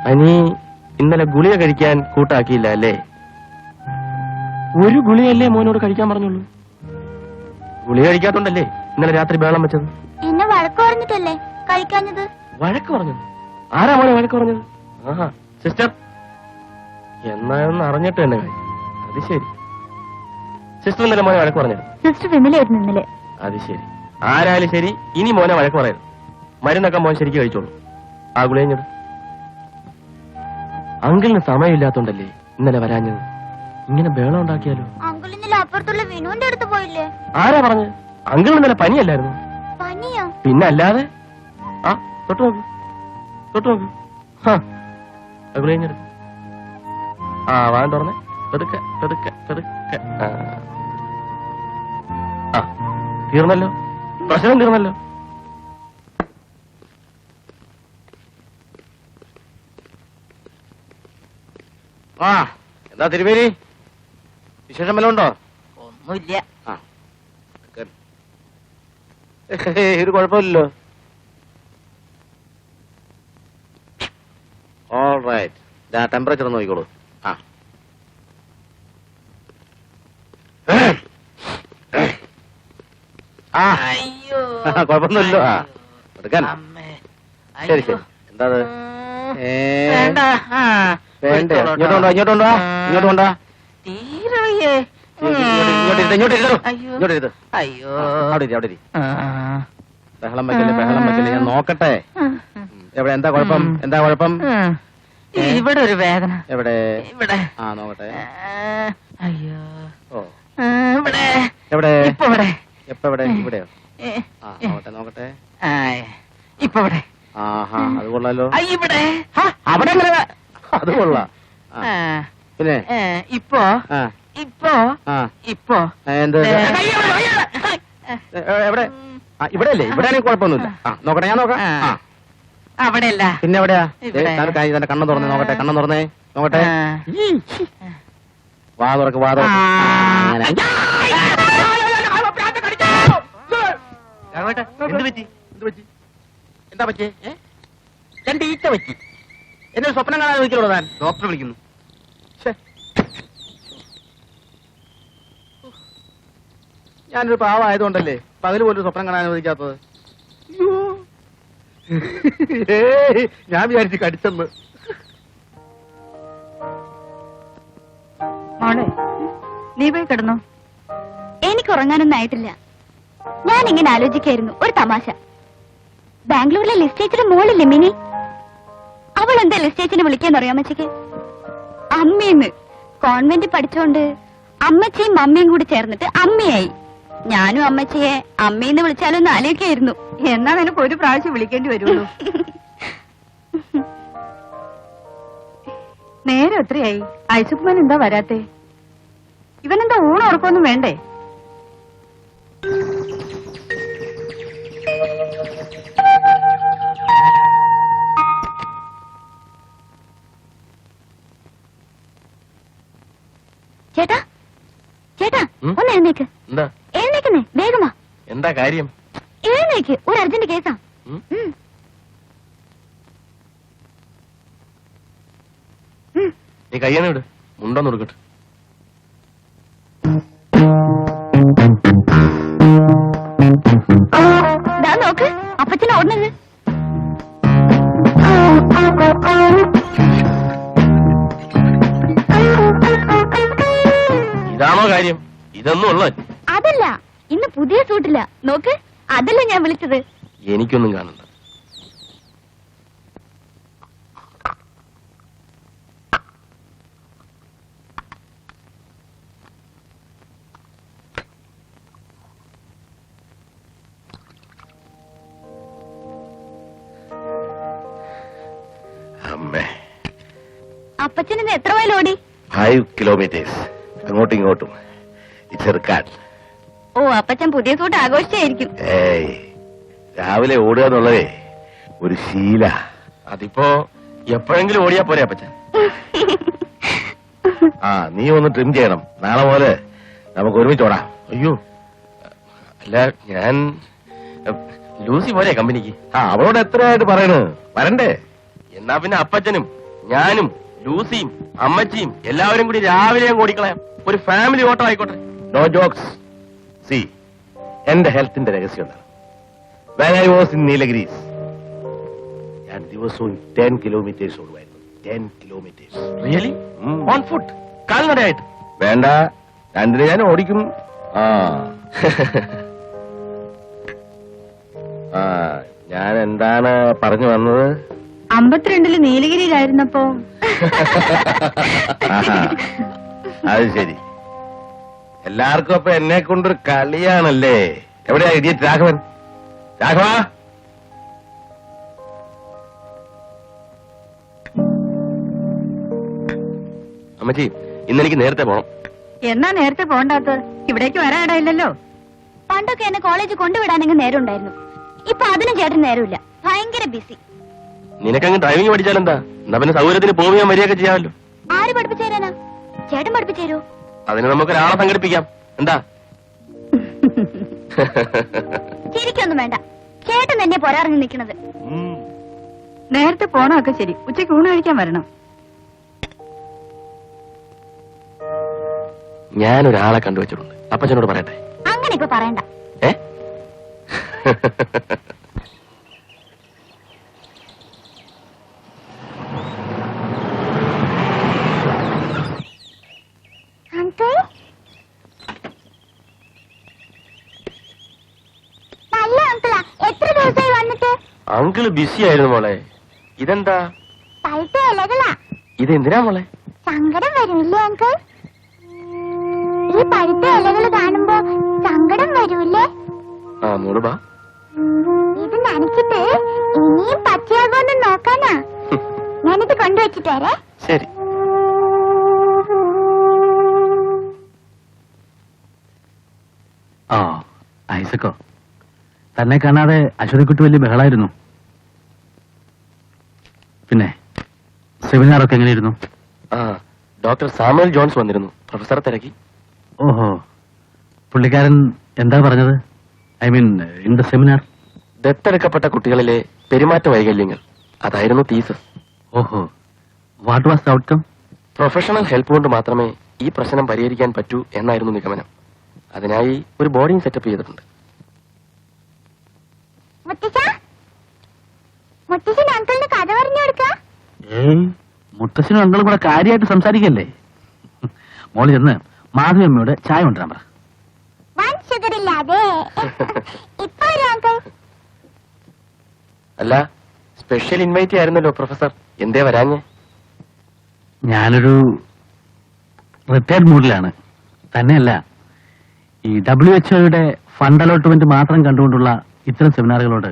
അനി ഇന്നലെ ഗുളിക കഴിക്കാൻ കൂട്ടാക്കിയില്ല അല്ലേ? ഒരു ഗുളികയല്ലേ മോനോട് കഴിക്കാൻ പറഞ്ഞുള്ളൂ. ഗുളിക കഴിക്കാത്തോണ്ടല്ലേ ഇന്നലെ രാത്രി ബഹളം വെച്ചത്? എന്നെ വഴക്ക് പറഞ്ഞിട്ടല്ലേ കഴിക്കാഞ്ഞത്? വഴക്ക് പറഞ്ഞത്? ആരാ മോനെ വഴക്ക് പറഞ്ഞത്? ആഹാ, സിസ്റ്റർ എന്നായൊന്ന് അറിഞ്ഞിട്ട് തന്നെ കാര്യം. അത് ശരി. സിസ്റ്റർ ഇന്നലെ മോനെ വഴക്ക് പറഞ്ഞത്? സിസ്റ്റർ വിമലായിരുന്നു ഇന്നലെ. അത് ശരി. ആരായാലും ശരി, ഇനി മോനെ വഴക്ക് പറയരുത്. മരുന്നൊക്കെ മോൻ ശരിക്കും കഴിച്ചോളൂ. ആ ഗുളികഞ്ഞത് അങ്കിളിന് സമയമില്ലാത്തോണ്ടല്ലേ ഇന്നലെ വരാഞ്ഞത്. ഇങ്ങനെ ബഹളം ഉണ്ടാക്കിയാലോ? അങ്കിൾ ഇന്നലെ അപ്പുറത്തുള്ള വിനുവിന്റെ അടുത്ത് പോയില്ലേ? ആരാ പറഞ്ഞത്? അങ്കിൾ ഇന്നലെ പനിയല്ലായിരുന്നു? പനിയോ? പിന്നെ അല്ലാതെ. ആ തൊട്ട് നോക്ക്, തൊട്ട് നോക്ക്. ഗുളികഞ്ഞത്. ആ വാൻ തുറന്നേ. പെതുക്കെ പെതുക്കെ പെതുക്കെ. ആ തീർന്നല്ലോ, പ്രശ്നം തീർന്നല്ലോ. ആ എന്താ തിരുമേനി, വിശേഷം വല്ലതും ഉണ്ടോ? ഒന്നുമില്ല. ആ ഒരു കുഴപ്പമില്ലല്ലോ. All right. ഇതാ ടെമ്പറേച്ചർ ഒന്ന് നോക്കിക്കോളൂ. ആ ആ അയ്യോ കുഴപ്പമൊന്നുമില്ലോ. ആ എടുക്കാൻ. ശരി ശരി. എന്താ വേണ്ട. വേണ്ടേ? ഇങ്ങോട്ടുണ്ടോ? ഇങ്ങോട്ടുണ്ടോ? ഇങ്ങോട്ടുണ്ടോ? തീരെ വയ്യേ. ഇങ്ങോട്ട് അയ്യോ അവിടെ ഇരി, അവിടെ ഇരി. ബഹളം വെക്കല്ലേ, ബഹളം വെക്കല്ലേ. ഞാൻ നോക്കട്ടെ. എവിടെ? എന്താ കുഴപ്പം? എന്താ കുഴപ്പം? ഇവിടെ ഒരു വേദന. എവിടെ? ഇവിടെ. ആ നോക്കട്ടെ. അയ്യോ. ഓ ഇവിടെ. എവിടെ? ഇപ്പൊ ഇവിടെ. എപ്പ എവിടെ? ഇവിടെയോ? ആ നോക്കട്ടെ നോക്കട്ടെ. ഇപ്പൊ ഇവിടെ. ആഹാ, അത് കൊള്ളാലോ. ഇവിടെ. അവിടെ അത് കൊള്ളാം. പിന്നെ ഇപ്പൊ ഇപ്പൊ ഇപ്പൊ എന്ത്? എവിടെ? ഇവിടെ അല്ലേ? ഇവിടെ ആണെങ്കിൽ കുഴപ്പമൊന്നുമില്ല. ആ നോക്കട്ടെ, ഞാൻ നോക്കാം. അവിടെ അല്ല. പിന്നെ എവിടെയാ? തന്നെ കണ്ണം തുറന്നേ നോക്കട്ടെ, കണ്ണം തുറന്നേ നോക്കട്ടെ. വാ തുറക്ക്, വാ തുറക്ക്. എന്ത് പറ്റി? എന്ത് പറ്റി? എന്താ പറ്റി? രണ്ട് ഈച്ച പറ്റി. എന്നെ സ്വപ്നം കാണാൻ വിളിക്കലോ താൻ? ഡോക്ടറെ വിളിക്കുന്നു. ഞാനൊരു പാവമായതുകൊണ്ടല്ലേ പകല് പോലും സ്വപ്നം കാണാൻ അനുവദിക്കാത്തത്. ഞാൻ വിചാരിച്ചു കടിച്ചെന്ന്. മോളെ, നീ പോയി കിടന്നോ. എനിക്ക് ഉറങ്ങാനൊന്നും ആയിട്ടില്ല. ഞാൻ ഇങ്ങനെ ആലോചിക്കായിരുന്നു ഒരു തമാശ. ബാംഗ്ലൂരിലെ ലിസ്റ്റേച്ചിന്റെ മോളില്ലേ മിനി, അവൾ എന്താ ലിസ്റ്റേച്ചിനെ വിളിക്കാന്ന് അറിയാം അമ്മച്ചിക്ക്? അമ്മയെന്ന്. കോൺവെന്റ് പഠിച്ചോണ്ട് അമ്മച്ചിയും മമ്മിയും കൂടി ചേർന്നിട്ട് അമ്മയായി. ഞാനും അമ്മച്ചിയെ അമ്മയെന്ന് വിളിച്ചാലൊന്ന് ആലോചിക്കായിരുന്നു. എന്നാ നിനക്ക് ഒരു പ്രാവശ്യം വിളിക്കേണ്ടി വരുള്ളൂ. നേരെ എത്രയായി? ഐസുക്കുമാൻ എന്താ വരാത്തെ? ഇവനെന്താ ഊണ് ഉറക്കൊന്നും വേണ്ടേ? ചേട്ടാ ചേട്ടാ, ഒന്ന് എഴുന്നേക്ക്. എന്താ? എഴുന്നേക്കുന്നേ, വേഗമാ. എന്താ കാര്യം? എഴുന്നേക്ക്, ഒരു അർജന്റ് കേസാ. നീ കയ്യെന്ന് വിട്, മുണ്ടൊന്ന് കൊടുക്കട്ടെ. നോക്ക്, അപ്പച്ചനെ ഓടുന്നത്. ഇതാണോ കാര്യം? ഇതൊന്നും ഉള്ള? അതല്ല, ഇന്ന് പുതിയ സൂട്ടില്ല. നോക്ക്, അതല്ല ഞാൻ വിളിച്ചത്. എനിക്കൊന്നും കാണണ്ട. അമ്മേ, അപ്പച്ചനിന്ന് എത്ര മൈൽ ഓടി? 5 kilometers അങ്ങോട്ടും ഇങ്ങോട്ടും. ചെറുക്കാൻ. ഓ, അപ്പച്ചൻ പുതിയ സൂട്ട് ആഘോഷിച്ചായിരിക്കും. ഏയ്, രാവിലെ ഓടുക എന്നുള്ളതേ ഒരു ശീല. അതിപ്പോ എപ്പോഴെങ്കിലും ഓടിയാ പോരെ അപ്പച്ചൻ? ആ, നീ ഒന്ന് ട്രിം ചെയ്യണം. നാളെ പോലെ നമുക്ക് ഒരുമിച്ച് ഓടാം. അയ്യോ അല്ല, ഞാൻ ലൂസി പോരെ കമ്പനിക്ക്. ആ, അവളോട് എത്രയായിട്ട് പറയണ്? വരണ്ടേ? എന്നാ പിന്നെ അപ്പച്ചനും ഞാനും ലൂസിയും അമ്മച്ചിയും എല്ലാവരും കൂടി രാവിലെ അങ്ങ് ഓടിക്കളയാം. ഒരു ഫാമിലി ഓട്ടം ആയിക്കോട്ടെ. No jokes. സി, എന്റെ ഹെൽത്തിന്റെ രഹസ്യം എന്താണ്? When I was in Nilgiris, ഞാൻ ദിവസവും 10 കിലോമീറ്റേഴ്സ് ഓടുമായിരുന്നു. 10 കിലോമീറ്റേഴ്സ്. റിയലി? On foot? കാൽനടയായിട്ട്? വേണ്ട, രണ്ടിന് ഞാൻ ഓടിക്കും. ആ ആ, ഞാൻ എന്താണ് പറഞ്ഞു വന്നത്? 52 നീലഗിരിയിലായിരുന്നപ്പോ ആഹാ, അത് ശരി. എല്ലാവർക്കും അപ്പൊ എന്നെ കൊണ്ടൊരു കളിയാണല്ലേ? എവിടെയാ ഇടിയറ്റ് രാഘവൻ? രാഘവ, അമ്മച്ചി, ഇന്നെനിക്ക് നേരത്തെ പോണം. എന്നാ നേരത്തെ പോണ്ടാത്തത്? ഇവിടേക്ക് വരാനിടയില്ലല്ലോ. പണ്ടൊക്കെ എന്നെ കോളേജ് കൊണ്ടുവിടാനെങ്കിൽ നേരം ഉണ്ടായിരുന്നു. ഇപ്പൊ അതിനും ചേട്ടൻ നേരമില്ല. ഭയങ്കര ബിസി. നിനക്കങ്ങ് ഡ്രൈവിംഗ് പഠിച്ചാലെന്താ? എന്നാ പിന്നെ സൗകര്യത്തിന് പോവുകയും വരികയൊക്കെ ചെയ്യാമല്ലോ. ആര് പഠിപ്പിച്ചു തരാനാ? ചേട്ടൻ പഠിപ്പിച്ചു തരൂ. അതിന് നമുക്കൊരാളെ സംഘടിപ്പിക്കാം. എന്താ? ശരിക്കൊന്നും വേണ്ട. ചേട്ടൻ തന്നെ പോരാറിഞ്ഞ് നിൽക്കുന്നത്. നേരത്തെ പോണൊക്കെ ശരി, ഉച്ചയ്ക്ക് ഊണ് കഴിക്കാൻ വരണം. ഞാനൊരാളെ കണ്ടുവച്ചിട്ടുണ്ട്. അപ്പച്ചനോട് പറയട്ടെ? അങ്ങനെ ഇപ്പൊ പറയണ്ട. ഏ? അങ്കിൾ, നല്ല അങ്കിളാ. എത്ര ദിവസമായി വന്നിട്ട്? അങ്കിള് ബിസി ആയിരുന്നു മോളെ. ഇതെന്താ? പഴുത്ത ഇലകളാ. ഇതെന്തിനാ മോളെ? സങ്കടം വരൂല്ലേ അങ്കിൾ? ഈ പഴുത്ത ഇലകൾ കാണുമ്പോ സങ്കടം വരൂല്ലേ? ആ, മോള് ബാ. ഇത് നനച്ചിട്ട് ഇനിയും പച്ചയാകുമെന്ന് നോക്കാനാ. ഞാനിത് കൊണ്ടുവച്ചിട്ട് വരേ. ശരി. ആ, ഐസക്കോ, തന്നെ കാണാതെ അശ്വതിക്കുട്ടി വലിയ ബഹളായിരുന്നു. പിന്നെ സെമിനാറൊക്കെ എങ്ങനെയിരുന്നു? ആ, ഡോക്ടർ സാമുവൽ ജോൺസ് വന്നിരുന്നു. പ്രൊഫസറെ തിരക്കി. ഓഹോ, പുള്ളിക്കാരൻ എന്താ പറഞ്ഞത്? I mean in the seminar. ദത്തെടുക്കപ്പെട്ട കുട്ടികളിലെ പെരുമാറ്റ വൈകല്യങ്ങൾ, അതായിരുന്നു തീസസ്. ഓഹോ, what was the outcome? Professional help കൊണ്ട് മാത്രമേ ഈ പ്രശ്നം പരിഹരിക്കാൻ പറ്റൂ എന്നായിരുന്നു നിഗമനം. അതിനായി ഒരു ബോർഡിംഗ് സെറ്റപ്പ് ചെയ്തിട്ടുണ്ട്. മുത്തശ്ശൻ അങ്കിളിന് കഥ പറഞ്ഞു കൊടുക്ക. ഏയ്, മുത്തശ്ശനും അങ്ങളും കൂടെ കാര്യമായിട്ട് സംസാരിക്കല്ലേ. മോളി ചെന്ന് മാധവിയമ്മയോട് ചായ കൊണ്ടുവരാൻ പറ. വൺ ഷുഗർ ഇല്ലാതെ. ഇപ്പൊ ഒരു അങ്കിൾ. അല്ല, സ്പെഷ്യൽ ഇൻവൈറ്റി ആയിരുന്നല്ലോ പ്രൊഫസർ. എന്തേ വരാഞ്ഞ്? ഞാനൊരു റിട്ടയർഡ് മൂഡിലാണ്. തന്നെയല്ല, ഈ WHO ഫണ്ട് അലോട്ട്മെന്റ് മാത്രം കണ്ടുകൊണ്ടുള്ള ഇത്തരം സെമിനാറുകളോട്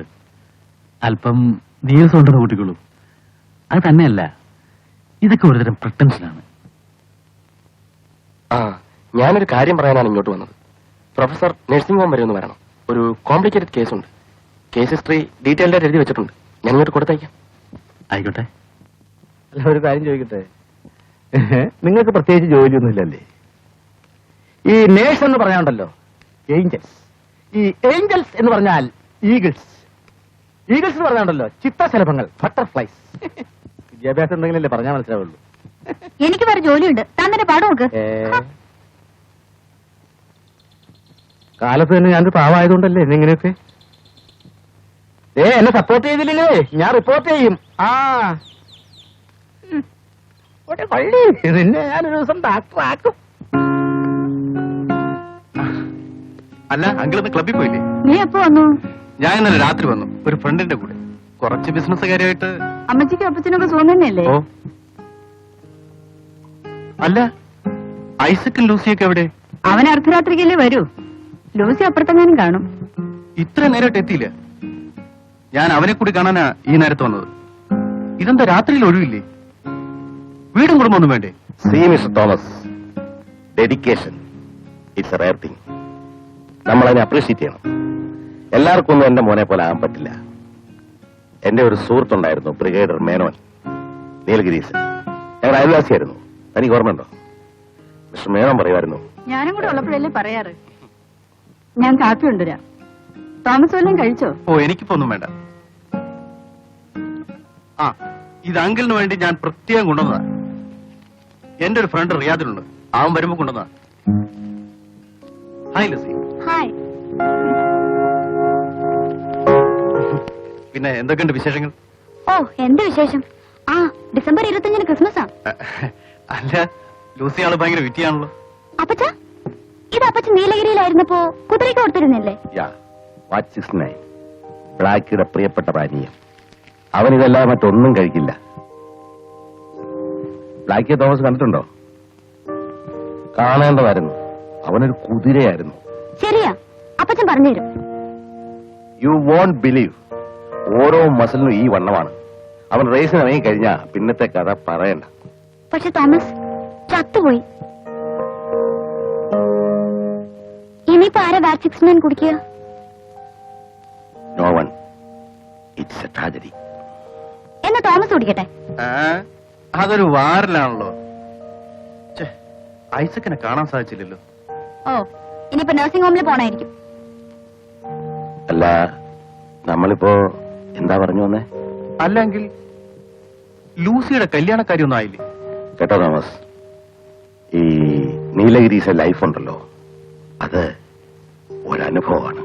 അല്പം നീരസം ഉണ്ടെന്ന് കൂട്ടിക്കൊള്ളൂ. അത് തന്നെയല്ല, ഇതൊക്കെ ഒരുതരം പ്രിട്ടൻഷനാണ്. ആ, ഞാനൊരു കാര്യം പറയാനാണ് ഇങ്ങോട്ട് വന്നത്. പ്രൊഫസർ നഴ്സിംഗ് ഹോം വരെ ഒന്ന് വരണം. ഒരു കോംപ്ലിക്കേറ്റഡ് കേസുണ്ട്. കേസ് ഹിസ്റ്ററി ഡീറ്റെയിൽഡ് ആയിട്ട് എഴുതി വെച്ചിട്ടുണ്ട്. ഞാൻ ഇങ്ങോട്ട് കൊടുത്തയക്കാം. ആയിക്കോട്ടെ. അല്ല, ഒരു കാര്യം ചോദിക്കട്ടെ? നിങ്ങൾക്ക് പ്രത്യേകിച്ച് ജോലിയൊന്നുമില്ലല്ലേ? ഈ നേഴ്സ് എന്ന് പറഞ്ഞാണ്ടല്ലോ, ഏഞ്ചൽസ്. ഈ ഏഞ്ചൽസ് എന്ന് പറഞ്ഞാൽ ഈഗിൾസ്. ഈഗിൾസ് എന്ന് പറഞ്ഞാണ്ടല്ലോ ചിത്രശലഭങ്ങൾ, ബട്ടർഫ്ലൈസ്. വിദ്യാഭ്യാസം ഉണ്ടെങ്കിലല്ലേ പറഞ്ഞാൽ മനസ്സിലാവുള്ളൂ. എനിക്ക് വേറെ ജോലിയുണ്ട്. താൻ തന്നെ പാടും നോക്ക്. കാലത്ത് തന്നെ ഞാനൊരു പാവമായതുകൊണ്ടല്ലേ എന്നെ ഇങ്ങനെയൊക്കെ? എന്നെ സപ്പോർട്ട് ചെയ്തില്ലേ ഞാൻ റിപ്പോർട്ട് ചെയ്യും. ആ, ഒരു പള്ളി നിന്നെ ഞാനൊരു ദിവസം ഡാക്ടർ ആക്കും. അല്ല, അങ്കിളൊന്ന് ക്ലബിൽ പോയില്ലേ? നീ എപ്പോ വന്നു? ഞാൻ ഇന്നലെ രാത്രി വന്നു, ഒരു ഫ്രണ്ടിന്റെ കൂടെ. കുറച്ച് ബിസിനസ് കാര്യമായിട്ട്. അമ്മച്ചിക്കും അപ്പച്ചനൊക്കെ സുഖം തന്നെയല്ലേ? ഓ, അല്ല, ഐസക്കും ലൂസിയൊക്കെ എവിടെ? അവൻ അർദ്ധരാത്രിക്കല്ലേ വരൂ. ലൂസി അപ്പുറത്തെങ്ങാനും കാണും. ഇത്ര നേരമായിട്ട് എത്തിയില്ല. ഞാൻ അവനെ കൂടി കാണാനാ ഈ നേരത്ത് വന്നത്. ഇതെന്താ രാത്രിയിൽ ഒഴിവില്ലേ? വീടും കുടുംബമൊന്നും വേണ്ടേ? C mister Thomas, dedication it's A rare thing. നമ്മൾ അതിനെ അപ്രീഷിയേറ്റ് ചെയ്യണം. എല്ലാവർക്കും ഒന്നും എന്റെ മോനെ പോലെ ആകാൻ പറ്റില്ല. എന്റെ ഒരു സുഹൃത്തുണ്ടായിരുന്നു, ബ്രിഗേഡർ മേനോൻ, നീലഗിരീസ്. ഞങ്ങൾ അയൽവാസിയായിരുന്നു. തനിക്ക് ഓർമ്മയുണ്ടോ? മിസ്റ്റർ മേനോൻ പറയുമായിരുന്നു, ഞാനും കൂടെ ഉള്ളപ്പോഴല്ലേ പറയാറ്. ഞാൻ കാപ്പി കൊണ്ടുവരാം. തോമസ് വല്ലതും കഴിച്ചോ? ഓ, എനിക്കിപ്പോ ഒന്നും വേണ്ട. ആ, ഇത് അങ്കിളിന് വേണ്ടി ഞാൻ പ്രത്യേകം കൊണ്ടുവന്നതാ. എന്റെ ഒരു ഫ്രണ്ട് റിയാദിലുണ്ട്, അവൻ വരുമ്പോ കൊണ്ടുവന്നതാ. Hi lessee. ഹായ്. പിന്നെ എന്തൊക്കെയുണ്ട് വിശേഷങ്ങൾ? ഓ, എന്ത് വിശേഷം? ആ, ഡിസംബർ 25 ക്രിസ്മസാ. അല്ല, ലൂസി ആള് ഭയങ്കര വിറ്റിയാണല്ലോ. അപ്പച്ച, ഇത് അപ്പച്ച നീലഗിരിയിലായിരുന്നപ്പോ കുതിരയ്ക്ക് കൊടുത്തിരുന്നില്ലേ? ബ്ലാക്കിയുടെ പ്രിയപ്പെട്ട പാനീയം. അവൻ ഇതല്ലാതെ മറ്റൊന്നും കഴിക്കില്ല. ബ്ലാക്കിയെ തോമസ് കണ്ടിട്ടുണ്ടോ? കാണേണ്ടതായിരുന്നു. അവനൊരു കുതിരയായിരുന്നു. ശരിയാ, അപ്പച്ചൻ പറഞ്ഞുതരും. യു വോണ്ട് ബിലീവ്, ഓരോ മസിലിനും ഈ വണ്ണമാണ്. അവൻ റേസിന് ഇറങ്ങി കഴിഞ്ഞാ പിന്നത്തെ കഥ പറയണ്ട. പക്ഷെ തോമസ് ചത്തുപോയി. ഇനിയിപ്പോ ആരാ വാറ്റ് 69 കുടിക്കുക? No one. It's a tragedy. എന്നാ തോമസ് കുടിക്കട്ടെ. അതൊരു വാറിലാണല്ലോ. ഐസക്കിനെ കാണാൻ സാധിച്ചില്ലല്ലോ. ഓ, ഇനിയിപ്പോ നഴ്സിംഗ് ഹോമിൽ പോണായിരിക്കും. അല്ല, നമ്മളിപ്പോ എന്താ പറഞ്ഞു വന്നേ? അല്ലെങ്കിൽ ലൂസിയുടെ കല്യാണക്കാരിയൊന്നും ആയില്ലേ? കേട്ടോ തോമസ്, ഈ നീലഗിരീസ ലൈഫ് ഉണ്ടല്ലോ, അത് ഒരനുഭവമാണ്.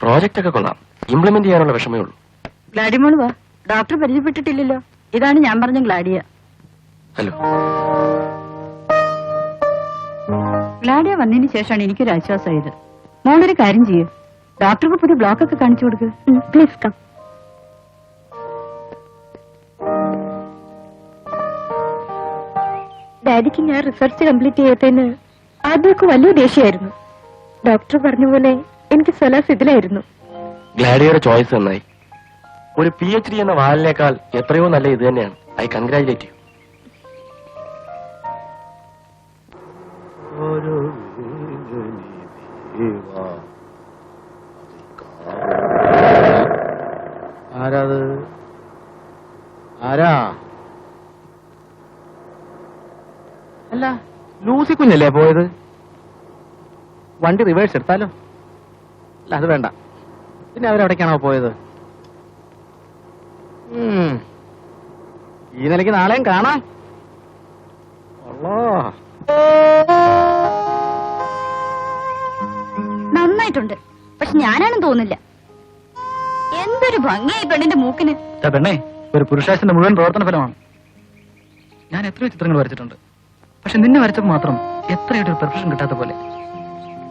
പ്രോജക്റ്റ് ഒക്കെ കൊള്ളാം, ഇംപ്ലിമെന്റ് ചെയ്യാനുള്ള വിഷമേ ഉള്ളൂ. ഗ്ലാഡിമോള് വാ. ഡോക്ടർ പരിചയപ്പെട്ടിട്ടില്ലല്ലോ. ഇതാണ് ഞാൻ പറഞ്ഞ ഗ്ലാഡിയ. ഹലോ. ഗ്ലാഡിയ വന്നതിന് ശേഷമാണ് എനിക്കൊരു ആശ്വാസമായത്. മോളൊരു കാര്യം ചെയ്യൂ, ഡോക്ടർക്ക് പുതിയ ബ്ലോക്ക് ഒക്കെ കാണിച്ചു കൊടുക്കുക. Please come. ഡാഡിക്ക് ഞാൻ റിസർച്ച് കംപ്ലീറ്റ് ചെയ്തതിന് ആദ്യമൊക്കെ വലിയ ദേഷ്യമായിരുന്നു. ഡോക്ടർ പറഞ്ഞ പോലെ എനിക്ക് സലാസ് ഇതിലായിരുന്നു. ഗ്ലാഡിയുടെ ചോയ്സ് നന്നായി. ഒരു PhD എന്ന വാലിനേക്കാൾ എത്രയോ നല്ല ഇത് തന്നെയാണ്. I congratulate you. ആരാത്? ആരാ? അല്ല, ലൂസി കുഞ്ഞല്ലേ പോയത്? വണ്ടി റിവേഴ്സ് എടുത്താലോ? അല്ല, അത് വേണ്ട. പിന്നെ അവരെവിടേക്കാണോ പോയത്? ഈ നിലയ്ക്ക് നാളെയും കാണാം. നന്നായിട്ടുണ്ട്, പക്ഷെ ഞാനാണെന്ന് തോന്നില്ല. എന്തൊരു ഭംഗിയായി പെണ്ണിന്റെ മൂക്കിന്. പെണ്ണേ, ഒരു പുരുഷാശന്റെ മുഴുവൻ പ്രവർത്തന ഫലമാണ്. ഞാൻ എത്രയോ ചിത്രങ്ങൾ വരച്ചിട്ടുണ്ട്, പക്ഷെ നിന്നെ വരച്ചപ്പോൾ മാത്രം എത്രയായിട്ടൊരു പെർഫെക്ഷൻ കിട്ടാത്ത പോലെ.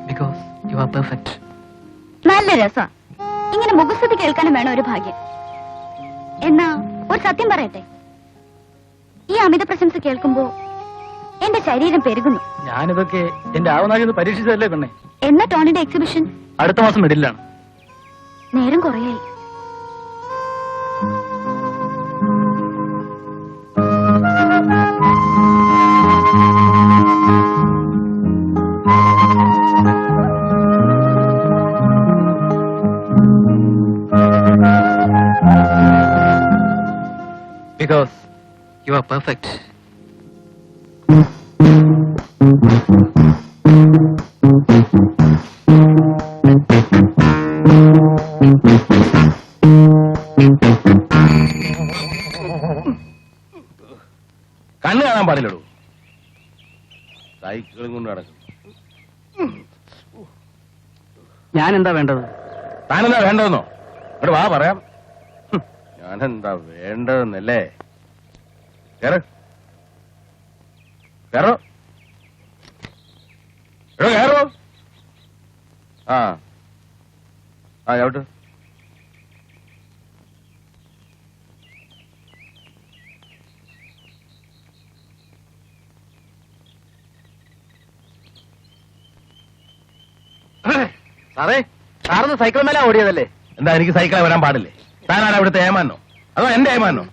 Because you are perfect. നല്ല രസാ. ഇങ്ങനെ മുഖസ്തുതി കേൾക്കാനും വേണം ഒരു ഭാഗ്യം. എന്നാ ഒരു സത്യം പറയട്ടെ, ഈ അമിത പ്രശംസ കേൾക്കുമ്പോ എന്റെ ശരീരം പെരുകുന്നു. ഞാനിതൊക്കെ എന്റെ ആവനാഴി പരീക്ഷിച്ചതല്ലേ പെണ്ണേ. എന്നാ ടോണിന്റെ എക്സിബിഷൻ? അടുത്ത മാസം മിഡിലാണ്. നേരം കുറയായി. Because you are perfect. കണ്ണ് കാണാൻ പാടില്ലടൂ. സൈക്കിളും കൊണ്ട് നടക്കും. ഞാൻ എന്താ വേണ്ടത്? താനെന്താ വേണ്ടതെന്നോ? ഇവിടെ വാ പറയാം. ഞാനെന്താ വേണ്ടതെന്നല്ലേ? കേറ് കേറോ എടോ കേറോ. ആ ചവിട്ട്. സാറേ, സാറിന് സൈക്കിൾ മേലെ ഓടിയതല്ലേ? എന്താ, എനിക്ക് സൈക്കിളെ വരാൻ പാടില്ലേ? താനാണ് ഇവിടുത്തെ ഏമാനോ അതോ എന്റെ ഏമാനോ?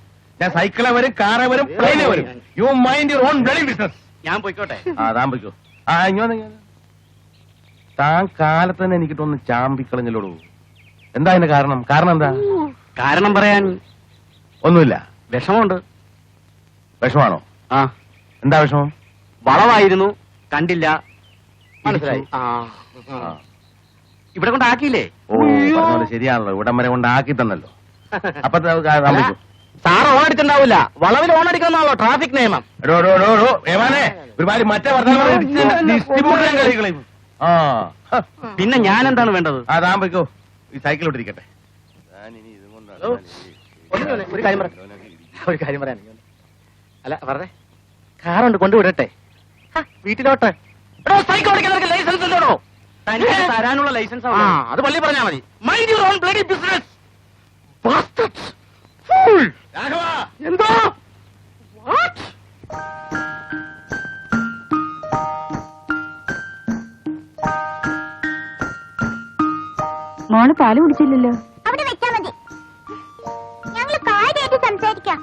ഞാൻ സൈക്കിളെ വരും, കാറെ വരും, പ്ലെയിനെ വരും. You mind your own bloody business. ഞാൻ പോയിക്കോട്ടെ. താൻ പോയിക്കോ. ഇങ്ങോന്ന് താൻ കാലത്ത് തന്നെ എനിക്കിട്ടൊന്ന് ചാമ്പിക്കളഞ്ഞല്ലോടൂ. എന്താ അതിന്റെ കാരണം? കാരണം എന്താ? കാരണം പറയാൻ ഒന്നുമില്ല. വിഷമമുണ്ട്. വിഷമാണോ? ആ, എന്താ വിഷമം? വളവായിരുന്നു, കണ്ടില്ല. മനസ്സിലായി. ഇവിടെ കൊണ്ടാക്കിയില്ലേ? ഓ പറഞ്ഞോളൂ, ശരിയാണല്ലോ, ഇവിടം വരെ കൊണ്ടാക്കി തന്നല്ലോ. അപ്പൊ താമസിക്കും. സാറ് ഓൺ അടിച്ചിട്ടുണ്ടാവില്ല, വളവിൽ ഓൺ അടിക്കണമെന്നാണല്ലോ ട്രാഫിക് നിയമം. ഒരുപാട് മറ്റേ കളികളെയും. ആ പിന്നെ ഞാൻ എന്താണ് വേണ്ടത്? താൻ പോയിക്കോ, ഈ സൈക്കിളോട്ടിരിക്കട്ടെ. ഒരു കാര്യം പറയാൻ അല്ല പറഞ്ഞേ, കാറുണ്ട് കൊണ്ടുവിടട്ടെ വീട്ടിലോട്ട്. സൈക്കിൾ ഓടിക്കുന്നവർക്ക് ലൈസൻസ് ഉണ്ടോ? തരാനുള്ള ലൈസൻസ് അത് പള്ളി പറഞ്ഞാൽ മതി. Mind your own bloody business. എന്തോ മോള് പാല് കുടിച്ചില്ലല്ലോ. അവിടെ വെച്ചാ മതി, ഞങ്ങൾ കാര്യമായിട്ട് സംസാരിക്കാം,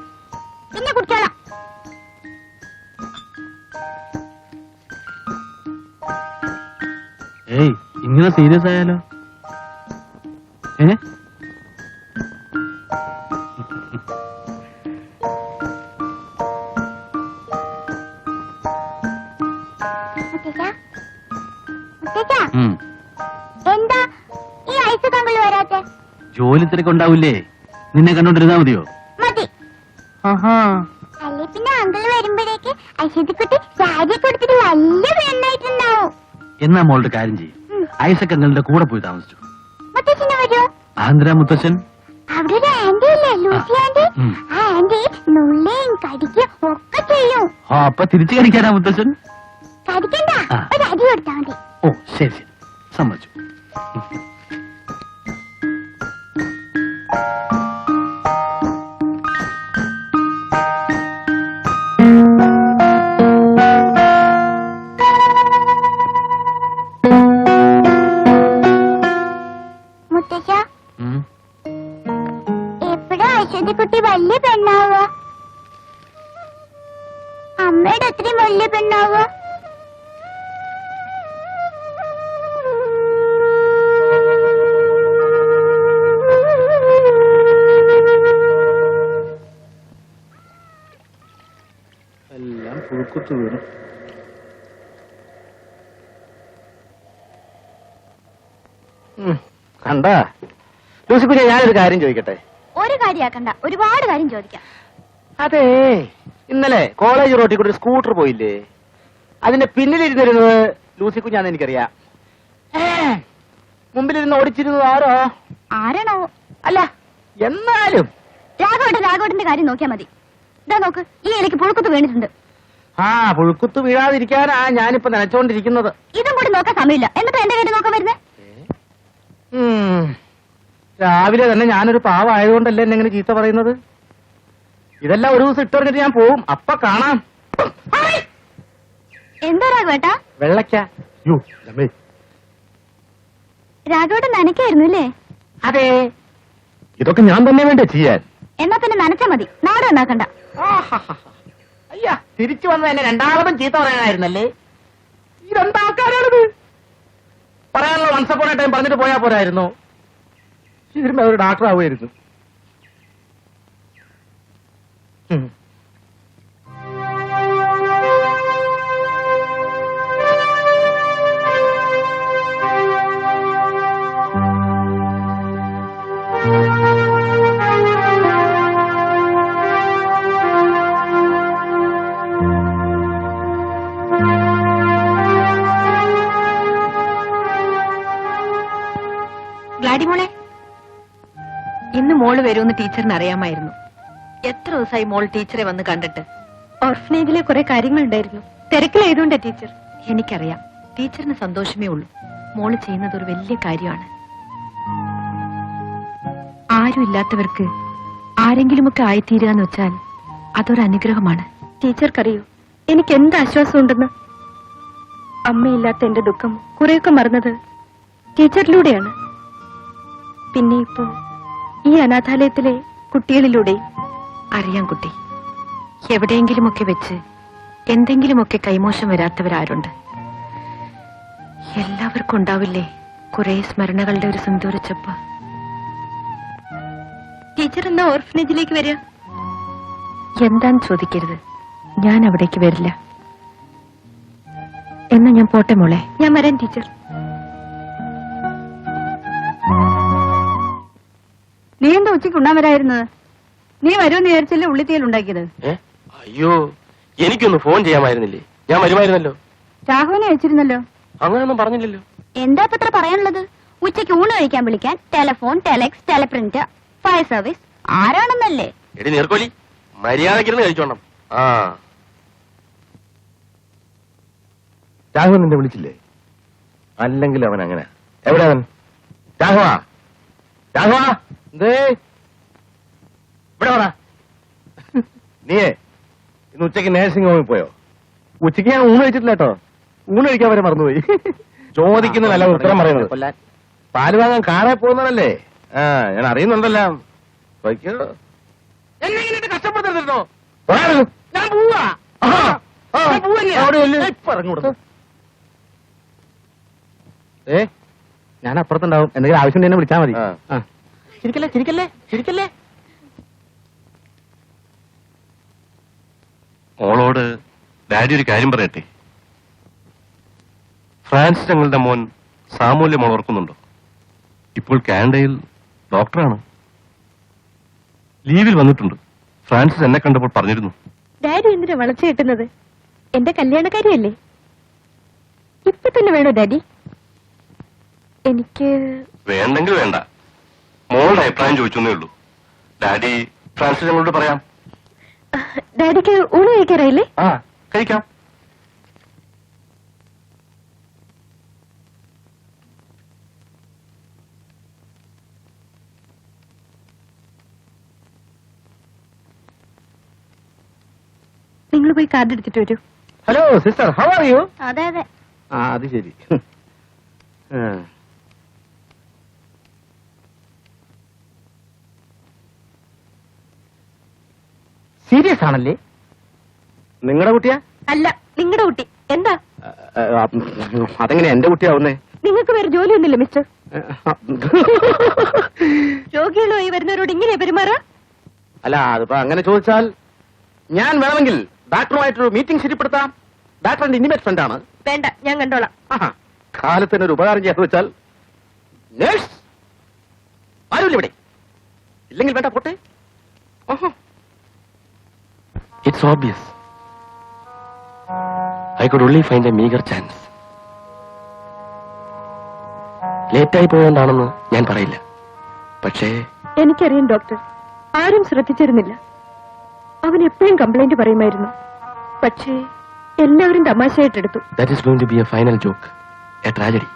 പിന്നെ കുടിച്ചോളാം. ഏയ് ഇങ്ങനെ സീരിയസ് ആയാലോ? എന്താ ഈ ഐസ് കമ്പിൾ വരാത്തെ? ജോലി തിരക്കുണ്ടാവില്ലേ? നിന്നെ കണ്ടോണ്ടിരുന്നാ മതിയോ? മതി. അല്ലേ പിന്നെ അങ്കിൾ വരുമ്പോഴേക്ക് ഐശ്വര്യക്കുട്ടി സാരി കൊടുത്തിട്ട് വലിയ പെണ്ണായിട്ടുണ്ടാവും. എന്നാ മോളുടെ കാര്യം ചെയ്യും, ഐസക് അങ്ങളുടെ കൂടെ പോയി താമസിച്ചു. മുത്തച്ഛന് വരൂ. ആന്ധ്ര മുത്തച്ഛൻ അവിടെ ഒരു ആന്റി ഇല്ലേ, ലൂസി ആന്റി. ആ ആന്റി നുള്ളിയും കടിക്കും ഒക്കെ ചെയ്യും. അപ്പൊ തിരിച്ചു കടിക്കാനാ മുത്തച്ഛൻ? കടിക്കണ്ട, ഒരു അടി കൊടുത്താ മതി. ഓ ശരി ശരി, സമ്മതിച്ചു. മുത്തച്ഛ, എപ്പോഴാ ഐശ്വര്യക്കുട്ടി വലിയ പെണ്ണാവുക? അമ്മയുടെ അത്രയും വലിയ പെണ്ണാവുക? എല്ലാം പുഴുക്കുത്തു വീണു. കണ്ട ലൂസിക്കുഞ്ഞ, ഞാനൊരു കാര്യം ചോദിക്കട്ടെ? ഒരു കാര്യാക്കണ്ട, ഒരുപാട് കാര്യം ചോദിക്കാം. അതെ, ഇന്നലെ കോളേജ് റോട്ടിൽ കൂടി ഒരു സ്കൂട്ടർ പോയില്ലേ? അതിന്റെ പിന്നിലിരുന്നിരുന്നത് ലൂസിക്കുഞ്ഞാന്ന് എനിക്കറിയാം. മുമ്പിലിരുന്ന് ഓടിച്ചിരുന്നത് ആരോ? ആരാണോ? അല്ല എന്നാലും രാഘവന്റെ കാര്യം നോക്കിയാ മതി. ഇതാ നോക്ക്, ഈ ഇലക്ക് പുഴുക്കുത്ത് വീണിട്ടുണ്ട്. പുഴുക്കുത്ത് വീഴാതിരിക്കാനാ ഞാനിപ്പോ നനച്ചോണ്ടിരിക്കുന്നത്. ഇതും കൂടി നോക്കാൻ സമയമില്ല, എന്നിട്ട് എന്റെ കാര്യം നോക്കാൻ വരുന്നേ? രാവിലെ തന്നെ ഞാനൊരു പാവമായതുകൊണ്ടല്ലേ എന്നെ ഇങ്ങനെ ചീത്ത പറയുന്നത്? ഇതെല്ലാം ഒരു ദിവസം ഇട്ടെറിഞ്ഞിട്ട് ഞാൻ പോവും, അപ്പൊ കാണാം. എന്താ രാഘവേട്ടാ? വെള്ളക്ക. രാഘവേട്ടൻ നനയ്ക്കായിരുന്നു അല്ലേ? അതെ. ഇതൊക്കെ ഞാൻ തന്നെ വേണ്ടേ ചെയ്യാൻ? എന്നാ പിന്നെ നനച്ചാ മതി, നാടകം ഉണ്ടാക്കണ്ട. അയ്യാ, തിരിച്ചു വന്ന് എന്നെ രണ്ടാമതും ചീത്ത പറയാനായിരുന്നല്ലേ? ഈ രണ്ടാൾക്കാരാണിത്. പറയാനുള്ള വൺസ് അപ്പോൺ എ ടൈം പറഞ്ഞിട്ട് പോയാ പോരായിരുന്നു? ഇതിരുമ്പോ ഒരു ഡാക്ടർ ആവുമായിരുന്നു. ഗ്ലാഡിമോളെ, ഇന്ന് മോള് വരുമെന്ന് ടീച്ചറിന് അറിയാമായിരുന്നു. എത്ര ദിവസമായി മോൾ ടീച്ചറെ വന്ന് കണ്ടിട്ട്? ഓർഫനേജിലെ കുറെ കാര്യങ്ങളുണ്ടായിരുന്നു, തിരക്കിലായതുകൊണ്ടാ ടീച്ചർ. എനിക്കറിയാം, ടീച്ചറിന് സന്തോഷമേ ഉള്ളൂ. മോള് ചെയ്യുന്നത് ഒരു വലിയ കാര്യമാണ്. ആരും ഇല്ലാത്തവർക്ക് ആരെങ്കിലുമൊക്കെ ആയിത്തീരുക എന്ന് വെച്ചാൽ അതൊരു അനുഗ്രഹമാണ്. ടീച്ചർക്കറിയോ എനിക്ക് എന്ത് ആശ്വാസമുണ്ടെന്ന്? അമ്മയില്ലാത്ത എന്റെ ദുഃഖം കുറെയൊക്കെ മറന്നത് ടീച്ചറിലൂടെയാണ്. പിന്നെ ഇപ്പോ ഈ അനാഥാലയത്തിലെ കുട്ടികളിലൂടെയും. അറിയാം കുട്ടി, എവിടെയെങ്കിലുമൊക്കെ വെച്ച് എന്തെങ്കിലുമൊക്കെ കൈമോശം വരാത്തവരാരുണ്ട്? എല്ലാവർക്കും ഉണ്ടാവില്ലേ കുറെ സ്മരണകളുടെ ഒരു സിന്ദൂരച്ചപ്പ്? ടീച്ചർ എന്നാ ഓർഫനേജിലേക്ക് വരിക? എന്താന്ന് ചോദിക്കരുത്, ഞാൻ അവിടേക്ക് വരില്ല. എന്നാ ഞാൻ പോട്ടെ മോളെ. ഞാൻ വരാൻ ടീച്ചർ. നീ എന്താ ഉച്ചയ്ക്ക് ഉണ്ണാൻ വരായിരുന്നത്? നീ വരുമെന്ന് വിചാരിച്ചല്ലേ ഉള്ളിത്തീയൽ ഉണ്ടാക്കിയത്? അയ്യോ, എനിക്കൊന്ന് ഫോൺ ചെയ്യാമായിരുന്നില്ലേ? ഞാൻ വരുമായിരുന്നല്ലോ. രാഘവനെ അയച്ചിരുന്നല്ലോ. അങ്ങനെയൊന്നും പറഞ്ഞില്ലല്ലോ. എന്താ പത്ര പറയാനുള്ളത്? ഉച്ചയ്ക്ക് ഊണ് കഴിക്കാൻ വിളിക്കാൻ ടെലഫോൺ, ടെലക്സ്, ടെലപ്രിന്റ്, ഫയർ സർവീസ് ആരാണെന്നല്ലേ? എടി നീർക്കോലി, മര്യാദക്കിരുന്ന് കഴിച്ചോണം. ആ, രാഘവൻ നിന്നെ വിളിച്ചില്ലേ? അല്ലെങ്കിൽ അവൻ അങ്ങനെ. എവിടെ അവൻ? രാഘവ, രാഘവ, എന്തേ ഇവിടെ പറ. നീയേ ഇന്ന് ഉച്ചയ്ക്ക് നേഴ്സിംഗ് ഹോമിൽ പോയോ? ഉച്ചയ്ക്ക് ഞാൻ ഊണ് കഴിച്ചിട്ടില്ല കേട്ടോ. ഊണ് കഴിക്കാൻ വരെ മറന്നുപോയി. ചോദിക്കുന്നതല്ല ഉത്തരം പറയുന്നത്. കൊല്ലാൻ. പാല് വാങ്ങാൻ കാറെ പോകുന്നതല്ലേ? ആ, ഞാൻ അറിയുന്നുണ്ടല്ലോ. വയ്ക്കോ. എന്നെ ഇങ്ങനെ കഷ്ടപ്പെടുത്തരുതോ. പോരാ. ഞാൻ പോവാ. ആഹാ. ആ, ഞാൻ പോവല്ലേ? അവിടെ ഇല്ലേ? ഇപ്പൊ ഇറങ്ങൂടുന്നു. ഞാൻ അപ്പുറത്തുണ്ടാവും. എന്തെങ്കിലും ആവശ്യം എന്നെ വിളിച്ചാൽ മതി. ആ. ചിരിക്കല്ലേ ചിരിക്കല്ലേ ചിരിക്കല്ലേ. മോളോട് ഡാഡി ഒരു കാര്യം പറയട്ടെ. ഫ്രാൻസ് ഞങ്ങളുടെ മോൻ സാമൂല്യ മോൾ ഓർക്കുന്നുണ്ടോ? ഇപ്പോൾ കാനഡയിൽ ഡോക്ടറാണ്. ലീവിൽ വന്നിട്ടുണ്ട്. ഫ്രാൻസിസ് എന്നെ കണ്ടപ്പോൾ പറഞ്ഞിരുന്നു. ഡാഡി എന്തിനാ വളച്ചു കെട്ടുന്നത്? എന്റെ കല്യാണക്കാരിയല്ലേ? ഇപ്പൊ തന്നെ വേണോ ഡാഡി? എനിക്ക് വേണ്ടെങ്കിൽ വേണ്ട. മോളുടെ അഭിപ്രായം ചോദിച്ചേ ഉള്ളൂ. ഡാഡി ഫ്രാൻസിസ് ഞങ്ങളോട് പറയാം. ഡാഡിക്ക് ഊണ് കഴിക്കാറായില്ലേ? ആ, കഴിക്കാം. നിങ്ങൾ പോയി കാർഡ് എടുത്തിട്ട് വരൂ. Hello sister, how are you? അതെ അതെ. ആ, അത് ശരി. സീരിയസ് ആണല്ലേ? നിങ്ങളുടെ കുട്ടിയാ? അല്ല, നിങ്ങളുടെ കുട്ടി. എന്താ? അതെങ്ങനെ എന്റെ കുട്ടിയാവുന്നേ? നിങ്ങൾക്ക് വേറെ ജോലിയൊന്നുമില്ല മിസ്റ്റർ? രോഗികളുമായി വരുന്നവരോട് ഇങ്ങനെ പെരുമാറാ? അല്ല, അതിപ്പോ അങ്ങനെ ചോദിച്ചാൽ ഞാൻ വേണമെങ്കിൽ ഡോക്ടറുമായിട്ടൊരു മീറ്റിംഗ് ശരിപ്പെടുത്താം. ഡോക്ടർ എന്റെ ഇന്റിമേറ്റ് ഫ്രണ്ടാണ്. വേണ്ട, ഞാൻ കണ്ടോളാം. കാലത്തിന് ഒരു ഉപകാരം ചെയ്യാന്ന് വെച്ചാൽ നേഴ്സ് ആരുമില്ല ഇവിടെ. ഇല്ലെങ്കിൽ വേണ്ട, പോട്ടെ. It's obvious. I could only find a meager chance. ലേറ്റായി പോയതുകൊണ്ടാണെന്ന് ഞാൻ പറയില്ല. പക്ഷേ എനിക്കറിയാം ഡോക്ടർ, ആരും ശ്രദ്ധിച്ചിരുന്നില്ല. അവൻ എപ്പോഴും കംപ്ലൈന്റ് പറയുമായിരുന്നു. പക്ഷേ എല്ലാവരും തമാശയായിട്ടെടുത്തു. that is going to be a final joke, a tragedy.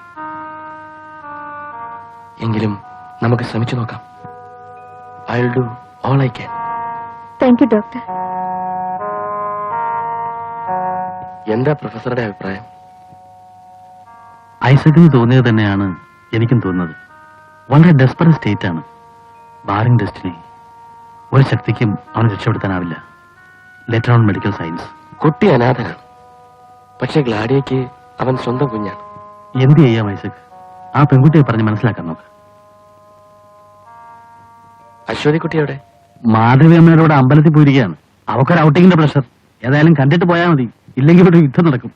എങ്കിലും നമുക്ക് ശ്രമിച്ചു നോക്കാം. I'll do all I can. Thank you doctor. എന്താ പ്രൊഫസറുടെ അഭിപ്രായം? ഐസക്കിന് തോന്നിയത് തന്നെയാണ് എനിക്കും തോന്നുന്നത്. വളരെ ഡെസ്പറേറ്റ് സ്റ്റേറ്റ് ആണ്. ബാറിംഗ് ഡെസ്റ്റിനി ഒരു ശക്തിക്കും അവനെ രക്ഷപ്പെടുത്താനാവില്ല. Letter on medical science. കുട്ടി അനാഥനാണ്. പക്ഷെ ഗ്ലാഡിയയ്ക്ക് അവൻ സ്വന്തം കുഞ്ഞാണ്. എന്ത് ചെയ്യാം ഐസക്? ആ പെൺകുട്ടിയെ പറഞ്ഞ് മനസ്സിലാക്കാൻ നോക്ക്. അശ്വതി കുട്ടി എവിടെ? മാധവി അമ്മയോട് അമ്പലത്തിൽ പോയിരിക്കുകയാണ്. അവക്കൊരു ഔട്ടിങ്ങിന്റെ പ്രഷർ. ഏതായാലും കണ്ടിട്ട് പോയാൽ മതി, ഇല്ലെങ്കിൽ ഇവിടെ യുദ്ധം നടക്കും.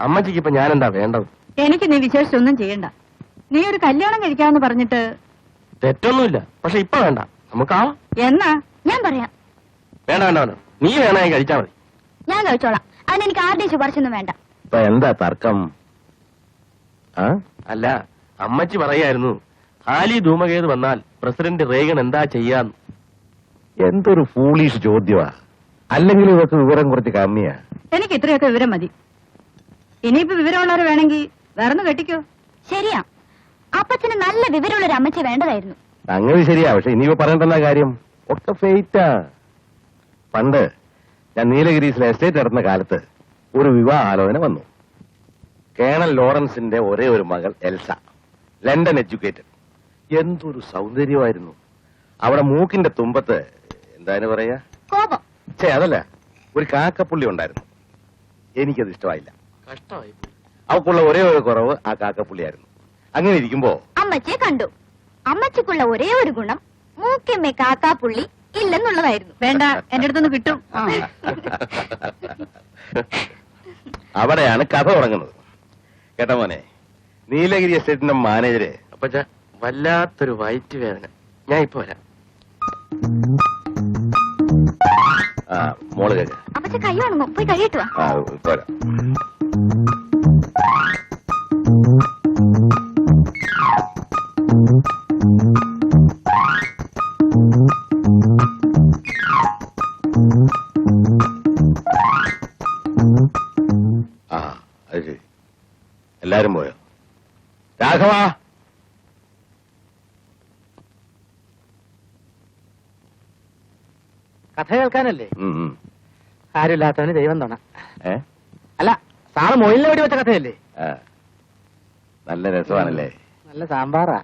അമ്മച്ചിക്ക് ഇപ്പൊ ഞാൻ എന്താ വേണ്ടത്? എനിക്ക് നീ വിശേഷിച്ചൊന്നും ചെയ്യണ്ട. നീ ഒരു കല്യാണം കഴിക്കാമെന്ന് പറഞ്ഞിട്ട് തെറ്റൊന്നുമില്ല. പക്ഷെ ഇപ്പൊ വേണ്ട, നമുക്കാവാം. എന്നാ ഞാൻ പറയാം. വേണ്ട വേണ്ട വേണ്ട, നീ വേണമെങ്കിൽ കഴിച്ചാ മതി. ഞാൻ കഴിച്ചോളാം. അതിനെനിക്ക് ആരുടെയും ശുപാർശയൊന്നും വേണ്ട. ഇപ്പൊ എന്താ തർക്കം? അല്ല, അമ്മച്ചി പറയായിരുന്നു ഹാലി ധൂമകേത് വന്നാൽ പ്രസിഡന്റ് റേഗൻ എന്താ ചെയ്യാന്ന്. എന്തൊരു ഫൂളിഷ് ചോദ്യമാ. അല്ലെങ്കിൽ ഇവർക്ക് വിവരം കുറച്ച് കമ്മിയാ. എനിക്ക് ഇത്രയൊക്കെ വിവരം മതി. ഇനിയിപ്പോ വിവരമുള്ളവരെ വേണമെങ്കിൽ വേറൊന്ന് കെട്ടിക്കോ. ശരിയാ, അപ്പച്ചന് നല്ല വിവരമുള്ളൊരു അമ്മച്ചി വേണ്ടതായിരുന്നു. അങ്ങനെ ശരിയാ. പക്ഷെ ഇനിയിപ്പോ പറയണ്ടെന്ന കാര്യം ഒക്കെ ഫെയ്റ്റാ. പണ്ട് ഞാൻ നീലഗിരീസിലെ എസ്റ്റേറ്റ് നടത്തുന്ന കാലത്ത് ഒരു വിവാഹ ആലോചന വന്നു. കേണൽ ലോറൻസിന്റെ ഒരേ ഒരു മകൾ എൽസ, ലണ്ടൻ എഡ്യൂക്കേറ്റഡ്. എന്തൊരു സൗന്ദര്യമായിരുന്നു. അവിടെ മൂക്കിന്റെ തുമ്പത്ത് എന്തായാലും പറയാ, കോപം. അതല്ല, ഒരു കാക്കപ്പുള്ളി ഉണ്ടായിരുന്നു. എനിക്കത് ഇഷ്ടമായില്ല. കഷ്ടമായി. അവക്കുള്ള ഒരേ ഒരു കുറവ് ആ കാക്കപ്പുള്ളിയായിരുന്നു. അങ്ങനെ ഇരിക്കുമ്പോ അമ്മച്ചിയെ കണ്ടു. അമ്മച്ചിക്കുള്ള ഒരേ ഒരു ഗുണം മൂക്കമ്മേ കാക്കാപ്പുള്ളി ഇല്ലെന്നുള്ളതായിരുന്നു. വേണ്ട, എന്റെ അടുത്തൊന്ന് കിട്ടും. അവിടെയാണ് കഥ തുടങ്ങുന്നത്. കേട്ടോ മോനെ, നീലഗിരി എസ്റ്റേറ്റിന്റെ മാനേജര് അപ്പച്ച വല്ലാത്തൊരു വയറ്റ് വേദന. ഞാൻ ഇപ്പൊ വരാം. ആ മോള് കേൾക്ക. അപ്പച്ച കൈ ഉണങ്ങും, പോയി കഴിയിട്ടുവാ. ആ പോരാ. ആ അത് ശരി. എല്ലാരും പോയോ? രാഘവ, കഥ കേൾക്കാനല്ലേ? ഉം, ഉം. ആരുമില്ലാത്തവന് ദൈവം തോണ. ഏ? അല്ല, സാറ് മൊയിലിനെ വേണ്ടി വെച്ച കഥയല്ലേ? ആ, നല്ല രസമാണല്ലേ? നല്ല സാമ്പാറാ.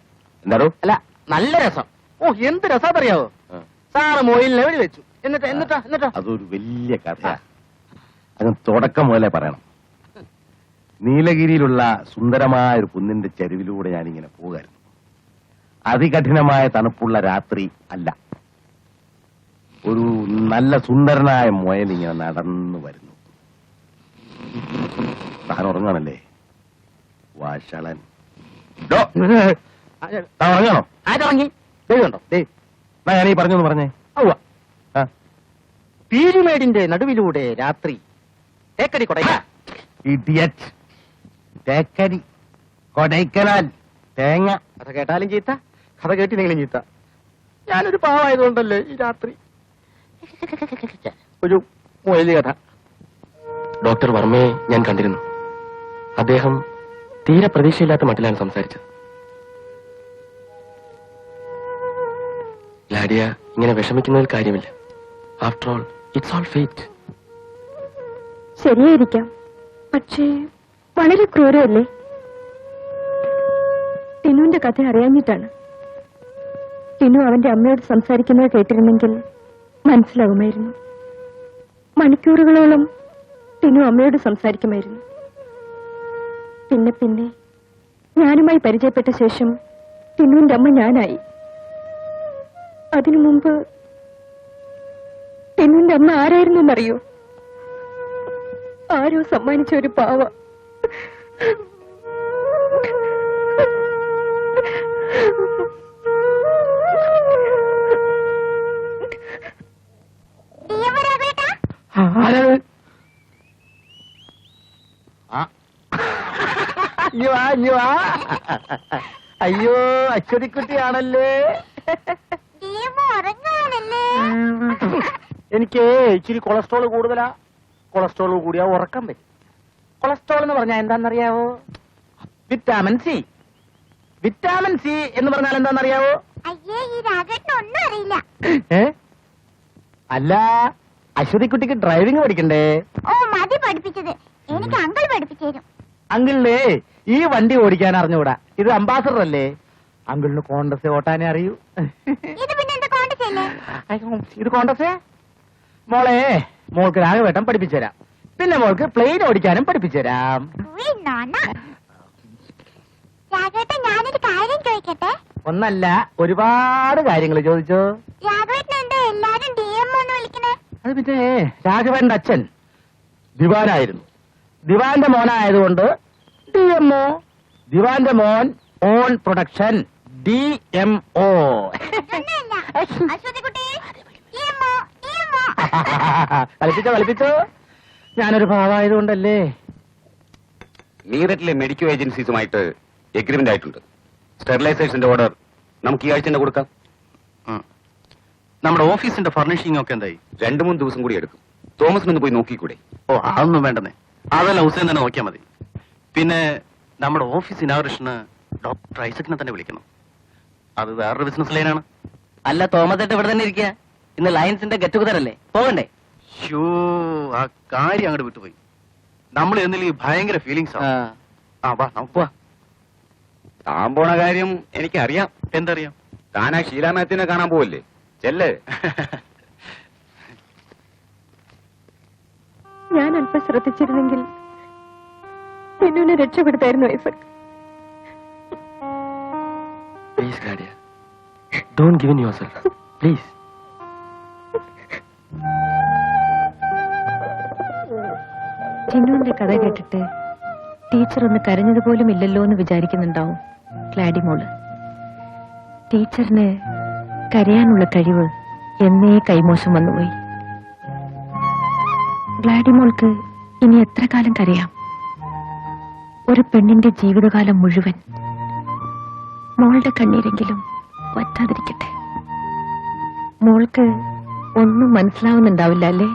എന്താടോ? അല്ല, നല്ല രസം. ഓ, എന്ത് രസാന്നറിയാവോ? ആ, സാറ് മൊയിലിനെ വേണ്ടി വെച്ചു. എന്നിട്ടോ അതൊരു വലിയ കഥയാ. അത് തുടക്കം മുതലേ പറയണം. നീലഗിരിയിലുള്ള സുന്ദരമായ ഒരു കുന്നിന്റെ ചരിവിലൂടെ ഞാനിങ്ങനെ പോകായിരുന്നു. അതികഠിനമായ തണുപ്പുള്ള രാത്രി അല്ല. ഒരു നല്ല സുന്ദരനായ മുയൽ ഇങ്ങനെ നടന്നു വരുന്നു. താൻ ഉറങ്ങാണല്ലേ? വാശളൻ. ഡോ, താൻ ഉറങ്ങാണോ? ആരുറങ്ങി? ദൈവമുണ്ടോ? ഞാനീ പറഞ്ഞൊന്ന് പറഞ്ഞേ. ഔവ്വ. ആ, പീരുമേടിന്റെ നടുവിലൂടെ രാത്രി തേക്കടി കൊടൈക്ക. ഇഡിയറ്റ്. തേക്കടി, കൊടൈക്കനാൽ, തേങ്ങ. കഥ കേട്ടാലും ചീത്ത, കഥ കേട്ടില്ലെങ്കിലും ചീത്ത. ഞാനൊരു പാവായതുകൊണ്ടല്ലേ ഈ രാത്രി ഒരു മൊയില് കഥ. ഡോക്ടർ വർമ്മയെ ഞാൻ കണ്ടിരുന്നു. അദ്ദേഹം തീരെ പ്രതീക്ഷയില്ലാത്ത മട്ടിലാണ് സംസാരിച്ചത്. ലാഡിയ ഇങ്ങനെ വിഷമിക്കുന്നതിൽ കാര്യമില്ല. After all it's all fate. ശരിയായിരിക്കാം, പക്ഷേ വളരെ ക്രൂരമല്ലേ? ടിനുവിന്റെ കഥ അറിയാഞ്ഞിട്ടാണ്. ടിനു അവന്റെ അമ്മയോട് സംസാരിക്കുന്നത് കേട്ടിരുന്നെങ്കിൽ മനസ്സിലാകുമായിരുന്നു. മണിക്കൂറുകളോളം ടിനു അമ്മയോട് സംസാരിക്കുമായിരുന്നു. പിന്നെ പിന്നെ ഞാനുമായി പരിചയപ്പെട്ട ശേഷം ടിനുവിന്റെ അമ്മ ഞാനായി. അതിനു മുമ്പ് ടിനുവിന്റെ അമ്മ ആരായിരുന്നു എന്നറിയോ? ആരോ സമ്മാനിച്ച ഒരു പാവ. അയ്യോ, അശ്വതിക്കുട്ടിയാണല്ലേ? എനിക്ക് ഇച്ചിരി കൊളസ്ട്രോൾ കൂടുതലാ. കൊളസ്ട്രോൾ കൂടിയാ ഉറക്കം വരും. കൊളസ്ട്രോൾ എന്ന് പറഞ്ഞാൽ എന്താണെന്നറിയാവോ? Vitamin C. വിറ്റാമിൻ സി എന്ന് പറഞ്ഞാൽ എന്താണെന്നറിയാവോ? അല്ല, അശ്വതിക്കുട്ടിക്ക് ഡ്രൈവിംഗ് പഠിക്കണ്ടേ? ഓ, മതി പഠിപ്പിച്ചത്. എനിക്ക് അങ്കിൾ പഠിപ്പിച്ചു തരും. അങ്കിളിനെ ഈ വണ്ടി ഓടിക്കാൻ അറിഞ്ഞുകൂടാ. ഇത് അംബാസഡർ അല്ലേ? അങ്കിളിന് കോൺഗ്രസ് ഓട്ടാനേ അറിയൂ. ഇത് പിന്നെ എന്താ കോണ്ടല്ലേ? ഇത് കോൺഗ്രസ്. മോളെ, മോൾക്ക് രാഘവേട്ടൻ പഠിപ്പിച്ചു തരാം. പിന്നെ മോൾക്ക് പ്ലെയിൻ ഓടിക്കാനും പഠിപ്പിച്ചു തരാം. ഞാനൊരു കാര്യം ചോദിക്കട്ടെ? ഒന്നല്ല, ഒരുപാട് കാര്യങ്ങൾ ചോദിച്ചോ. രാഘവേട്ടനുണ്ട് എല്ലാരും DM എന്ന് വിളിക്കണേ. അത് പിന്നെ രാഘവേട്ടന്റെ അച്ഛൻ ദിവാനായിരുന്നു. ദിവാന്റെ മോനായതുകൊണ്ട് DMO. ദിവാന്റെ മോൻ ഓൺ പ്രൊഡക്ഷൻ DMO. കളിപ്പിച്ചോ. ഞാനൊരു ഭാവമായതുകൊണ്ടല്ലേ. മീററ്റിലെ മെഡിക്കൽ ഏജൻസീസുമായിട്ട് എഗ്രിമെന്റ് ആയിട്ടുണ്ട്. സ്റ്റെറിലൈസേഷന്റെ ഓർഡർ നമുക്ക് ഈ ആഴ്ച തന്നെ കൊടുക്കാം. നമ്മുടെ ഓഫീസിന്റെ ഫർണിഷിംഗ് ഒക്കെ എന്തായി? 2-3 ദിവസം കൂടി എടുക്കും. തോമസിനൊന്ന് പോയി നോക്കിക്കൂടെ? ഓ, അതൊന്നും വേണ്ടെന്നേ. അതെല്ലാം ഹുസൈൻ തന്നെ നോക്കിയാൽ മതി. പിന്നെ നമ്മുടെ ഓഫീസ് ഇനാഗറേഷന് ഡോക്ടർ ഐസക്കിനെ തന്നെ വിളിക്കണം. അത് വേറൊരു ബിസിനസ് ലൈനാണ്. അല്ല, തോമസേട്ട് ഇവിടെ തന്നെ ഇരിക്കുക. ഇന്ന് ലയൻസിന്റെ ഗെറ്റ് ടുഗദർ അല്ലേ, പോകണ്ടേ? ഷോ, ആ കാര്യം അങ്ങോട്ട് വിട്ടുപോയി. നമ്മൾ എന്നില്ലെങ്കിൽ ഭയങ്കര ഫീലിങ്സ് ആണ്. വാ, നമുക്ക് പോവാ. താൻ പോണ കാര്യം എനിക്കറിയാം. എന്തറിയാം? താനാ ഷീലാ മാത്യുവിനെ കാണാൻ പോവല്ലേ? ചെല്ലേ. ഞാൻ അല്പം ശ്രദ്ധിച്ചിരുന്നെങ്കിൽ ടിനുവിനെ രക്ഷപ്പെടുത്തായിരുന്നു Isaac. Please Lydia, don't give in yourself please. ടിന്നുവിന്റെ കഥ കേട്ടിട്ട് ടീച്ചർ ഒന്ന് കരഞ്ഞതുപോലും ഇല്ലല്ലോ എന്ന് വിചാരിക്കുന്നുണ്ടാവും ക്ലാഡിമോള്. ടീച്ചറിന് കരയാനുള്ള കഴിവ് എന്നേ കൈമോശം വന്നുപോയി. ഗ്ലാഡിമോൾക്ക് ഇനി എത്ര കാലം കരയാം? ഒരു പെണ്ണിന്റെ ജീവിതകാലം മുഴുവൻ. മോളുടെ കണ്ണീരെങ്കിലും വറ്റാതിരിക്കട്ടെ. മോൾക്ക് ഒന്നും മനസ്സിലാവുന്നുണ്ടാവില്ല അല്ലേ?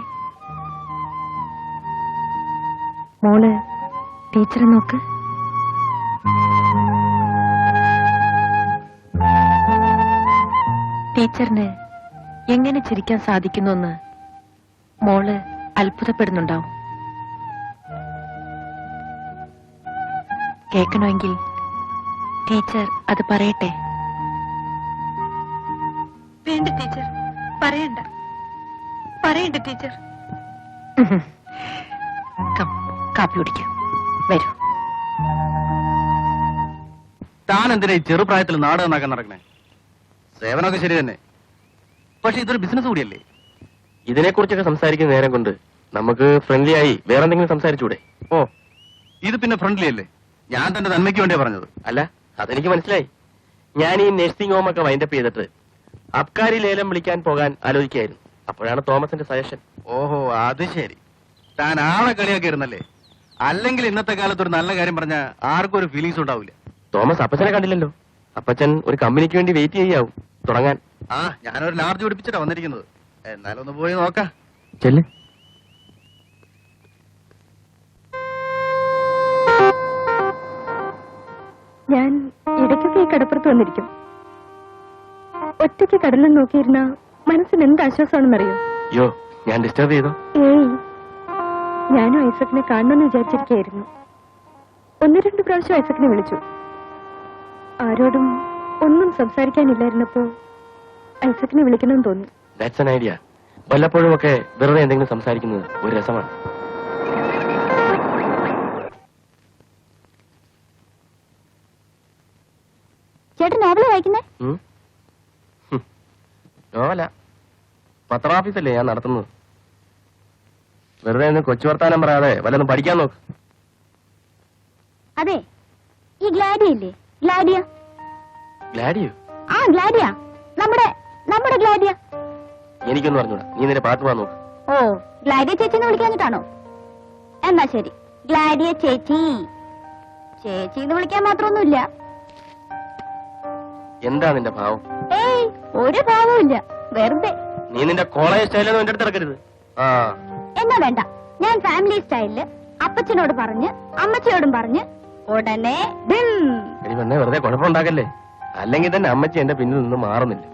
മോള് ടീച്ചറെ നോക്ക്. ടീച്ചറിന് എങ്ങനെ ചിരിക്കാൻ സാധിക്കുന്നുവെന്ന് മോള് അത്ഭുതപ്പെടുന്നുണ്ടാവും. കേൾക്കണമെങ്കിൽ ടീച്ചർ അത് പറയട്ടെ. വേണ്ട ടീച്ചർ, പറയണ്ട. പറയണ്ട ടീച്ചർ. കാപ്പി കുടിക്കാം, വരൂ. താൻ എന്തിനാ ഈ ചെറുപ്രായത്തിൽ നാട് നന്നാക്കാൻ നടക്കണേ? സേവനമൊക്കെ ശരി തന്നെ, പക്ഷെ ഇതൊരു ബിസിനസ് കൂടിയല്ലേ? ഇതിനെക്കുറിച്ചൊക്കെ സംസാരിക്കുന്ന നേരം കൊണ്ട് നമുക്ക് ഫ്രണ്ട്ലി ആയി വേറെന്തെങ്കിലും സംസാരിച്ചൂടെ? ഓ, ഇത് പിന്നെ ഫ്രണ്ട്ലി അല്ലേ? ഞാൻ തന്റെ നന്മയ്ക്ക് വേണ്ടിയാ പറഞ്ഞത്. അല്ല, അതെനിക്ക് മനസ്സിലായി. ഞാൻ ഈ നഴ്സിംഗ് ഹോം ഒക്കെ വൈൻഡപ്പ് ചെയ്തിട്ട് അബ്കാരി ലേലം വിളിക്കാൻ പോകാൻ ആലോചിക്കായിരുന്നു. അപ്പോഴാണ് തോമസിന്റെ സജഷൻ. ഓഹോ, അത് ശരി. താൻ ആളെ കളിയാക്കി ഇരുന്നല്ലേ? അല്ലെങ്കിൽ ഇന്നത്തെ കാലത്ത് ഒരു നല്ല കാര്യം പറഞ്ഞ ആർക്കും ഒരു ഫീലിങ്സ് ഉണ്ടാവില്ല. തോമസ് അപ്പച്ചനെ കണ്ടില്ലല്ലോ. അപ്പച്ചൻ ഒരു കമ്പനിക്ക് വേണ്ടി വെയിറ്റ് ചെയ്യാവും തുടങ്ങാൻ. ആ, ഞാനൊരു ലാർജ് പിടിപ്പിച്ചിട്ടാ വന്നിരിക്കുന്നത്. എന്നാലും ഒന്ന് പോയി നോക്കാം. ചെല്ല്. ഞാൻ ഇടയ്ക്കൊക്കെ ഈ കടപ്പുറത്ത് വന്നിരിക്കും. ഒറ്റയ്ക്ക് കടലിൽ നോക്കിയിരുന്ന മനസ്സിന് എന്ത് ആശ്വാസമാണെന്നറിയോ? യോ, ഞാൻ ഡിസ്റ്റർബ് ചെയ്തോ? ഏയ്, ഞാനും ഐസക്കിനെ കാണണമെന്ന് വിചാരിച്ചിരിക്കുകയായിരുന്നു. 1-2 പ്രാവശ്യം ഐസക്കിനെ വിളിച്ചു. ആരോടും ഒന്നും സംസാരിക്കാനില്ലായിരുന്നപ്പോ ഐസക്കിനെ വിളിക്കണമെന്ന് തോന്നി. That's an idea. വല്ലപ്പോഴും ഒക്കെ വെറുതെ എന്തെങ്കിലും സംസാരിക്കുന്നത് ഒരു രസമാണ്. ചേട്ടൻ നോവൽ വായിക്കുന്നേ? നോവല പത്രാഫീസല്ലേ ഞാൻ നടത്തുന്നത്. വെറുതെ ഒന്ന് കൊച്ചു വർത്താനം പറയാതെ വല്ലതും പഠിക്കാൻ നോക്ക്. അതെ, ഈ ഗ്ലാഡിയ ഇല്ലേ, ഗ്ലാഡിയ. ഗ്ലാഡിയോ? ആ, ഗ്ലാഡിയ, നമ്മുടെ ഗ്ലാഡിയ. എനിക്കൊന്നും അറിഞ്ഞൂടാ. നീ നിന്റെ പാട്ട് പോകാൻ നോക്ക്. ഓ, ഗ്ലാഡിയ ചേച്ചിന്ന് വിളിക്കാഞ്ഞിട്ടാണോ? എന്നാ ശരി, ഗ്ലാഡിയ ചേച്ചി. ചേച്ചിന്ന് വിളിക്കാൻ മാത്രമൊന്നുമില്ല. എന്താ നിന്റെ ഭാവം? ഏയ്, ഒരു ഭാവവും ഇല്ല, വെറുതെ. നീ നിന്റെ കോളേജ് സ്റ്റൈലൊന്നും എന്റെ അടുത്ത് ഇറക്കരുത്. ആ, എന്നാ വേണ്ട, ഞാൻ ഫാമിലി സ്റ്റൈലില് അപ്പച്ചനോട് പറഞ്ഞ് അമ്മച്ചിയോടും പറഞ്ഞ് ഉടനെ എടി പെണ്ണെ, വെറുതെ കുഴപ്പമുണ്ടാക്കല്ലേ. അല്ലെങ്കിൽ തന്നെ അമ്മച്ചി എന്റെ പിന്നിൽ നിന്ന് മാറുന്നില്ല.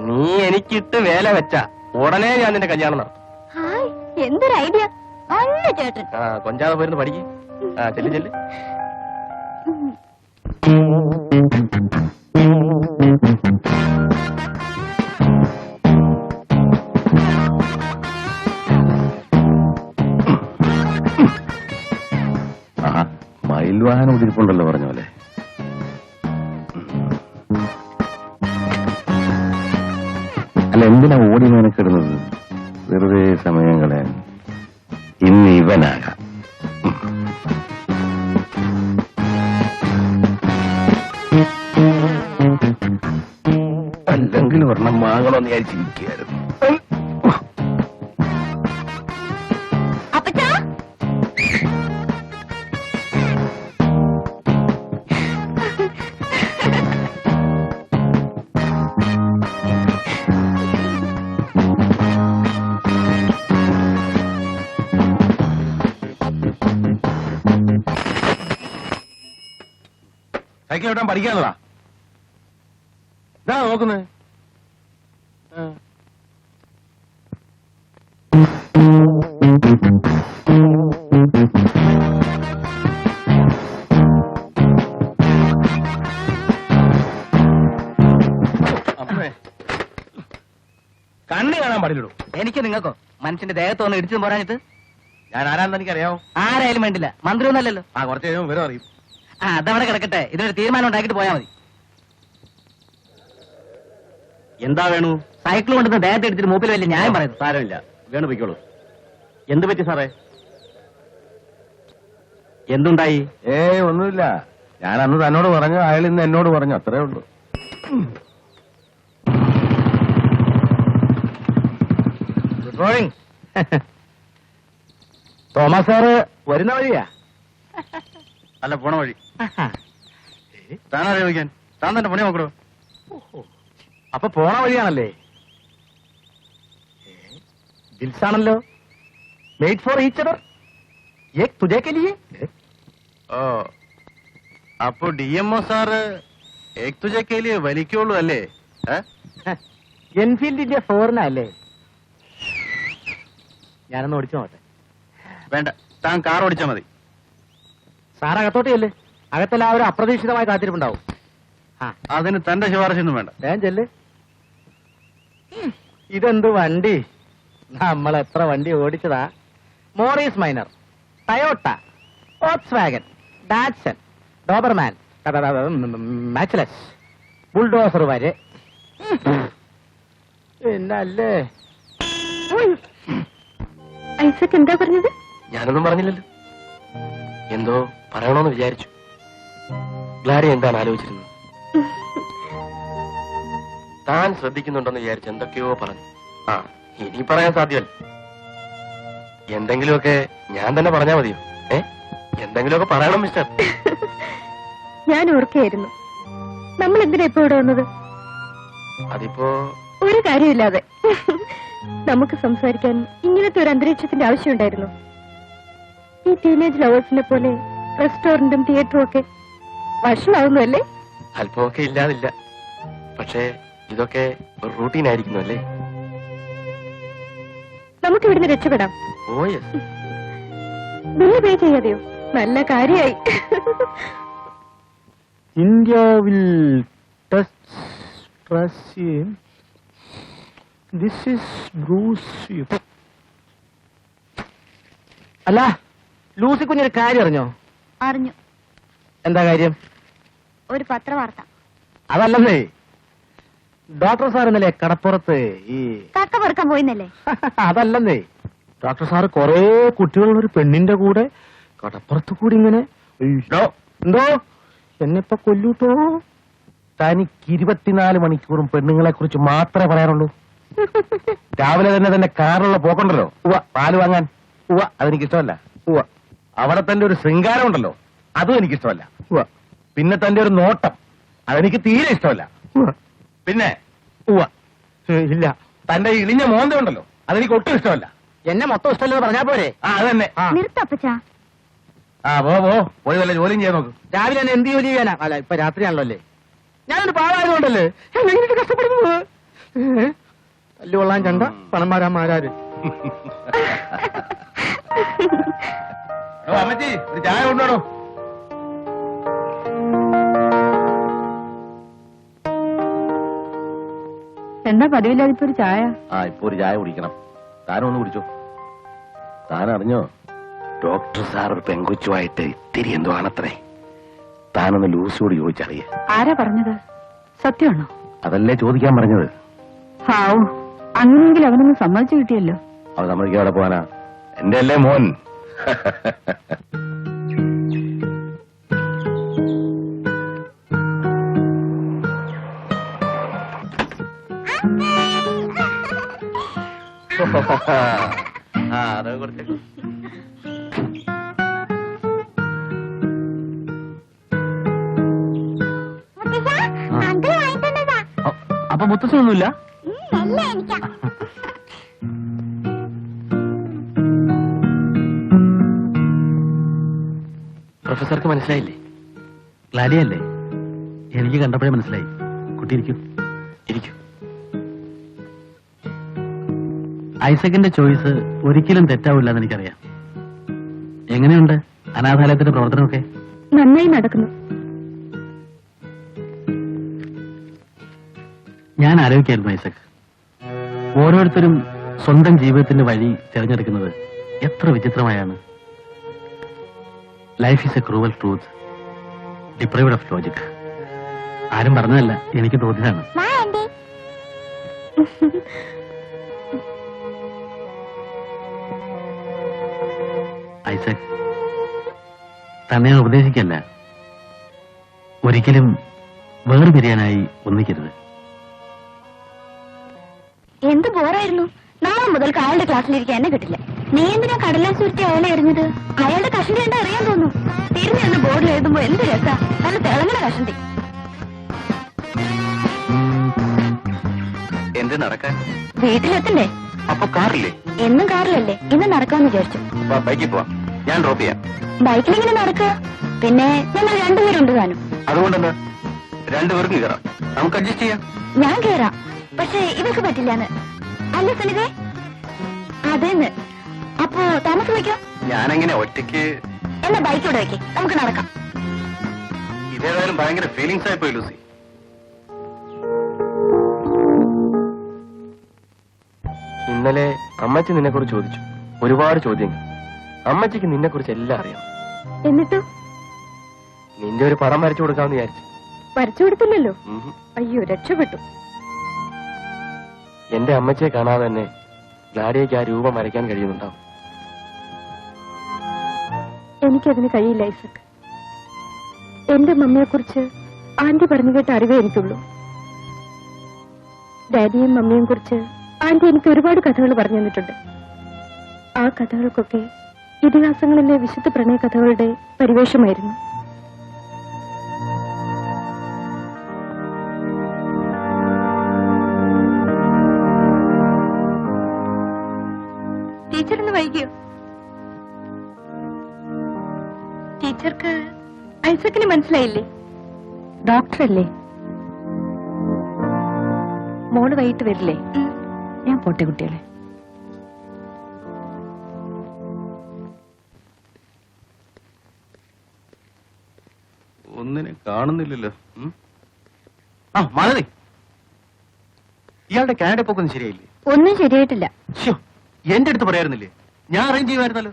നീ എനിക്കിട്ട് വേല വെച്ച ഉടനെ ഞാൻ നിന്റെ കല്യാണം നടത്തും. ഹായ്, എന്തൊരു ഐഡിയ. നല്ല ചേട്ടൻ. ആ, കൊഞ്ചാതെ പോയിരുന്ന് പഠിക്ക്. ആ, ചെല്ല് ചെല്ല്. മയിൽവാഹനം ഇരിപ്പുണ്ടല്ലോ പറഞ്ഞ പോലെ. അല്ല, എന്തിനാ ഓടി മെനക്കിടുന്നത്? വെറുതെ സമയം കളയാൻ. ഇന്ന് ഇവനാകാം. അല്ലെങ്കിൽ ഒരെണ്ണം വാങ്ങണമെന്ന് വിചാരിച്ചിരിക്കുകയായിരുന്നു. അപ്പച്ചാ, സൈക്കിൾ ഓട്ടാൻ പഠിക്കാനുള്ളതാ ഇതാ നോക്കുന്നത്. കണ്ണു കാണാൻ പാടില്ലടൂ. എനിക്ക് നിങ്ങൾക്കോ മനുഷ്യന്റെ ദേഹത്ത് വന്ന് ഇടിച്ചു പോരാഞ്ഞിട്ട്? ഞാൻ ആരാണെന്ന് എനിക്കറിയാമോ? ആരായാലും വേണ്ടില്ല, മന്ത്രി ഒന്നല്ലല്ലോ. ആ, കുറച്ച് കഴിയുമ്പോൾ വിവരം അറിയും. ആ, അതവിടെ കിടക്കട്ടെ. ഇതിനൊരു തീരുമാനം ഉണ്ടാക്കിട്ട് പോയാൽ മതി. എന്താ വേണു? സൈക്കിൾ കൊണ്ടുവന്ന് ദേഹത്ത് ഇടിച്ചിട്ട് മൂപ്പിൽ വലിയ ന്യായം പറയുന്നു. സാരമില്ല, വേണു പൊയ്ക്കോളൂ. എന്ത് പറ്റി സാറേ? എന്തുണ്ടായി? ഒന്നുമില്ല. ഞാൻ അന്ന് തന്നോട് പറഞ്ഞു, അയാൾ ഇന്ന് എന്നോട് പറഞ്ഞു, അത്രേ ഉള്ളൂ. Good morning. തോമസ് സാറ് വരുന്ന വഴിയാ? അല്ല, പോണ വഴി. താനാ ചോദിക്കാൻ? താൻ തന്നെ പണി നോക്കണോ? അപ്പൊ പോണ വഴിയാണല്ലേ? ദിൽസാണല്ലോ. Made for each other. Ek Duje Ke Liye. ഓ, അപ്പൊ DMO സാറ് ഏക് തുജേ കെ ലിയേ വലിക്കുള്ളൂ അല്ലേ? എൻഫീൽഡിന്റെ ഫോറിനല്ലേ? ഞാനൊന്ന് ഓടിച്ചു നോട്ടെ. വേണ്ട, താൻ കാർ ഓടിച്ചാ മതി. സാർ അകത്തോട്ടല്ലേ? അകത്തെല്ലാവരും അപ്രതീക്ഷിതമായി കാത്തിരിപ്പുണ്ടാവും. അതിന് തന്റെ ശുപാർശയൊന്നും വേണ്ട. വേഗം ചെല്ല്. ഇതെന്ത് വണ്ടി? നമ്മൾ എത്ര വണ്ടി ഓടിച്ചതാ. Morris Minor, Toyota, Volkswagen, Datsun, Doberman, Matchless, bulldozer വരെ. പിന്നല്ലേ ഐസക് എന്താ പറഞ്ഞത്? ഞാനൊന്നും പറഞ്ഞില്ലല്ലോ. എന്തോ പറയണോന്ന് വിചാരിച്ചു. ഗ്ലാരി എന്താണ് ആലോചിച്ചിരുന്നത്? താൻ ശ്രദ്ധിക്കുന്നുണ്ടെന്ന് വിചാരിച്ച് എന്തൊക്കെയോ പറഞ്ഞു. ആ, ഇനി പറയാൻ സാധ്യമല്ല. എന്തെങ്കിലുമൊക്കെ ഞാൻ തന്നെ പറഞ്ഞാ മതിയോ? എന്തെങ്കിലുമൊക്കെ പറയണം മിസ്റ്റർ. ഞാൻ ഓർക്കുകയായിരുന്നു, നമ്മൾ എന്തിനാ ഇപ്പൊ ഇവിടെ വന്നത്? അതിപ്പോ ഒരു കാര്യമില്ലാതെ. നമുക്ക് സംസാരിക്കാൻ ഇങ്ങനത്തെ ഒരു അന്തരീക്ഷത്തിന്റെ ആവശ്യമുണ്ടായിരുന്നു. ഈ ടീനേജ് ലവേഴ്സിനെ പോലെ റെസ്റ്റോറന്റും തിയേറ്ററും ഒക്കെ വഷളാവുന്നു അല്ലേ? അല്പമൊക്കെ ഇല്ലാതില്ല. പക്ഷേ ഇതൊക്കെ ഒരു റൂട്ടീൻ ആയിരിക്കുന്നു അല്ലേ? നമുക്ക് ഇവിടുന്ന് രക്ഷപ്പെടാം. Oh yes. ബില്ല് പേ ചെയ്യാതെയോ? നല്ല കാര്യായി. India will test Russian. This is Bruce. അല്ല, ലൂസി കുഞ്ഞൊരു കാര്യം അറിഞ്ഞോ? അറിഞ്ഞു. എന്താ കാര്യം? ഒരു പത്രവാർത്ത. അതല്ലെന്നേ, ഡോക്ടർ സാർ ഇന്നലെ കടപ്പുറത്ത് ഈ കക്ക പെറുക്കാൻ പോയിന്നല്ലേ? അതല്ലെന്നേ, ഡോക്ടർ സാറ് കൊറേ കുട്ടികളുള്ള ഒരു പെണ്ണിന്റെ കൂടെ കടപ്പുറത്ത് കൂടി ഇങ്ങനെ. എന്തോ എന്നെപ്പോ കൊല്ലൂട്ടോ. തനിക്ക് 24 മണിക്കൂറും പെണ്ണുങ്ങളെ കുറിച്ച് മാത്രമേ പറയാറുള്ളൂ. രാവിലെ തന്നെ കാറിലുള്ള പോക്കുണ്ടല്ലോ, പാല് വാങ്ങാൻ. അതെനിക്കിഷ്ടമല്ല. അവിടെ തന്റെ ഒരു ശൃംഗാരം ഉണ്ടല്ലോ, അതും എനിക്കിഷ്ടമല്ല. പിന്നെ തന്റെ ഒരു നോട്ടം, അതെനിക്ക് തീരെ ഇഷ്ടമല്ല. പിന്നെ ഇല്ല, തന്റെ ഇളിഞ്ഞ മോന്ത ഉണ്ടല്ലോ, അതെനിക്ക് ഒട്ടും ഇഷ്ടമല്ല. എന്നെ മൊത്തം ഇഷ്ടമല്ലെന്ന് പറഞ്ഞാ പോരെ? അത് തന്നെ. നിർത്തപ്പച്ചാ. പോയി വല്ല ജോലിയും ചെയ്യാൻ നോക്ക്. രാവിലെ തന്നെ എന്ത് ജോലി ചെയ്യാനാ? അല്ല, ഇപ്പൊ രാത്രിയാണല്ലോ അല്ലേ? ഞാനൊരു പാവായതുകൊണ്ടല്ലേ എങ്ങനെ കഷ്ടപ്പെടുന്നത്. തല്ലുകൊള്ളാൻ ചണ്ട പണന്മാരാമാരാര്. അമ്മച്ചി, ഒരു ചായ കൊണ്ടുപോടോ. എന്താ പതിവില്ലാതെ ഇപ്പൊ ഒരു ചായ? ഇപ്പൊ ഒരു ചായ കുടിക്കണം. താനൊന്ന് കുടിച്ചോ. താൻ അറിഞ്ഞോ, ഡോക്ടർ സാർ ഒരു പെങ്കൊച്ചുമായിട്ട് ഇത്തിരി എന്തോ ആണത്രേ. താനൊന്ന് ലൂസിയോട് ചോദിച്ചറിയ. ആരാ പറഞ്ഞത്? സത്യമാണോ? അതല്ലേ ചോദിക്കാൻ പറഞ്ഞത്. ഹാവൂ, അങ്ങനെയെങ്കിൽ അവനൊന്ന് സമ്മതിച്ചു കിട്ടിയല്ലോ. അവൻ സമ്മതിക്കാൻ അവിടെ പോവാനാ? എന്റെ അല്ലേ മോൻ. അതൊക്കെ കൊടുത്തേക്കും. അപ്പൊ മുത്തശ്ശനൊന്നുമില്ല? പ്രൊഫസർക്ക് മനസ്സിലായില്ലേ? ഗ്ലാഡിയല്ലേ? എനിക്ക് കണ്ടപ്പോഴേ മനസ്സിലായി. കുട്ടി ഇരിക്കും. ഇരിക്കും. ഐസക്കിന്റെ ചോയ്സ് ഒരിക്കലും തെറ്റാവില്ല എന്ന് എനിക്കറിയാം. എങ്ങനെയുണ്ട് അനാഥാലയത്തിന്റെ പ്രവർത്തനമൊക്കെ? നന്നായി നടക്കുന്നു. ഞാൻ ആലോചിക്കായിരുന്നു ഐസക്, ഓരോരുത്തരും സ്വന്തം ജീവിതത്തിന്റെ വഴി തിരഞ്ഞെടുക്കുന്നത് എത്ര വിചിത്രമായാണ്. Life is a cruel truth deprived of logic. ആരും പറഞ്ഞതല്ല, എനിക്ക് തോന്നിയതാണ്. വാ ആന്റി. ഐസക്, തന്നെ ഉപദേശിക്കല്ല, ഒരിക്കലും വേർപിരിയാനായി ഒന്നിക്കരുത്. എന്ത് ബോറായിരുന്നു. നാളെ മുതൽ അയാളുടെ ക്ലാസ്സിലിരിക്കാൻ എന്നെ കിട്ടില്ല. നീ എന്തിനാ കടലാസ് ചുരുട്ടി അയാളെ എറിഞ്ഞത്? അയാളുടെ കഷണ്ടി കണ്ട അറിയാൻ തോന്നുന്നു. തിരിഞ്ഞെന്ന് ബോർഡിൽ എഴുതുമ്പോ എന്ത് രസാ, നല്ല തിളങ്ങണ കഷണ്ടി. എന്ത് നടക്കാൻ? വീട്ടിലെത്തണ്ടേ? അപ്പൊ കാറില്ലേ? എന്നും കാറിലല്ലേ, ഇന്ന് നടക്കാന്ന് വിചാരിച്ചു. ബൈക്കിൽ പോവാം, ഞാൻ ഡ്രോപ്പ് ചെയ്യാം. ബൈക്കിൽ ഇങ്ങനെ നടക്കുക? പിന്നെ ഞങ്ങൾ രണ്ടുപേരുണ്ട് താനും. അതുകൊണ്ടെന്താ, രണ്ടുപേർക്കും കയറാം, നമുക്ക് അഡ്ജസ്റ്റ് ചെയ്യാം. ഞാൻ കേറാം, പക്ഷെ ഇവർക്ക് പറ്റില്ലാന്ന്. അല്ല സുനിതേ? അതേന്ന്. അപ്പോ താമസം വയ്ക്കോ? ഞാനെങ്ങനെ ഒറ്റയ്ക്ക്? എന്നാ ബൈക്ക് ഇവിടെ വയ്ക്കേ, നമുക്ക് നടക്കാം. ഇതേതായാലും ഭയങ്കര ഫീലിങ്സ് ആയി പോയി ലൂസി. ഇന്നലെ അമ്മച്ചി നിന്നെ കുറിച്ച് ചോദിച്ചു, ഒരുപാട് ചോദ്യങ്ങൾ. അമ്മച്ചിക്ക് നിന്നെ കുറിച്ച് എല്ലാം അറിയാം. എന്നിട്ടോ? നിന്റെ ഒരു പടം വരച്ചു കൊടുക്കാമെന്ന് വിചാരിച്ചു. വരച്ചു കൊടുത്തില്ലല്ലോ. ഉം. അയ്യോ, രക്ഷപ്പെട്ടു. എന്റെ അമ്മച്ചിയെ കാണാതെ തന്നെ ഗ്ലാഡിയയ്ക്ക് ആ രൂപം വരയ്ക്കാൻ കഴിയുന്നുണ്ടാവും. എനിക്കതിന് കഴിയില്ല ഐസക്. എന്റെ മമ്മിയെക്കുറിച്ച് ആന്റി പറഞ്ഞു കേട്ട അറിവേ എനിക്കുള്ളൂ. ഡാഡിയും മമ്മിയും കുറിച്ച് ആന്റി എനിക്ക് ഒരുപാട് കഥകൾ പറഞ്ഞു തന്നിട്ടുണ്ട്. ആ കഥകൾക്കൊക്കെ ഇതിഹാസങ്ങളിലെ വിശുദ്ധ പ്രണയ കഥകളുടെ പരിവേഷമായിരുന്നു. ടീച്ചറിന് വൈകിയോ? ടീച്ചർക്ക് ഐസക്കിന് മനസ്സിലായില്ലേ? ഡോക്ടറല്ലേ? മോള് വൈകിട്ട് വരില്ലേ? ഞാൻ പോട്ടെ കുട്ടികളെ. ഒന്നിനെ കാണുന്നില്ലല്ലോ. ആ മാലതി, ഇയാളുടെ കാനഡ പോക്കൊന്നും ശരിയായില്ലേ? ഒന്നും ശരിയായിട്ടില്ല. ശ്ശോ, എന്റെ അടുത്ത് പറയായിരുന്നില്ലേ? ഞാൻ അറേഞ്ച് ചെയ്യുമായിരുന്നല്ലോ.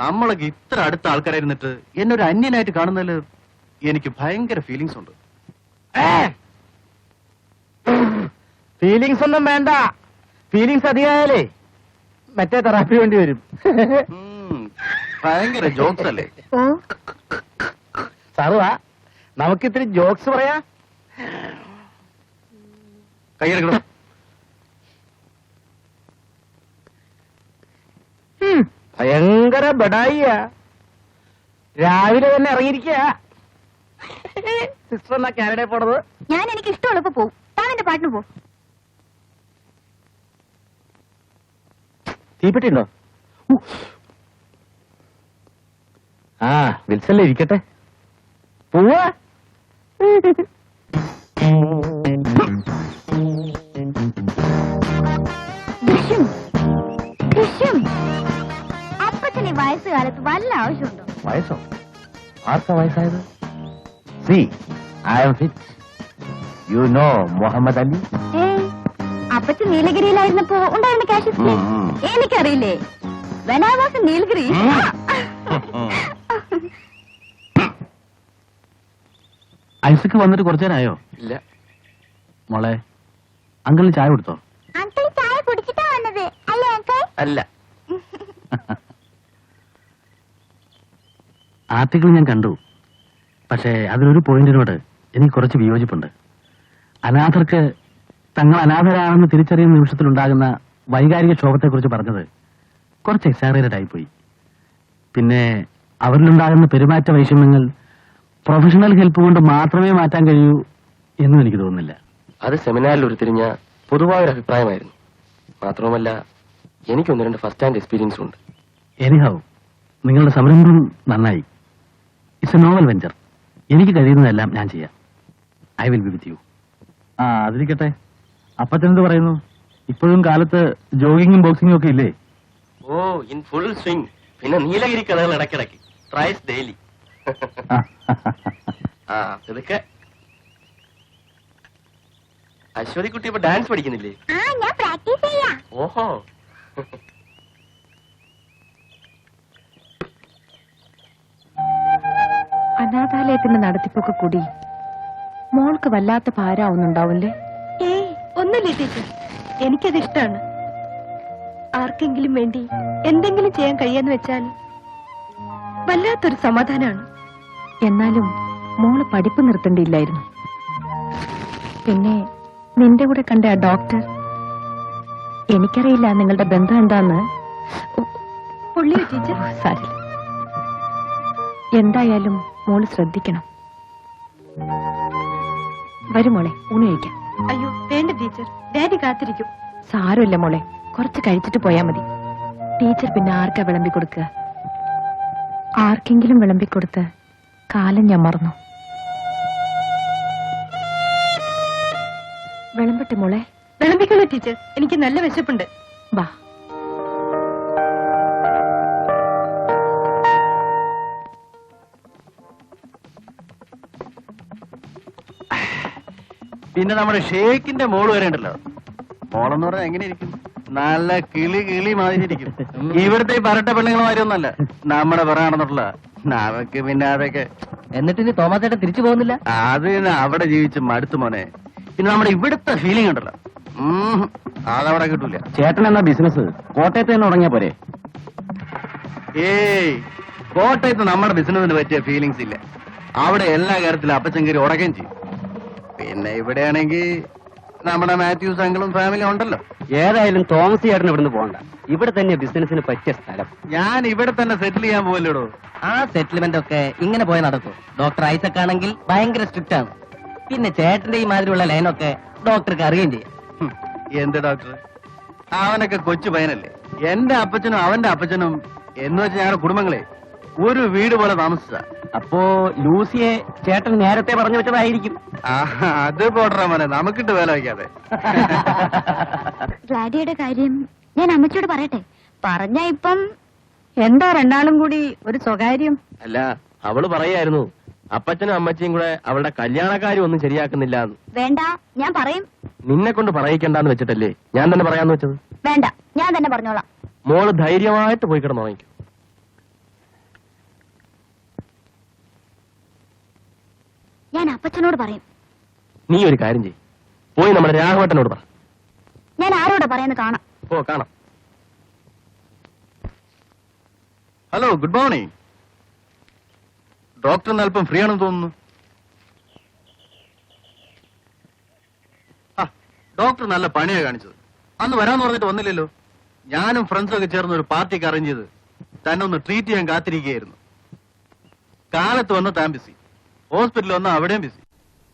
നമ്മളൊക്കെ ഇത്ര അടുത്ത ആൾക്കാരായിരുന്നിട്ട് എന്നെ ഒരു അന്യനായിട്ട് കാണുന്നതിൽ എനിക്ക് ഭയങ്കര ഫീലിങ്സ് ഉണ്ട്. ഫീലിങ്സ് ഒന്നും വേണ്ട. ഫീലിങ്സ് അധികമായാലേ മറ്റേ തെറാപ്പി വേണ്ടി വരും. ഭയങ്കര ജോക്സ് അല്ലേ? ഓ, സാറുവാ, നമുക്കിത്തിരി ജോക്സ് പറയാ. കൈയെടുക്കണം. ഭയങ്കര ബഡായിയ. രാവിലെ തന്നെ ഇറങ്ങിയിരിക്കുക. സിസ്റ്റർ എന്നാ കാനഡയിൽ പോണത്? ഞാൻ എനിക്ക് ഇഷ്ടമുള്ളപ്പോ പോവും. താൻ എന്റെ പാട്ടിന് പോ. തീപ്പെട്ടി ഉണ്ടോ? ആ, വിൽസല്ലേ ഇരിക്കട്ടെ. പോവാ. ദൃശ്യം, ദൃശ്യം. അപ്പച്ചന് ഈ വയസ്സുകാലത്ത് വല്ല ആവശ്യമുണ്ടോ? വയസ്സോ? ആർക്കാ വയസ്സായത്? See, I am fit. You know Muhammad Ali? അപ്പച്ചൻ നീലഗിരിയിലായിരുന്നപ്പോ ഉണ്ടായിരുന്ന ക്യാഷ് എനിക്കറിയില്ലേ. വെനാവാസ് നീലഗിരി. ഐസക്ക് വന്നിട്ട് കുറച്ചു നേരമായോ? ഇല്ല. മോളെ, അങ്കിളിന് ചായ കൊടുത്തോ? അങ്കിൾ ചായ കുടിച്ചിട്ടാ വന്നത് അല്ലേ അങ്കിൾ? അല്ല. ആർട്ടിക്കിൾ ഞാൻ കണ്ടു. പക്ഷേ അതിലൊരു പോയിന്റിനോട് എനിക്ക് കുറച്ച് വിയോജിപ്പുണ്ട്. അനാഥർക്ക് തങ്ങൾ അനാഥരാണെന്ന് തിരിച്ചറിയുന്ന നിമിഷത്തിലുണ്ടാകുന്ന വൈകാരിക ക്ഷോഭത്തെക്കുറിച്ച് പറഞ്ഞത് കുറച്ച് എക്സാഗറേറ്റഡ് ആയിപ്പോയി. പിന്നെ അവരിലുണ്ടാകുന്ന പെരുമാറ്റ വൈഷമ്യങ്ങൾ പ്രൊഫഷണൽ ഹെൽപ്പ് കൊണ്ട് മാത്രമേ മാറ്റാൻ കഴിയൂ എന്നും എനിക്ക് തോന്നുന്നില്ല. അത് സെമിനാറിൽ ഉരുത്തിരിഞ്ഞ പൊതുവായൊരു അഭിപ്രായമായിരുന്നു. മാത്രവുമല്ല, എനിക്കൊന്ന് രണ്ട് ഫസ്റ്റ് ഹാൻഡ് എക്സ്പീരിയൻസും ഉണ്ട്. എനിഹൗ, നിങ്ങളുടെ സംരംഭം നന്നായി. It's A novel venture. എനിക്ക് കഴിയുന്നതെല്ലാം ഞാൻ ചെയ്യാം. I will be with you. ആ, അതിരിക്കട്ടെ. അപ്പച്ചനെന്ത് പറയുന്നു? ഇപ്പോഴും കാലത്ത് ജോഗിങ്ങും ബോക്സിംഗും ഒക്കെ ഇല്ലേ? ഓ, ഇൻ ഫുൾ സ്വിംഗ്. പിന്നെ നീലഗിരി കഥകൾ ഇടയ്ക്കിടയ്ക്ക്. Tries daily. ആ, ഇതൊക്കെ. അശ്വതി കുട്ടി ഇപ്പൊ ഡാൻസ് പഠിക്കുന്നില്ലേ? ആ, ഞാൻ പ്രാക്ടീസ് ചെയ്യാ. ഓഹോ. അനാഥാലയത്തിന്റെ നടത്തിപ്പൊക്കെ കൂടി മോൾക്ക് വല്ലാത്ത ഭാരാവുന്നുണ്ടാവില്ലേ? ഒന്നുമില്ല ടീച്ചർ, എനിക്കത് ഇഷ്ടമാണ്. ആർക്കെങ്കിലും വേണ്ടി എന്തെങ്കിലും ചെയ്യാൻ കഴിയാന്ന് വെച്ചാൽ വല്ലാത്തൊരു സമാധാനമാണ്. എന്നാലും മോള് പഠിപ്പ് നിർത്തേണ്ടിയില്ലായിരുന്നു. പിന്നെ നിന്റെ കൂടെ കണ്ട ആ ഡോക്ടർ, എനിക്കറിയില്ല നിങ്ങളുടെ ബന്ധം എന്താന്ന്. സാരില്ല. എന്തായാലും മോള് ശ്രദ്ധിക്കണം. വരും മോളെ, ഊണ് കഴിക്കാം. അയ്യോ വേണ്ട ടീച്ചർ, ഡാഡി കാത്തിരിക്കും. സാരമില്ല മോളെ, കുറച്ച് കഴിച്ചിട്ട് പോയാ മതി. ടീച്ചർ പിന്നെ ആർക്കാ വിളമ്പി കൊടുക്കുക? ആർക്കെങ്കിലും വിളമ്പിക്കൊടുത്ത് കാലം ഞാൻ മറന്നു. വിളമ്പട്ടെ മോളെ? വിളമ്പിക്കണോ ടീച്ചർ? എനിക്ക് നല്ല വിശപ്പുണ്ട്. വാ. പിന്നെ നമ്മുടെ ഷേക്കിന്റെ മോള് വരെ ഉണ്ടല്ലോ. മോളെന്ന് പറഞ്ഞാൽ എങ്ങനെ ഇരിക്കും? നല്ല കിളി മാതിരി ഇരിക്കും. ഇവിടുത്തെ ഈ പരട്ട പെണ്ണുങ്ങളുമാരി ഒന്നല്ല, നമ്മുടെ പറയാണെന്നുള്ള അവക്ക്. പിന്നെ അതൊക്കെ എന്നിട്ട് ഇനി തോമാസേട്ടൻ തിരിച്ചു പോകുന്നില്ല? അത് അവിടെ ജീവിച്ച് മടുത്തു മോനെ. പിന്നെ നമ്മുടെ ഇവിടുത്തെ ഫീലിംഗ് ഉണ്ടല്ലോ, അതവിടെ കിട്ടൂല. ചേട്ടൻ എന്നാ ബിസിനസ് കോട്ടയത്ത് തന്നെ തുടങ്ങിയ പോരെ? ഏയ്, കോട്ടയത്ത് നമ്മുടെ ബിസിനസിന് പറ്റിയ ഫീലിങ്സ് ഇല്ല. അവിടെ എല്ലാ കാര്യത്തിലും അപ്പച്ചങ്കരി ഉടക്കുകയും ചെയ്യും. പിന്നെ ഇവിടെയാണെങ്കിൽ നമ്മുടെ മാത്യൂസ് അങ്കിളും ഫാമിലിയും ഉണ്ടല്ലോ. ഏതായാലും തോമസ് ചേട്ടൻ ഇവിടുന്ന് പോകണ്ട. ഇവിടെ തന്നെ ബിസിനസിന് പറ്റിയ സ്ഥലം. ഞാൻ ഇവിടെ തന്നെ സെറ്റിൽ ചെയ്യാൻ പോവല്ലോടോ. ആ സെറ്റിൽമെന്റ് ഒക്കെ ഇങ്ങനെ പോയി നടക്കും. ഡോക്ടർ ഐസക് ആണെങ്കിൽ ഭയങ്കര സ്ട്രിക്റ്റ് ആണ്. പിന്നെ ചേട്ടന്റെ ഈ മാതിരിയുള്ള ലൈനൊക്കെ ഡോക്ടർക്ക് അറിയുകയും ചെയ്യും. എന്ത് ഡോക്ടർ? അവനൊക്കെ കൊച്ചു പയ്യനല്ലേ. എന്റെ അപ്പച്ചനും അവന്റെ അപ്പച്ചനും എന്ന് വെച്ചാൽ ഞങ്ങളുടെ കുടുംബങ്ങളെ ഒരു വീട് പോലെ താമസിച്ച. അപ്പോ ലൂസിയെ ചേട്ടൻ നേരത്തെ പറഞ്ഞു വെച്ചതായിരിക്കും. അത് പോട്ടറ മോനെ, നമുക്കിട്ട് വേല വയ്ക്കാതെ. ഗ്ലാഡിയുടെ കാര്യം ഞാൻ അമ്മച്ചിയോട് പറയട്ടെ? പറഞ്ഞ ഇപ്പം എന്താ രണ്ടാളും കൂടി ഒരു സ്വകാര്യം? അല്ല, അവള് പറയായിരുന്നു അപ്പച്ചനും അമ്മച്ചിയും കൂടെ അവളുടെ കല്യാണക്കാരും ഒന്നും ശരിയാക്കുന്നില്ല. വേണ്ട, ഞാൻ പറയും. നിന്നെ കൊണ്ട് പറയിക്കണ്ടെന്ന് വെച്ചിട്ടല്ലേ ഞാൻ തന്നെ പറയാന്ന് വെച്ചത്? വേണ്ട, ഞാൻ തന്നെ പറഞ്ഞോളാം. മോള് ധൈര്യമായിട്ട് പോയി കിടന്നുറങ്ങിക്കും. ഞാൻ അപ്പച്ചനോട് പറയും. നീ ഒരു കാര്യം ചെയ്യ്, പോയി നമ്മുടെ രാഘവട്ടനോട് പറ. ഞാൻ ആരോടാ പറയുന്നത് കാണാം. ഓ, കാണാം. Hello, good morning. ഡോക്ടറിന് അല്പം ഫ്രീ ആണെന്ന് തോന്നുന്നു. ഡോക്ടർ നല്ല പണിയാ കാണിച്ചത്. അന്ന് വരാന്ന് പറഞ്ഞിട്ട് വന്നില്ലല്ലോ. ഞാനും ഫ്രണ്ട്സും ഒക്കെ ചേർന്ന് ഒരു പാർട്ടിക്ക് അറേഞ്ച് ചെയ്ത് തന്നെ ഒന്ന് ട്രീറ്റ് ചെയ്യാൻ കാത്തിരിക്കുകയായിരുന്നു. കാലത്ത് വന്ന താൻ ബിസി, ഹോസ്പിറ്റലിൽ വന്ന അവിടെയും ബിസി.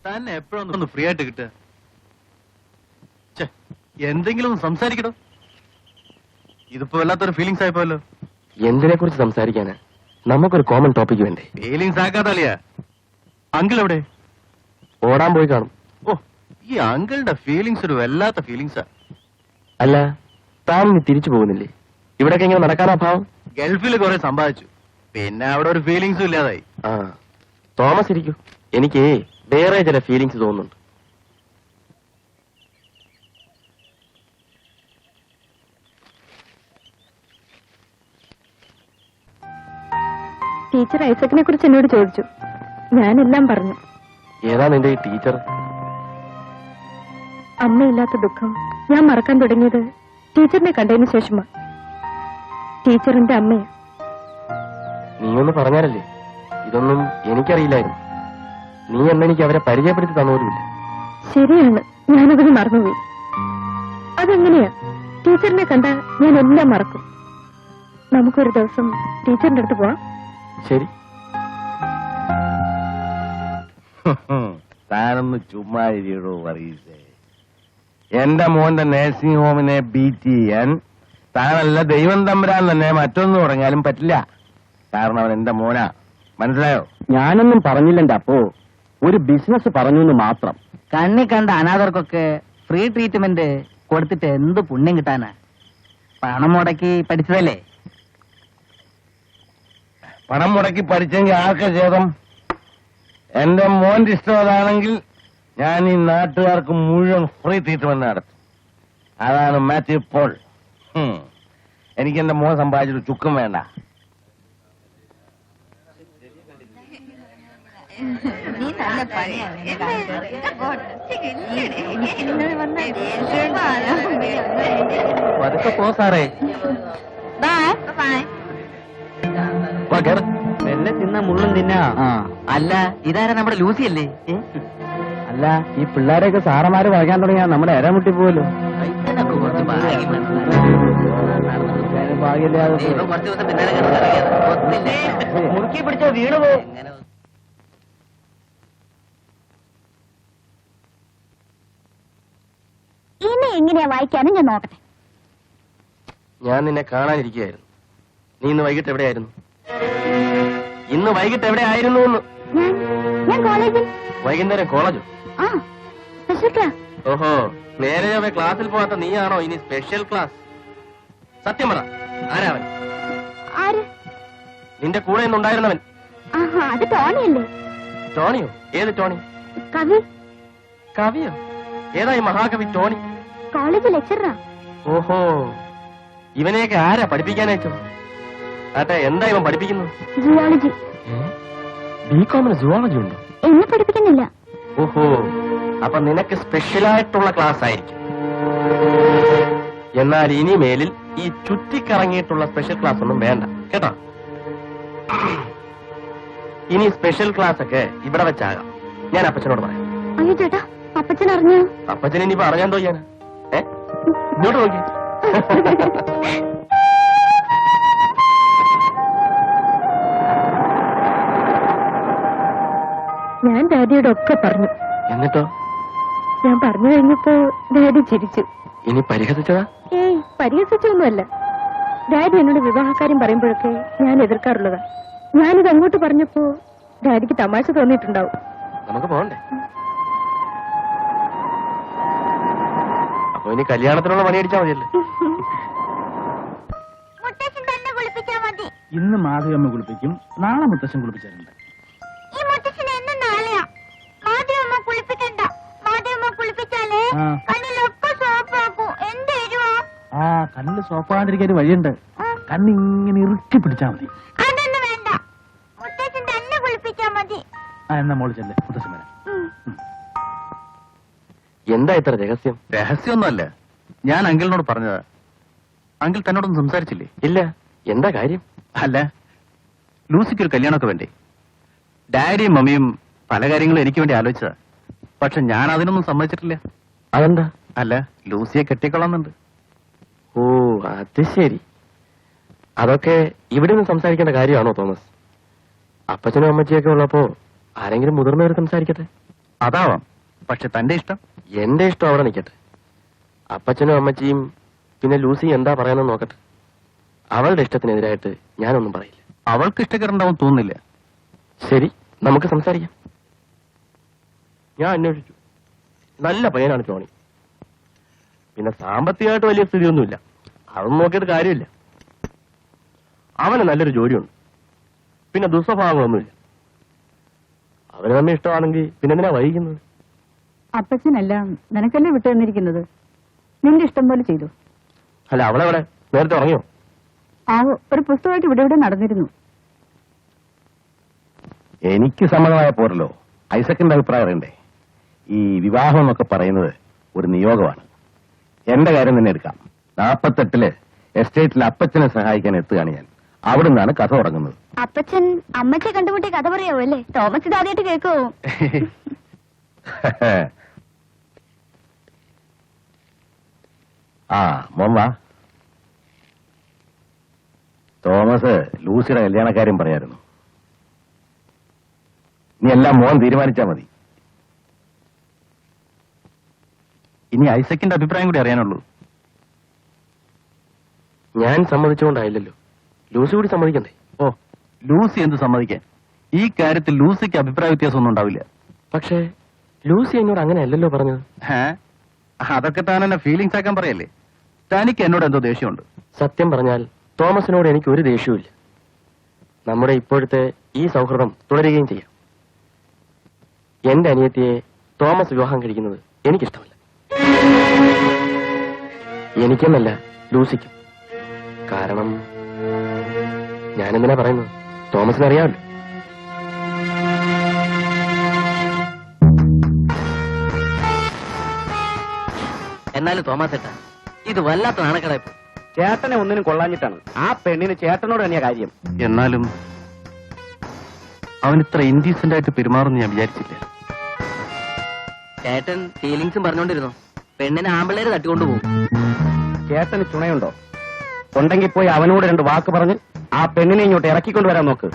തന്നെ എപ്പോഴൊന്നും ഒന്ന് ഫ്രീ ആയിട്ട് കിട്ടുക? എന്തെങ്കിലും ഒന്ന് സംസാരിക്കടോ. ഇതിപ്പോ വല്ലാത്തൊരു ഫീലിങ്സ് ആയിപ്പോയല്ലോ. എന്തിനെ കുറിച്ച് സംസാരിക്കാനാ? നമുക്കൊരു കോമൺ ടോപ്പിക് വേണ്ടേ? ഫീലിങ്സ് ആക്കാത്തളിയാ. അങ്കിൾ എവിടെ? ഓടാൻ പോയി കാണും. ഓ, ഈ അങ്കിളുടെ ഫീലിങ്സ് ഒരു വല്ലാത്ത ഫീലിങ്സാ. അല്ല, താൻ ഇനി തിരിച്ചു പോകുന്നില്ലേ? ഇവിടൊക്കെ ഇങ്ങനെ നടക്കാനാ ഭാവം? ഗൾഫിൽ കുറെ സമ്പാദിച്ചു, പിന്നെ അവിടെ ഒരു ഫീലിങ്സും ഇല്ലാതായി. ആ, തോമസ് ഇരിക്കൂ. എനിക്ക് വേറെ ചില ഫീലിങ്സ് തോന്നുന്നുണ്ട്. ടീച്ചർ ഐസക്കിനെ കുറിച്ച് എന്നോട് ചോദിച്ചു. ഞാനെല്ലാം പറഞ്ഞു. ഏതാ നിന്റെ ഈ ടീച്ചർ? അമ്മയില്ലാത്ത ദുഃഖം ഞാൻ മറക്കാൻ തുടങ്ങിയത് ടീച്ചറിനെ കണ്ടതിന് ശേഷമാ. ടീച്ചറിന്റെ അമ്മയാ. നീയൊന്ന് പറഞ്ഞാലല്ലേ? ഇതൊന്നും എനിക്കറിയില്ലായിരുന്നു. നീ എന്നെനിക്ക് അവരെ പരിചയപ്പെടുത്തി തന്നോരുമില്ല. ശരിയാണ്, ഞാനതിന് മറന്നുപോയി. അതെങ്ങനെയാ? ടീച്ചറിനെ കണ്ട ഞാൻ എല്ലാം മറക്കും. നമുക്കൊരു ദിവസം ടീച്ചറിന്റെ അടുത്ത് പോവാം. ശരി. താനൊന്ന് ചുമ്മാ ഇരിക്കടോ പറയീസേ. എന്റെ മോന്റെ നേഴ്സിംഗ് ഹോമിനെ ബീറ്റ് ചെയ്യാൻ താനല്ല ദൈവം തമ്പുരാൻ തന്നെ മറ്റൊന്നും തുടങ്ങിയാലും പറ്റില്ല. കാരണം അവൻ എന്റെ മോനാ, മനസ്സിലായോ? ഞാനൊന്നും പറഞ്ഞില്ലെന്റെ അപ്പോ, ഒരു ബിസിനസ് പറഞ്ഞു എന്ന് മാത്രം. കണ്ണി കണ്ട അനാഥർക്കൊക്കെ ഫ്രീ ട്രീറ്റ്മെന്റ് കൊടുത്തിട്ട് എന്ത് പുണ്യം കിട്ടാനാ? പണം മുടക്കി പഠിച്ചതല്ലേ. പണം മുടക്കി പഠിച്ചെങ്കിൽ ആർക്കാ ഛേദം? എന്റെ മോന്റെ ഇഷ്ടം അതാണെങ്കിൽ ഞാൻ ഈ നാട്ടുകാർക്ക് മുഴുവൻ ഫ്രീ ട്രീറ്റ്മെന്റ് നടത്തും. അതാണ് മാത്യു പോൾ. എനിക്ക് എന്റെ മോൻ സമ്പാദിച്ചിട്ട് ചുക്കും വേണ്ട. പതുക്കെ പോ സാറേ. വാ, കേറ്. എന്നെ തിന്ന മുള്ളും തിന്നാ. അല്ല ഇതാരാ നമ്മുടെ ലൂസി അല്ലേ? അല്ല ഈ പിള്ളേരെയൊക്കെ സാറന്മാര് പറയാൻ തുടങ്ങിയാ നമ്മുടെ ഇരമുട്ടി പോവല്ലോ. മുറുക്കി പിടിച്ച വീണ് പോ. ഇനി എങ്ങനെയാ വായിക്കാനും ഞാൻ നോക്കട്ടെ. ഞാൻ നിന്നെ കാണാനിരിക്കുകയായിരുന്നു. നീ ഇന്ന് വൈകിട്ട് എവിടെയായിരുന്നു? ഇന്ന് വൈകിട്ട് എവിടെയായിരുന്നു എന്ന്? ഞാൻ കോളേജിൽ. വൈകുന്നേരം കോളേജോ? ആ സ്പെഷ്യൽ ക്ലാസ്. ഓഹോ, നേരെ ചൊവ്വേ ക്ലാസ്സിൽ പോകാത്ത നീയാണോ ഇനി സ്പെഷ്യൽ ക്ലാസ്? സത്യം പറ, ആരാവൻ? ആര്? നിന്റെ കൂടെ ഇന്നുണ്ടായിരുന്നവൻ. ആഹാ, അത് ടോണിയല്ലേ? ടോണിയോ? ഏത് ടോണി? കവി. കവിയോ? ഏതായി മഹാകവി ടോണി? കോളേജ് ലെക്ചറാ. ഓഹോ, ഇവനെയൊക്കെ ആരാ പഠിപ്പിക്കാനയച്ചത്? ആട്ടെ, എന്താ ഇവൻ പഠിപ്പിക്കുന്നത്? ജിയോളജി. ബികോമിന് സുവോളജി ഉണ്ടോ? എന്നെ പഠിപ്പിക്കുന്നില്ല. ഓഹോ, അപ്പൊ നിനക്ക് സ്പെഷ്യലായിട്ടുള്ള ക്ലാസ് ആയിരിക്കും. എന്നാൽ ഇനി മേലിൽ ഈ ചുറ്റിക്കറങ്ങിയിട്ടുള്ള സ്പെഷ്യൽ ക്ലാസ് ഒന്നും വേണ്ട കേട്ടോ. ഇനി സ്പെഷ്യൽ ക്ലാസ് ഒക്കെ ഇവിടെ വെച്ചാകാം. ഞാൻ അപ്പച്ചനോട് പറയാം. അയ്യോ ചേട്ടാ, അപ്പച്ചൻ അറിഞ്ഞോ? അപ്പച്ചൻ ഇനിയിപ്പോ അറിയാൻ തോന്നിയാ ഇങ്ങോട്ട് നോക്കി. ഞാൻ ഡാഡിയോട് ഒക്കെ പറഞ്ഞു. എന്നിട്ടോ? ഞാൻ പറഞ്ഞു കഴിഞ്ഞപ്പോ ഡാഡി ചിരിച്ചു. ഇനി പരിഹസിച്ചതാ? ഏയ്, പരിഹസിച്ചൊന്നുമല്ല. ഡാഡി എന്നോട് വിവാഹക്കാര്യം പറയുമ്പോഴൊക്കെ ഞാൻ എതിർക്കാറുള്ളതാ. ഞാനിത് അങ്ങോട്ട് പറഞ്ഞപ്പോ ഡാഡിക്ക് തമാശ തോന്നിയിട്ടുണ്ടാവും. നമുക്ക് പോകണ്ടേ? അപ്പൊ ഇനി കല്യാണത്തിനുള്ള പണി അടിച്ചാൽ മതിയല്ലേ? മുത്തശ്ശൻ തന്നെ കുളിപ്പിച്ചാ മതി. ഇന്ന് മാധവമ്മ കുളിപ്പിക്കും, നാളെ മുത്തശ്ശൻ കുളിപ്പിച്ചിട്ടുണ്ട്. ഈ മുത്തശ്ശൻ എന്നും നാളെയാ. മാധവമ്മ കുളിപ്പിക്കണ്ട. മാധവമ്മ കുളിപ്പിച്ചാലേ ആ. കണ്ണിലൊക്കെ സോപ്പാക്കൂ. എന്ത് എരുവാ? ആ കണ്ണിൽ സോപ്പാകാണ്ടിരിക്കാൻ ഒരു വഴിയുണ്ട്. കണ്ണിങ്ങനെ ഇറുക്കി പിടിച്ചാ മതി. അതൊന്നും വേണ്ട. മുത്തശ്ശൻ തന്നെ കുളിപ്പിച്ചാ മതി. ആ എന്നാ മോള് ചെല്ലേ, മുത്തശ്ശൻ വരാം. എന്താ ഇത്ര രഹസ്യം? രഹസ്യമൊന്നുമല്ല, ഞാൻ അങ്കിളിനോട് പറഞ്ഞതാ. അങ്കിൾ തന്നോടൊന്നും സംസാരിച്ചില്ലേ? ഇല്ല. എന്താ കാര്യം? അല്ല, ലൂസിക്ക് ഒരു കല്യാണമൊക്കെ വേണ്ടേ? ഡാഡിയും മമ്മിയും പല കാര്യങ്ങളും എനിക്ക് വേണ്ടി ആലോചിച്ചതാ. പക്ഷെ ഞാൻ അതിനൊന്നും സമ്മതിച്ചിട്ടില്ല. അതെന്താ? അല്ല, ലൂസിയെ കെട്ടിക്കൊള്ളാന്നുണ്ട്. ഓ, അത് ശരി. അതൊക്കെ ഇവിടെ നിന്ന് സംസാരിക്കേണ്ട കാര്യമാണോ തോമസ്? അപ്പച്ചനും അമ്മച്ചിയൊക്കെ ഉള്ളപ്പോ ആരെങ്കിലും മുതിർന്നവർ സംസാരിക്കട്ടെ. അതാവാം, പക്ഷെ തന്റെ ഇഷ്ടം. എന്റെ ഇഷ്ടം അവിടെ നിൽക്കട്ടെ. അപ്പച്ചനും അമ്മച്ചിയും പിന്നെ ലൂസി എന്താ പറയാനെന്ന് നോക്കട്ടെ. അവളുടെ ഇഷ്ടത്തിനെതിരായിട്ട് ഞാനൊന്നും പറയില്ല. അവൾക്ക് ഇഷ്ടക്കേടുണ്ടാവും തോന്നുന്നില്ല. ശരി, നമുക്ക് സംസാരിക്കാം. ഞാൻ അന്വേഷിച്ചു. നല്ല പയ്യനാണ് ടോണി. പിന്നെ സാമ്പത്തികമായിട്ട് വലിയ സ്ഥിതിയൊന്നുമില്ല. അതൊന്നും നോക്കിയിട്ട് കാര്യമില്ല. അവന് നല്ലൊരു ജോലിയുണ്ട്. പിന്നെ ദുസ്വഭാവങ്ങളൊന്നുമില്ല. അവന് നമ്മെ ഇഷ്ടമാണെങ്കിൽ പിന്നെ എന്തിനാ വൈകുന്നത്? അപ്പച്ചനെല്ലാം നിനക്കല്ലേ വിട്ടു തന്നിരിക്കുന്നത്. നിന്റെ ഇഷ്ടം പോലെ ചെയ്തു. അല്ല, അവളെവിടെ? നേരത്തെ ഉറങ്ങിയോ? ആവോ, ഒരു പുസ്തകമായിട്ട് ഇവിടെ ഇവിടെ നടന്നിരുന്നു. എനിക്ക് സമ്മതമായ പോരല്ലോ. ഐസക്കിന്റെ അഭിപ്രായം അറിയണ്ടേ? ഈ വിവാഹം എന്നൊക്കെ പറയുന്നത് ഒരു നിയോഗമാണ്. എന്റെ കാര്യം തന്നെ എടുക്കാം. 48 എസ്റ്റേറ്റിൽ അപ്പച്ചനെ സഹായിക്കാൻ എത്തുകയാണ് ഞാൻ. അവിടെ നിന്നാണ് കഥ തുടങ്ങുന്നത്. അപ്പച്ചൻ അമ്മച്ചെ കണ്ടുമുട്ടിയ കഥ പറയാവോ അല്ലേ? തോമസ് ഇത് ആദ്യമായിട്ട് കേൾക്കോ? ആ മോൻ വാ. തോമസ് ലൂസിയുടെ കല്യാണക്കാര്യം പറയായിരുന്നു. നീ എല്ലാം മോൻ തീരുമാനിച്ചാ മതി. ഇനി ഐസക്കിന്റെ അഭിപ്രായം കൂടി അറിയാനുള്ളൂ. ഞാൻ സമ്മതിച്ചുകൊണ്ടായില്ലല്ലോ, ലൂസി കൂടി സമ്മതിക്കണ്ടേ? ഓ, ലൂസി എന്ത് സമ്മതിക്കാൻ? ഈ കാര്യത്തിൽ ലൂസിക്ക് അഭിപ്രായ വ്യത്യാസമൊന്നും ഉണ്ടാവില്ല. പക്ഷേ ലൂസി എന്നോട് അങ്ങനെയല്ലല്ലോ പറഞ്ഞത്. അതൊക്കെ താൻ എന്നെ ഫീലിങ്സ് ആക്കാൻ പറയല്ലേ? തനിക്ക് എന്നോട് എന്തോ ദേഷ്യമുണ്ട്. സത്യം പറഞ്ഞാൽ തോമസിനോട് എനിക്ക് ഒരു ദേഷ്യവുമില്ല. നമ്മുടെ ഇപ്പോഴത്തെ ഈ സൗഹൃദം തുടരുകയും ചെയ്യാം. എന്റെ അനിയത്തിയെ തോമസ് വിവാഹം കഴിക്കുന്നത് എനിക്കിഷ്ടമല്ല. എനിക്കെന്നല്ല, ലൂസിക്കും. കാരണം ഞാനെന്തിനാ പറയുന്നത്? തോമസിന് അറിയാമല്ലോ. എന്നാലും തോമസ് ഏട്ടാ, ഇത് വല്ലാത്ത നാണക്കേടായി. ചേട്ടനെ ഒന്നിനും കൊള്ളാഞ്ഞിട്ടാണ്. ആ പെണ്ണിന് ചേട്ടനോട് തന്നെയാ കാര്യം. എന്നാലും അവൻ ഇത്ര ഇൻഡീസെന്റ് ആയിട്ട് പെരുമാറുമെന്ന് ഞാൻ വിചാരിച്ചില്ല. ചേട്ടൻ ഫീലിങ്സും പറഞ്ഞോണ്ടിരുന്നു. പെണ്ണിനെ ആമ്പിള്ളേര് തട്ടിക്കൊണ്ടു പോകും. ചേട്ടന് ചുണയുണ്ടോ? ഉണ്ടെങ്കിൽ പോയി അവനോട് 2 വാക്ക് പറഞ്ഞ് ആ പെണ്ണിനെ ഇങ്ങോട്ട് ഇറക്കിക്കൊണ്ട് വരാൻ നോക്ക്.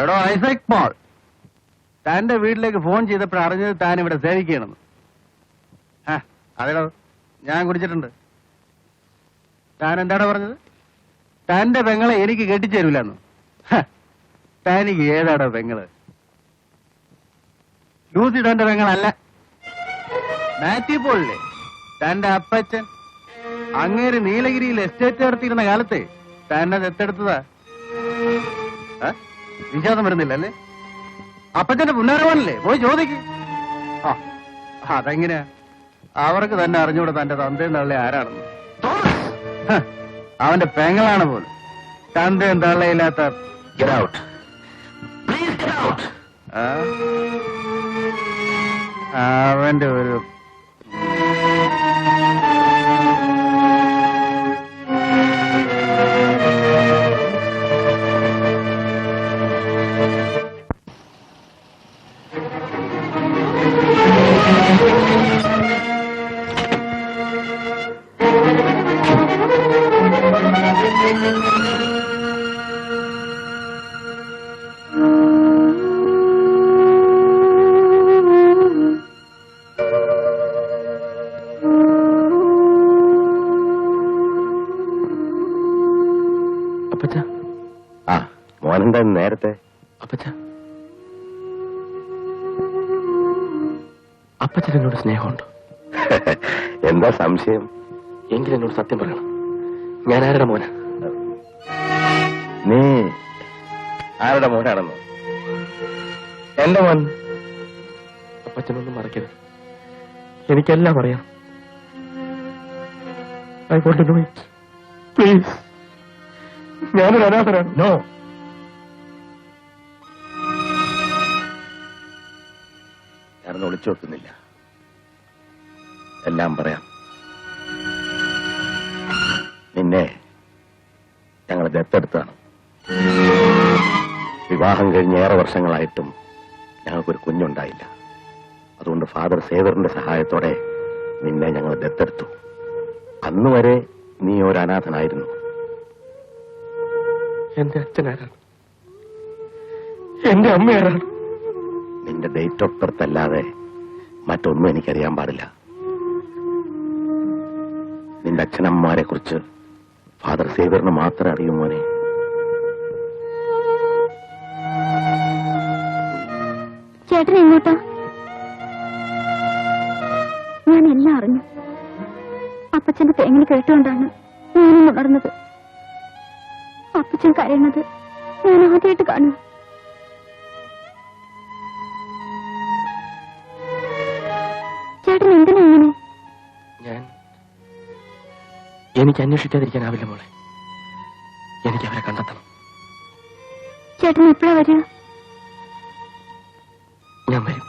എടോ ഐസക് പോൾ, തന്റെ വീട്ടിലേക്ക് ഫോൺ ചെയ്തപ്പോൾ അറിഞ്ഞത് താൻ ഇവിടെ സേവിക്കണമെന്ന്. അതെടോ, ഞാൻ കുടിച്ചിട്ടുണ്ട്. താൻ എന്താടാ പറഞ്ഞത്? തന്റെ പെങ്ങളെ എനിക്ക് കെട്ടിച്ചേരൂലെന്നു. തനിക്ക് ഏതാടോ പെങ്ങള്? ലൂസി തന്റെ പെങ്ങളല്ല. മാത്യു പോളില്ലേ, തന്റെ അപ്പച്ചൻ. അങ്ങേര് നീലഗിരിയിൽ എസ്റ്റേറ്റ് നടത്തിയിരുന്ന കാലത്തെ തന്നെ ദത്തെടുത്തതാ. വിശ്വാസം വരുന്നില്ല അല്ലേ? അപ്പച്ചന്റെ പുന്നാരവാനല്ലേ? പോയി ചോദിക്ക്. അതെങ്ങനെയാ? അവർക്ക് തന്നെ അറിഞ്ഞൂടെ തന്റെ തന്തയും തള്ളേ ആരാണെന്ന്. അവന്റെ പെങ്ങളാണ് പോലും. തന്തയും തള്ളയില്ലാത്ത. അവന്റെ ഒരു അപ്പച്ച, ആ മോനെന്താ നേരത്തെ? അപ്പച്ച, അപ്പച്ചൻ എന്നോട് സ്നേഹമുണ്ടോ? എന്താ സംശയം? എങ്കിൽ എന്നോട് സത്യം പറയണം. ഞാൻ ആരുടെ മോനാ? നീ ആരുടെ മോനാണെന്നോ? എന്റെ മോൻ. അപ്പച്ചനൊന്നും മറക്കരുത്. എനിക്കെല്ലാം അറിയാം. I want to know it. Please. ഞാനൊരു അനാഥനാണ്. നോ. ഞാനൊന്നും ഒളിച്ചു വെക്കുന്നില്ല. എല്ലാം പറയാം. നിന്നെ ഞങ്ങൾ ദത്തെടുത്താണ്. വിവാഹം കഴിഞ്ഞ് ഏറെ വർഷങ്ങളായിട്ടും ഞങ്ങൾക്കൊരു കുഞ്ഞുണ്ടായില്ല. അതുകൊണ്ട് ഫാദർ സേവറിന്റെ സഹായത്തോടെ നിന്നെ ഞങ്ങൾ ദത്തെടുത്തു. അന്നുവരെ നീ ഒരു അനാഥനായിരുന്നു. എന്റെ അച്ഛനാരാണ്? എന്റെ അമ്മയാരാണ്? നിന്റെ ഡേറ്റ് ഓഫ് ബർത്ത് അല്ലാതെ മറ്റൊന്നും എനിക്കറിയാൻ പാടില്ല. നിന്റെ അച്ഛനമ്മമാരെ കുറിച്ച് ഫാദർ സേവറിന് മാത്രമേ അറിയൂ മോനെ. ചേട്ടൻ എങ്ങോട്ടാ? ഞാൻ എല്ലാം അറിഞ്ഞു. അപ്പച്ചന്റെ തേങ്ങനെ കേട്ടുകൊണ്ടാണ് ഞാനും ഉണർന്നത്. അപ്പച്ചൻ കരയുന്നത് ഞാൻ ആദ്യമായിട്ട് കാണുന്നു. ചേട്ടൻ എന്തിനാ ഇങ്ങനെ? എനിക്ക് അന്വേഷിക്കാതിരിക്കാനാവില്ല മോളെ. എനിക്ക് അവരെ കണ്ടെത്തണം. ചേട്ടൻ എപ്പോഴാ വരിക? ഞാൻ വരും.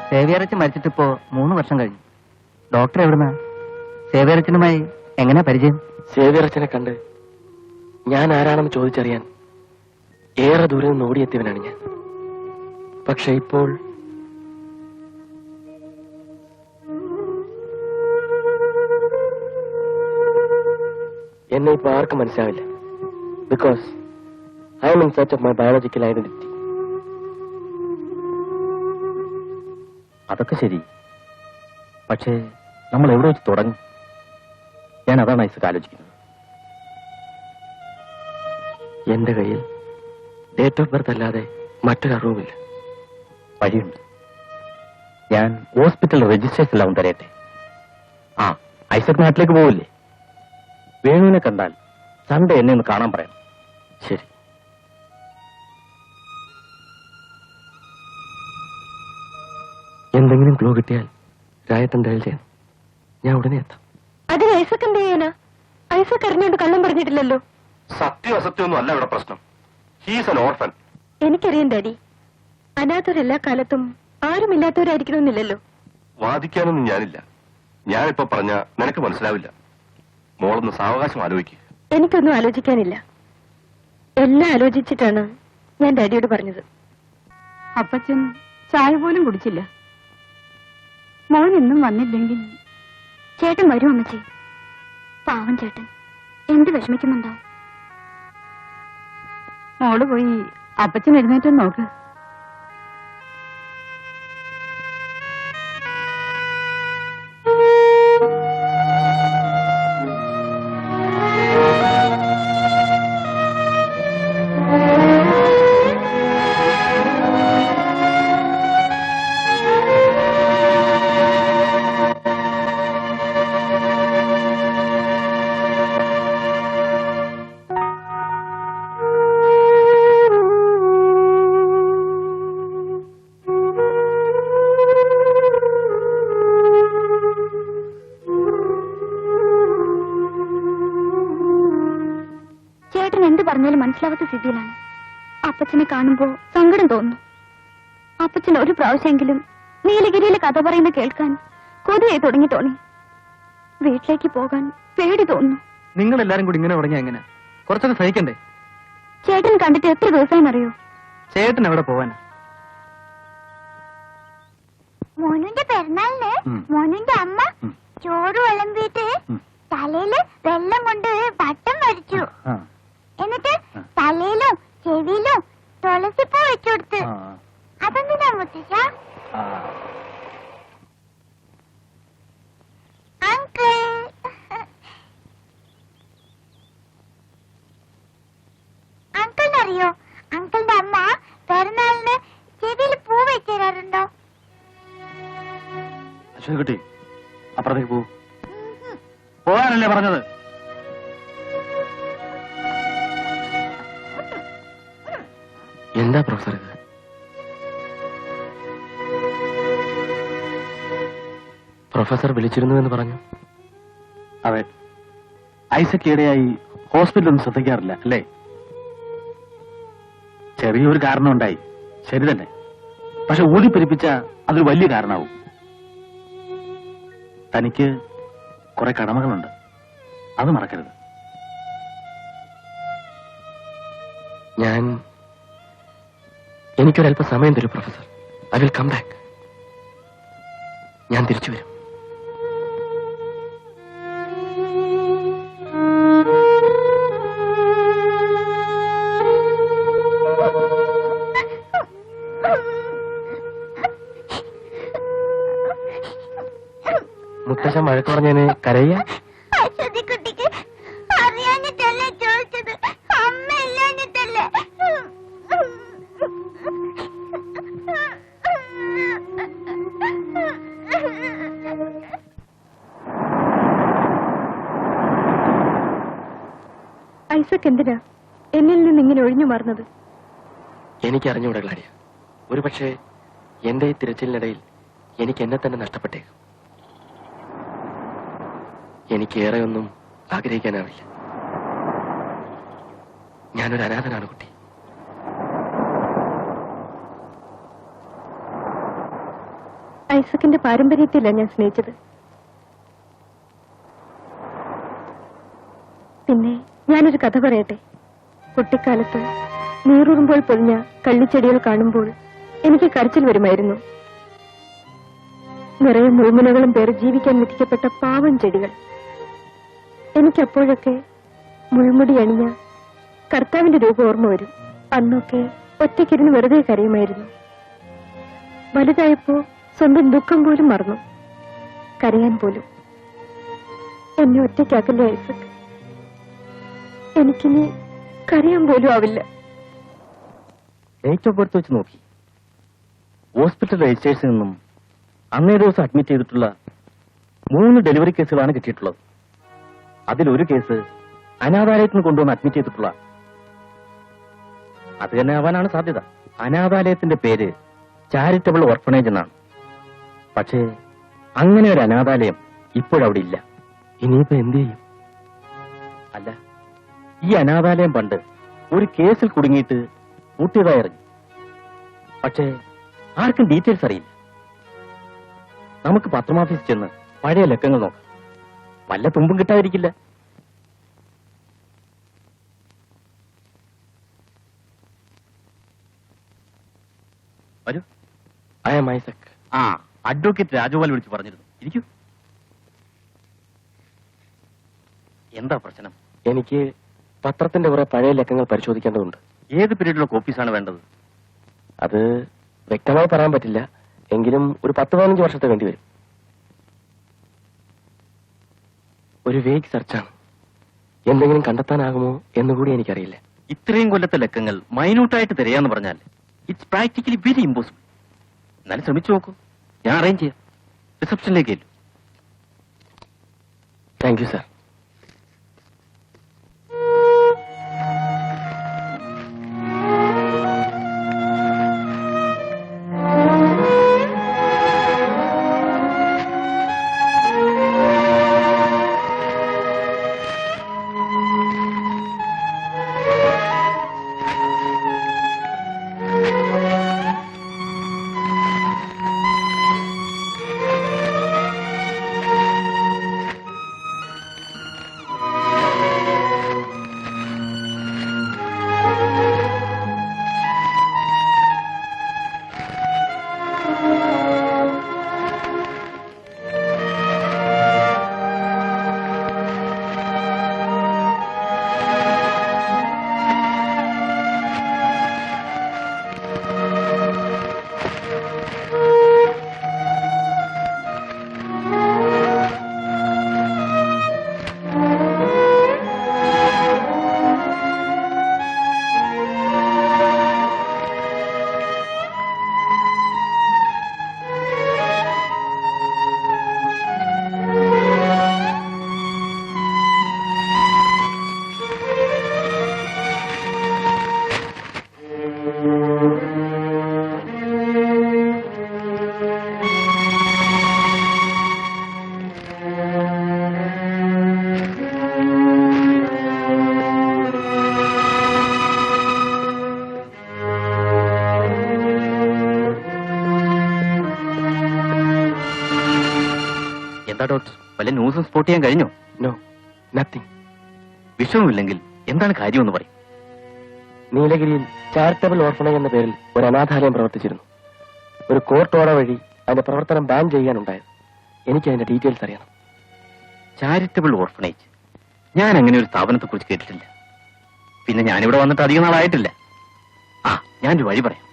സേവിയറച്ചൻ മരിച്ചിട്ടിപ്പോ 3 വർഷം കഴിഞ്ഞു. ഡോക്ടർ എവിടുന്ന? സേവിയറച്ചനുമായി എങ്ങനെ പരിചയം? സേവ്യറച്ചനെ കണ്ട് ഞാൻ ആരാണെന്ന് ചോദിച്ചറിയാൻ ഏറെ ദൂരെ നിന്ന് ഓടിയെത്തിയവനാണ് ഞാൻ. പക്ഷെ ഇപ്പോൾ എന്നെ ഇപ്പൊ ആർക്കും മനസ്സിലാവില്ല. Because I M in search of my biological identity. അതൊക്കെ ശരി. പക്ഷേ നമ്മൾ എവിടെ വെച്ച് തുടങ്ങും? ഞാൻ അതാണ് ഐസക് ആലോചിക്കുന്നത്. എന്റെ കയ്യിൽ ഡേറ്റ് ഓഫ് ബർത്ത് അല്ലാതെ മറ്റൊരു അറിവുമില്ല. വഴിയുണ്ട്. ഞാൻ ഹോസ്പിറ്റൽ രജിസ്ട്രേഷൻ എല്ലാം തരട്ടെ. ഐസക് നാട്ടിലേക്ക് പോവില്ലേ? വേണുവിനെ കണ്ടാൽ സൺഡേ എന്നെ ഒന്ന് കാണാൻ പറയാം. ശരി. എന്തെങ്കിലും ക്ലൂ കിട്ടിയാൽ രായത്തൻ ഡയൽ ചെയ്യണം. ഞാൻ ഉടനെ എത്താം. അതിന് ഐസക് എന്ത് ചെയ്യാനാ? ഐസക് അറിഞ്ഞോണ്ട് കള്ളം പറഞ്ഞിട്ടില്ലല്ലോ. സത്യം അസത്യമൊന്നും അല്ല ഇവിടെ പ്രശ്നം. He's an orphan. എനിക്കറിയാം ഡാഡി, അനാഥരെല്ലാ കാലത്തും ആരുമില്ലാത്തവരായിരിക്കണമെന്നില്ലല്ലോ. വാദിക്കാനൊന്നും ഞാനില്ല. ഞാനിപ്പോ പറഞ്ഞ നിനക്ക് മനസ്സിലാവില്ല. മോളൊന്ന് സാവകാശം ആലോചിക്കുക. എനിക്കൊന്നും ആലോചിക്കാനില്ല. എല്ലാം ആലോചിച്ചിട്ടാണ് ഞാൻ ഡാഡിയോട് പറഞ്ഞത്. അപ്പച്ചൻ ചായ പോലും കുടിച്ചില്ല. മോൻ ഇന്നും വന്നില്ലെങ്കിൽ ചേട്ടൻ വരും അമ്മച്ചി. പാവം ചേട്ടൻ എന്ത് വിഷമിക്കുന്നുണ്ടാവും. മോള് പോയി അപ്പച്ചൻ എഴുന്നേറ്റം നോക്ക്. പറഞ്ഞാലും മനസ്സിലാവാത്ത സ്ഥിതിയിലാണ്. അപ്പച്ചനെ കാണുമ്പോ സങ്കടം തോന്നുന്നു. അപ്പച്ചൻ ഒരു പ്രാവശ്യമെങ്കിലും നീലഗിരിയിലെ കഥ പറയുന്നത് കേൾക്കാൻ കൊതിയായി തുടങ്ങി. വീട്ടിലേക്ക് പോകാൻ പേടി തോന്നുന്നു. നിങ്ങൾ എല്ലാരും കൂടി ഇങ്ങനെ തുടങ്ങിയ എങ്ങനെ? കുറച്ചൊക്കെ സഹിക്കണ്ടേ? ചേട്ടൻ കണ്ടിട്ട് എത്ര ദിവസമാണെന്നറിയോ? ചേട്ടൻ എവിടെ പോവാനാ? മോനുന്റെ പെരുന്നാളിന് മോനുന്റെ അമ്മ ചോറ് വിളമ്പിയിട്ട് തലയില് വെള്ളം കൊണ്ട് പട്ടം വരച്ചു. എന്നിട്ട് തലയിലും ചെവിയിലും തുളസിപ്പൂ വെച്ചുകൊടുത്ത്. അതെന്തിനാ മുത്തശ്ശ? അങ്കിൾ അങ്കിളിനറിയോ, അങ്കിളിന്റെ അമ്മ പെരുന്നാളിന് ചെവിയിൽ പൂ വെച്ചു തരാറുണ്ടോ? അശ്വതി അപ്പുറത്തേക്ക് പോ. പോകാനല്ലേ പറഞ്ഞത്? എന്താ പ്രൊഫസർ ഇത്? പ്രൊഫസർ വിളിച്ചിരുന്നുവെന്ന് പറഞ്ഞു. അതെ, ഐസക് ഈയിടെയായി ഹോസ്പിറ്റലൊന്നും ശ്രദ്ധിക്കാറില്ല അല്ലേ? ചെറിയൊരു കാരണം ഉണ്ടായി, ശരി തന്നെ. പക്ഷെ ഊതിപ്പെരിപ്പിച്ച അതൊരു വലിയ കാരണമാവും. തനിക്ക് കുറെ കടമകളുണ്ട്, അത് മറക്കരുത്. എനിക്കൊരല്പം സമയം തരൂ professor. I will come back. ഞാൻ തിരിച്ചു വരും. മുത്തശ്ശൻ വഴക്ക് പറഞ്ഞതിന് കരയ്യ? കുട്ടിക്ക് അറിയാഞ്ഞിട്ടല്ലേ ചോദിച്ചത്, അമ്മ ഇല്ലാഞ്ഞിട്ടല്ലേ. ഐസക് എന്തിനാ എന്നിൽ നിന്ന് ഇങ്ങനെ ഒഴിഞ്ഞു മാറുന്നത്? എനിക്കറിഞ്ഞൂടെ ഗ്ലാഡിയ. ഒരുപക്ഷെ എന്റെ ഈ തിരച്ചിലിനിടയിൽ എനിക്ക് എന്നെ തന്നെ നഷ്ടപ്പെട്ടേക്കും. എനിക്കേറെ ഒന്നും ആഗ്രഹിക്കാനാവില്ല. ഞാനൊരു അനാഥനാണ് കുട്ടി. ഐസക്കിന്റെ പാരമ്പര്യത്തില്ല ഞാൻ സ്നേഹിച്ചത്. പിന്നെ ഞാനൊരു കഥ പറയട്ടെ. കുട്ടിക്കാലത്ത് നീറുറുമ്പോൾ പൊതിഞ്ഞ കള്ളിച്ചെടികൾ കാണുമ്പോൾ എനിക്ക് കരച്ചിൽ വരുമായിരുന്നു. നിറയെ മുൾമുനകളും പേർ ജീവിക്കാൻ വിധിക്കപ്പെട്ട പാവം ചെടികൾ. എനിക്കപ്പോഴൊക്കെ മുൾമുടി അണിഞ്ഞ കർത്താവിന്റെ രൂപം ഓർമ്മ വരും. അന്നൊക്കെ ഒറ്റയ്ക്കിരുന്ന് വെറുതെ കരയുമായിരുന്നു. വലുതായപ്പോ സ്വന്തം ദുഃഖം പോലും മറന്നു, കരയാൻ പോലും. എന്നെ ഒറ്റയ്ക്കാക്കല്ലേ ഐസക്. എനിക്കിനി കരയാൻ പോലും ആവില്ല. ഡേറ്റ് ഓഫ് ബർത്ത് വെച്ച് നോക്കി ഹോസ്പിറ്റൽ രജിസ്റ്റേഴ്സിൽ നിന്നും അന്നേ ദിവസം അഡ്മിറ്റ് ചെയ്തിട്ടുള്ള 3 ഡെലിവറി കേസുകളാണ് കിട്ടിയിട്ടുള്ളത്. അതിലൊരു കേസ് അനാഥാലയത്തിൽ നിന്ന് കൊണ്ടുവന്ന് അഡ്മിറ്റ് ചെയ്തിട്ടുള്ള. അത് തന്നെ ആവാനാണ് സാധ്യത. അനാഥാലയത്തിന്റെ പേര് ചാരിറ്റബിൾ ഓർഫനേജ് എന്നാണ്. പക്ഷേ അങ്ങനെ ഒരു അനാഥാലയം ഇപ്പോഴവിടെ ഇല്ല. ഇനിയിപ്പോ എന്ത് ചെയ്യും? അല്ല, ഈ അനാഥാലയം പണ്ട് ഒരു കേസിൽ കുടുങ്ങിയിട്ട് പൂട്ടിയതായി അറിഞ്ഞു. പക്ഷേ ആർക്കും ഡീറ്റെയിൽസ് അറിയില്ല. നമുക്ക് പത്രമാഫീസിൽ ചെന്ന് പഴയ ലക്കങ്ങൾ നോക്കാം. വല്ല തുമ്പും കിട്ടാതിരിക്കില്ല. വരൂ. I am Isaac. ആ, അഡ്വക്കേറ്റ് രാജഗോപാൽ വിളിച്ച് പറഞ്ഞിരുന്നു. ഇരിക്കൂ. എന്താ പ്രശ്നം? എനിക്ക് പത്രത്തിന്റെ കുറെ പഴയ ലക്കങ്ങൾ പരിശോധിക്കേണ്ടതുണ്ട്. ഏത് പീരീഡിലെ കോപ്പീസാണ് വേണ്ടത്? അത് വ്യക്തമായി പറയാൻ പറ്റില്ല, എങ്കിലും ഒരു 10-15 വർഷത്തെ വേണ്ടി വരും. ഒരു വേഗ് സെർച്ചാണ്. എന്തെങ്കിലും കണ്ടെത്താനാകുമോ എന്നുകൂടി എനിക്കറിയില്ല. ഇത്രയും കൊല്ലത്തെ ലക്കങ്ങൾ മൈന്യൂട്ടായിട്ട് തിരയാന്ന് പറഞ്ഞാൽ ഇറ്റ്സ് പ്രാക്ടിക്കലി വെരി ഇമ്പോസിബിൾ. എന്നാലും ശ്രമിച്ചു നോക്കൂ. ഞാൻ അറേഞ്ച് ചെയ്യാം. റിസപ്ഷനിലേക്ക് ചെല്ലു. Thank you, sir. എന്താ ഡോക്ടർ, വല്ല ന്യൂസും സ്പോട്ട് ചെയ്യാൻ കഴിഞ്ഞോ? No, nothing. വിഷമമില്ലെങ്കിൽ എന്താണ് കാര്യമെന്ന് പറയും. നീലഗിരിയിൽ ചാരിറ്റബിൾ ഓർഫണേജ് എന്ന പേരിൽ ഒരു അനാഥാലയം പ്രവർത്തിച്ചിരുന്നു. ഒരു കോർട്ട് ഓർഡർ വഴി അതിന്റെ പ്രവർത്തനം ബാൻ ചെയ്യാനുണ്ടായത്. എനിക്ക് അതിന്റെ ഡീറ്റെയിൽസ് അറിയണം. Charitable orphanage? ഞാൻ അങ്ങനെ ഒരു സ്ഥാപനത്തെ കുറിച്ച് കേട്ടിട്ടില്ല. പിന്നെ ഞാനിവിടെ വന്നിട്ട് അധികം നാളായിട്ടില്ല. ആ, ഞാനൊരു വഴി പറയാം.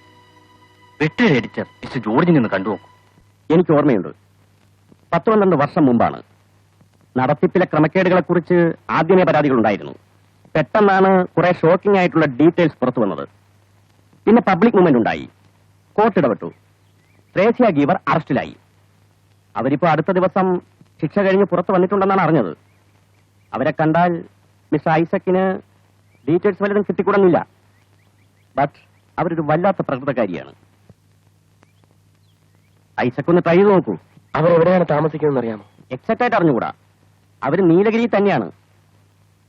റിട്ടയർഡ് എഡിറ്റർ മിസ്റ്റർ ജോർജിനെ ഒന്ന് കണ്ടുനോക്കൂ. എനിക്ക് ഓർമ്മയുണ്ട്. 10-12 വർഷം മുമ്പാണ് നടത്തിപ്പിലെ ക്രമക്കേടുകളെ കുറിച്ച് ആദ്യമേ പരാതികളുണ്ടായിരുന്നു. പെട്ടെന്നാണ് കുറെ ഷോക്കിംഗ് ആയിട്ടുള്ള ഡീറ്റെയിൽസ് പുറത്തു വന്നത്. പിന്നെ പബ്ലിക് മൂവ്മെന്റ് ഉണ്ടായി. കോർട്ട് ഇടപെട്ടു. ത്രേസ്യ ഗീവർ അറസ്റ്റിലായി. അവരിപ്പോ അടുത്ത ദിവസം ശിക്ഷ കഴിഞ്ഞ് പുറത്തു വന്നിട്ടുണ്ടെന്നാണ് അറിഞ്ഞത്. അവരെ കണ്ടാൽ മിസ്റ്റർ ഐസക്കിന് ഡീറ്റെയിൽസ് വല്ലതും കിട്ടിക്കൂടുന്നില്ല. ബട്ട് അവരൊരു വല്ലാത്ത പ്രകൃതക്കാരിയാണ്. ഐസക് ഒന്ന് ട്രൈ ചെയ്ത് നോക്കൂ. അവരെവിടെയാണ് താമസിക്കുന്നതെന്ന് അറിയാമോ? എക്സാക്റ്റ് ആയിട്ട് അറിഞ്ഞുകൂടാ. അവർ നീലഗിരി തന്നെയാണ്.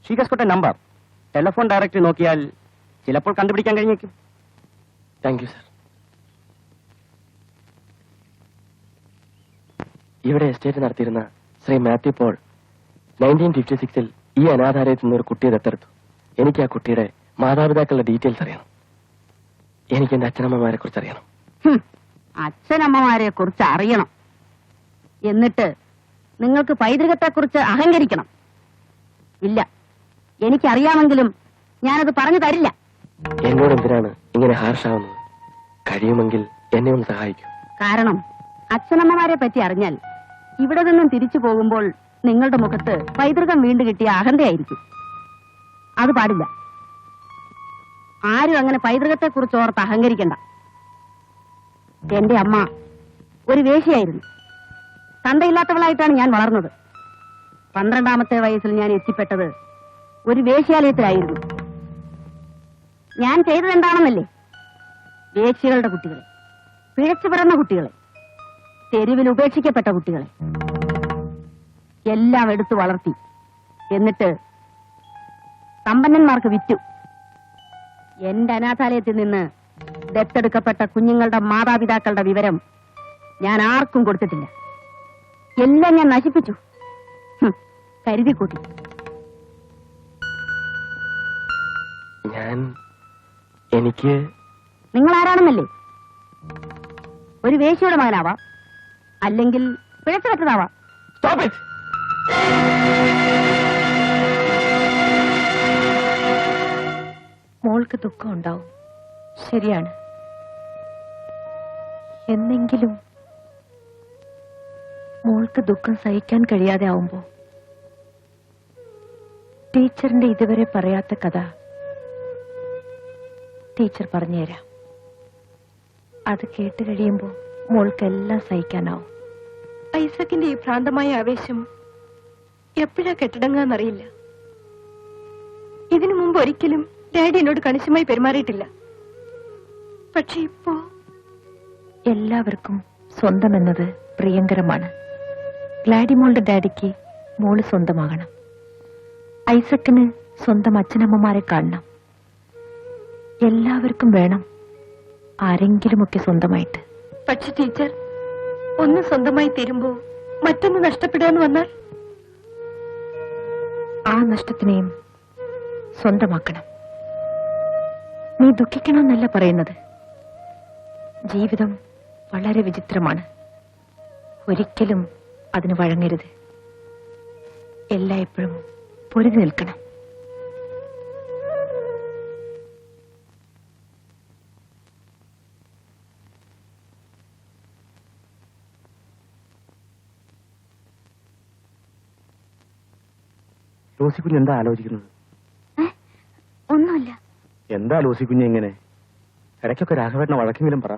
She has got a number. Telephone directory നോക്കിയാൽ ചിലപ്പോൾ കണ്ടുപിടിക്കാൻ കഴിഞ്ഞേക്കും. Thank you, sir. ഇവിടെ എസ്റ്റേറ്റ് നടത്തിയിരുന്ന ശ്രീ മാത്യു പോൾ 1956 ഈ അനാഥാലയത്തിൽ നിന്ന് ഒരു കുട്ടിയെ ദത്തെടുത്തു. എനിക്ക് ആ കുട്ടിയുടെ മാതാപിതാക്കളുടെ ഡീറ്റെയിൽസ് അറിയണം. എനിക്ക് എന്റെ അച്ഛനമ്മമാരെ കുറിച്ച് അറിയണം. അച്ഛനമ്മമാരെ കുറിച്ച് അറിയണം. എന്നിട്ട് നിങ്ങൾക്ക് പൈതൃകത്തെ കുറിച്ച് അഹങ്കരിക്കണം. ഇല്ല, എനിക്കറിയാമെങ്കിലും ഞാനത് പറഞ്ഞു തരില്ല. എന്നോട് എന്തിനാണ് ഇങ്ങനെ ഹാർഷാവുന്നത്? കഴിയുമെങ്കിൽ എന്നെ ഒന്ന് സഹായിക്കൂ. കാരണം അച്ഛനമ്മമാരെ പറ്റി അറിഞ്ഞാൽ ഇവിടെ നിന്നും തിരിച്ചു പോകുമ്പോൾ നിങ്ങളുടെ മുഖത്ത് പൈതൃകം വീണ്ടു കിട്ടിയ അഹന്തയായിരിക്കും. അത് പാടില്ല. ആരും അങ്ങനെ പൈതൃകത്തെ കുറിച്ച് ഓർത്ത് അഹങ്കരിക്കണ്ട. എന്റെ അമ്മ ഒരു വേശ്യയായിരുന്നു. തന്തയില്ലാത്തവളായിട്ടാണ് ഞാൻ വളർന്നത്. 12ാമത്തെ വയസ്സിൽ ഞാൻ എത്തിപ്പെട്ടത് ഒരു വേശ്യാലയത്തിലായിരുന്നു. ഞാൻ ചെയ്തത് എന്താണെന്നല്ലേ? വേശ്യകളുടെ കുട്ടികളെ, പിഴച്ചു പിറന്ന കുട്ടികളെ, തെരുവിൽ ഉപേക്ഷിക്കപ്പെട്ട കുട്ടികളെ, എല്ലാം എടുത്തു വളർത്തി. എന്നിട്ട് സമ്പന്നന്മാർക്ക് വിറ്റു. എന്റെ അനാഥാലയത്തിൽ നിന്ന് ദത്തെടുക്കപ്പെട്ട കുഞ്ഞുങ്ങളുടെ മാതാപിതാക്കളുടെ വിവരം ഞാൻ ആർക്കും കൊടുത്തിട്ടില്ല. എല്ലാം ഞാൻ നശിപ്പിച്ചു. കരുതിക്കൂട്ടി. എനിക്ക് നിങ്ങൾ ആരാണെന്നല്ലേ? ഒരു വേശ്യയുടെ മകനാവാം, അല്ലെങ്കിൽ പിഴച്ചുപറ്റതാവാം. മോൾക്ക് ദുഃഖം ഉണ്ടാവും, ശരിയാണ്. എന്നെങ്കിലും മോൾക്ക് ദുഃഖം സഹിക്കാൻ കഴിയാതെ ആവുമ്പോ ടീച്ചറിന്റെ ഇതുവരെ പറയാത്ത കഥ ടീച്ചർ പറഞ്ഞുതരാം. അത് കേട്ട് കഴിയുമ്പോ മോൾക്കെല്ലാം സഹിക്കാനാവും. ഐസക്കിന്റെ ഈ ഭ്രാന്തമായ ആവേശം എപ്പോഴാ കെട്ടടങ്ങാന്നറിയില്ല. ഇതിനു മുമ്പ് ഒരിക്കലും ഡാഡി എന്നോട് കണിശമായി പെരുമാറിയിട്ടില്ല. പക്ഷെ ഇപ്പോ എല്ലാവർക്കും സ്വന്തം എന്നത് പ്രിയങ്കരമാണ്. ഗ്ലാഡിമോളുടെ ഡാഡിക്ക് മോള് സ്വന്തമാകണം. ഐസക്കിന് സ്വന്തം അച്ഛനമ്മമാരെ കാണണം. എല്ലാവർക്കും വേണം ആരെങ്കിലുമൊക്കെ സ്വന്തമായിട്ട്. പക്ഷെ ടീച്ചർ, ഒന്ന് സ്വന്തമായി തീരുമ്പോ മറ്റൊന്ന് നഷ്ടപ്പെടാന്ന് വന്നാൽ ആ നഷ്ടത്തിനെയും സ്വന്തമാക്കണം. നീ ദുഃഖിക്കണമെന്നല്ല പറയുന്നത്. ജീവിതം വളരെ വിചിത്രമാണ്. ഒരിക്കലും അതിന് വഴങ്ങരുത്. എല്ലായ്പ്പോഴും പൊരുതി നിൽക്കണം. ലോസിക്കുഞ്ഞ് എന്താ ആലോചിക്കുന്നത്? ഒന്നുമില്ല. എന്താ ലോസിക്കുഞ്ഞ് ഇങ്ങനെ? ഇടയ്ക്കൊക്കെ രാഘവേട്ടനെ വഴക്കെങ്കിലും പറ.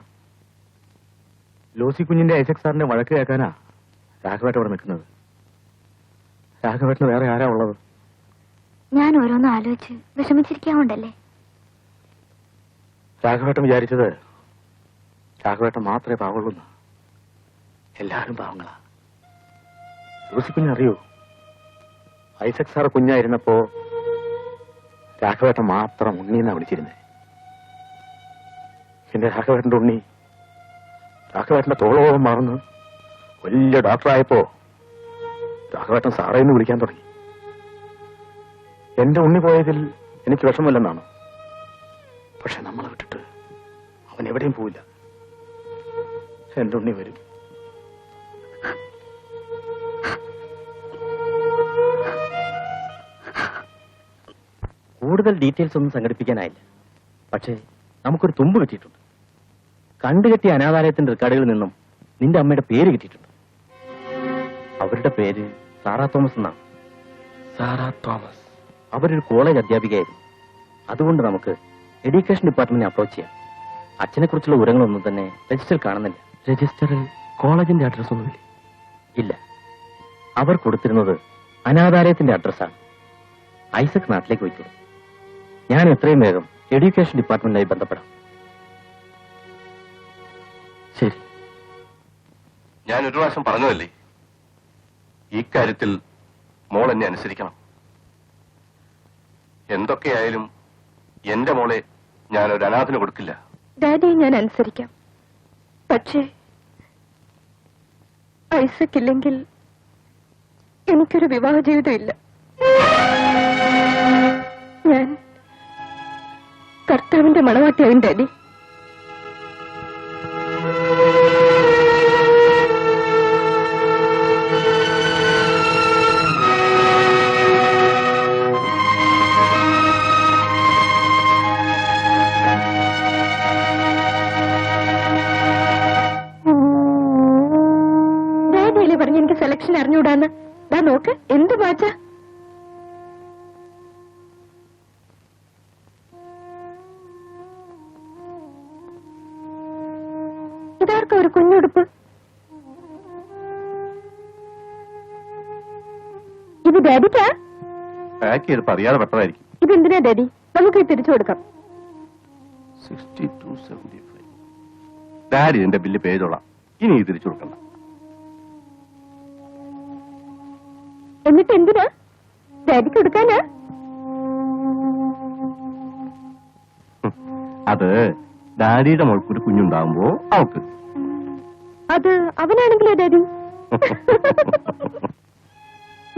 ലോസിക്കുഞ്ഞിന്റെ ഐസക് സാറിന്റെ വഴക്ക് കേൾക്കാനാ രാഘവേട്ടൻ ഇവിടെ നിൽക്കുന്നത്. രാഘവേട്ടന് വേറെ ആരാ ഉള്ളത്? ഞാൻ ഓരോന്നും ആലോചിച്ച് വിഷമിച്ചിരിക്കാവുണ്ടല്ലേ. രാഘവേട്ടൻ വിചാരിച്ചത് രാഘവേട്ടൻ മാത്രമേ പാവുള്ളൂ. എല്ലാവരും പാവങ്ങളാ. ലോസിക്കുഞ്ഞ് അറിയൂ, ഐസക് സാർ കുഞ്ഞായിരുന്നപ്പോ രാഘവേട്ടൻ മാത്രം ഉണ്ണിന്നാ വിളിച്ചിരുന്നേ. എന്റെ രാഘവേട്ടന്റെ ഉണ്ണി രാഘവേട്ടന്റെ തോളോളം മാറുന്നു. വലിയ ഡോക്ടറായപ്പോ രാഘവേട്ടൻ സാറേന്ന് വിളിക്കാൻ തുടങ്ങി. എന്റെ ഉണ്ണി പോയതിൽ എനിക്ക് വിഷമമില്ലെന്നാണ്. പക്ഷെ നമ്മളെ വിട്ടിട്ട് അവൻ എവിടെയും പോവില്ല. എന്റെ ഉണ്ണി വരും. കൂടുതൽ ഡീറ്റെയിൽസ് ഒന്നും സംഘടിപ്പിക്കാനായില്ല. പക്ഷേ നമുക്കൊരു തുമ്പ് കിട്ടിയിട്ടുണ്ട്. കണ്ടുകെട്ടിയ അനാഥാലയത്തിന്റെ റെക്കോർഡുകളിൽ നിന്നും നിന്റെ അമ്മയുടെ പേര് കിട്ടിയിട്ടുണ്ട്. അവരുടെ പേര് സാറാ തോമസ് എന്നാണ്. Sarah Thomas. അവരൊരു കോളേജ് അധ്യാപികയായിരുന്നു. അതുകൊണ്ട് നമുക്ക് എഡ്യൂക്കേഷൻ ഡിപ്പാർട്ട്മെന്റിനെ അപ്രോച്ച് ചെയ്യാം. അച്ഛനെ കുറിച്ചുള്ള വിവരങ്ങളൊന്നും തന്നെ രജിസ്റ്ററിൽ കാണുന്നില്ല. രജിസ്റ്ററിൽ കോളേജിന്റെ അഡ്രസ് ഒന്നുമില്ല. ഇല്ല, അവർ കൊടുത്തിരുന്നത് അനാഥാലയത്തിന്റെ അഡ്രസ്സാണ്. ഐസക് നാട്ടിലേക്ക് പോയിക്കോളൂ. ഞാൻ എത്രയും വേഗം എഡ്യൂക്കേഷൻ ഡിപ്പാർട്ട്മെന്റുമായി ബന്ധപ്പെടാം. ശരി. ഞാൻ ഒരു പ്രാവശ്യം പറഞ്ഞതല്ലേ, ഈ കാര്യത്തിൽ മോൾ എന്നെ അനുസരിക്കണം. എന്തൊക്കെയായാലും എന്റെ മോളെ ഞാൻ ഒരു അനാഥന് കൊടുക്കില്ല. ഡാഡിയെ ഞാൻ അനുസരിക്കാം. പക്ഷേ ഐസക് ഇല്ലെങ്കിൽ എനിക്കൊരു വിവാഹ ജീവിതമില്ല. ഞാൻ കർത്താവിന്റെ മണവാട്ടിയാവും ഡാഡി. ഡാഡിയല്ലേ പറഞ്ഞു എനിക്ക് സെലക്ഷൻ അറിഞ്ഞൂടാന്ന്. ദാ നോക്ക്, എന്ത് മാറ്റാ. ഇതാർക്കാ ഒരു കുഞ്ഞുടുപ്പ്? ഇത് ഡാഡിക്കാ? പാക്ക് ചെയ്തപ്പോ അറിയാതെ പെട്ടതായിരിക്കും. ഇതെന്തിനാ ഡാഡി? നമുക്ക് ഇത് തിരിച്ചു കൊടുക്കാം. 6275. ഡാഡി എന്റെ ബില്ല് പേ ചെയ്തോളാം. ഇനി ഇത് തിരിച്ചു കൊടുക്കണ്ട. എന്നിട്ട് എന്തിനാ? ഡാഡിക്ക് കൊടുക്കാനാ? അത് ഡാഡിയുടെ മോൾക്കൊരു കുഞ്ഞുണ്ടാകുമ്പോ അവക്ക്. അത് അവനാണെങ്കിലോ ഡാഡി?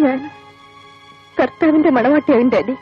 ഞാൻ കർത്താവിന്റെ മണവാട്ടിയാവും ഡാഡി.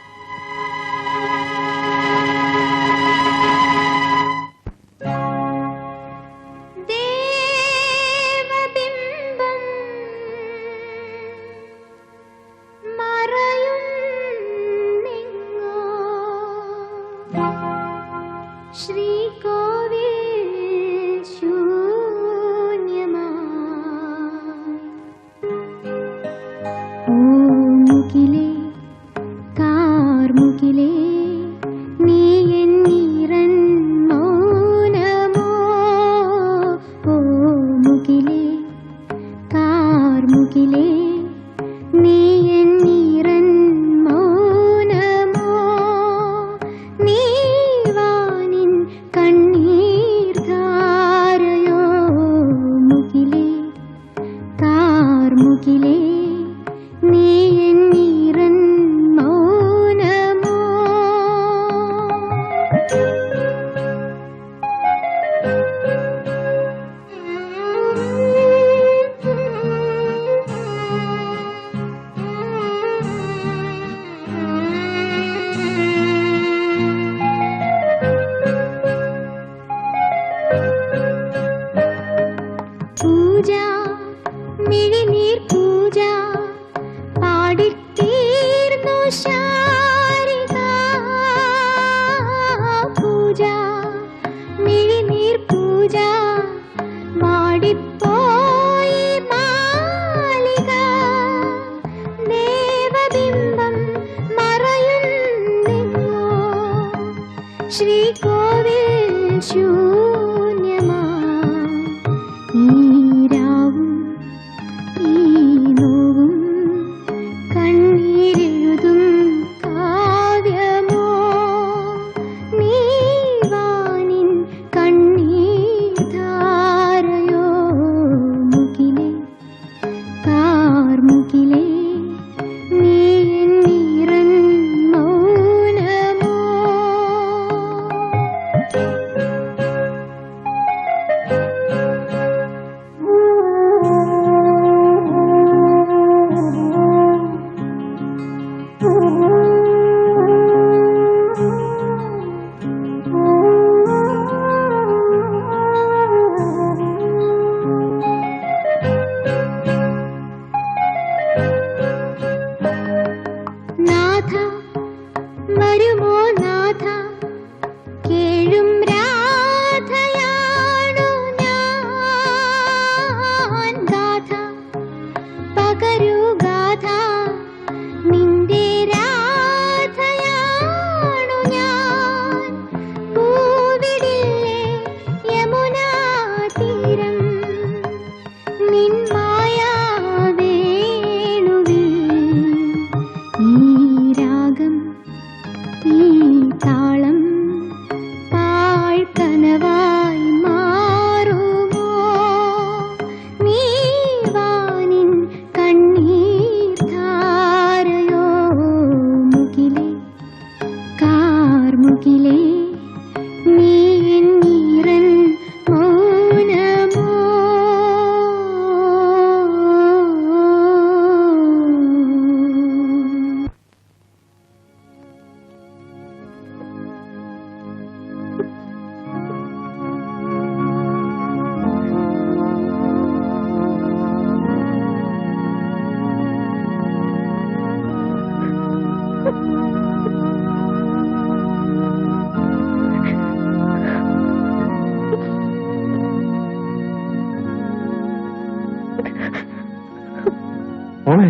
മോളെ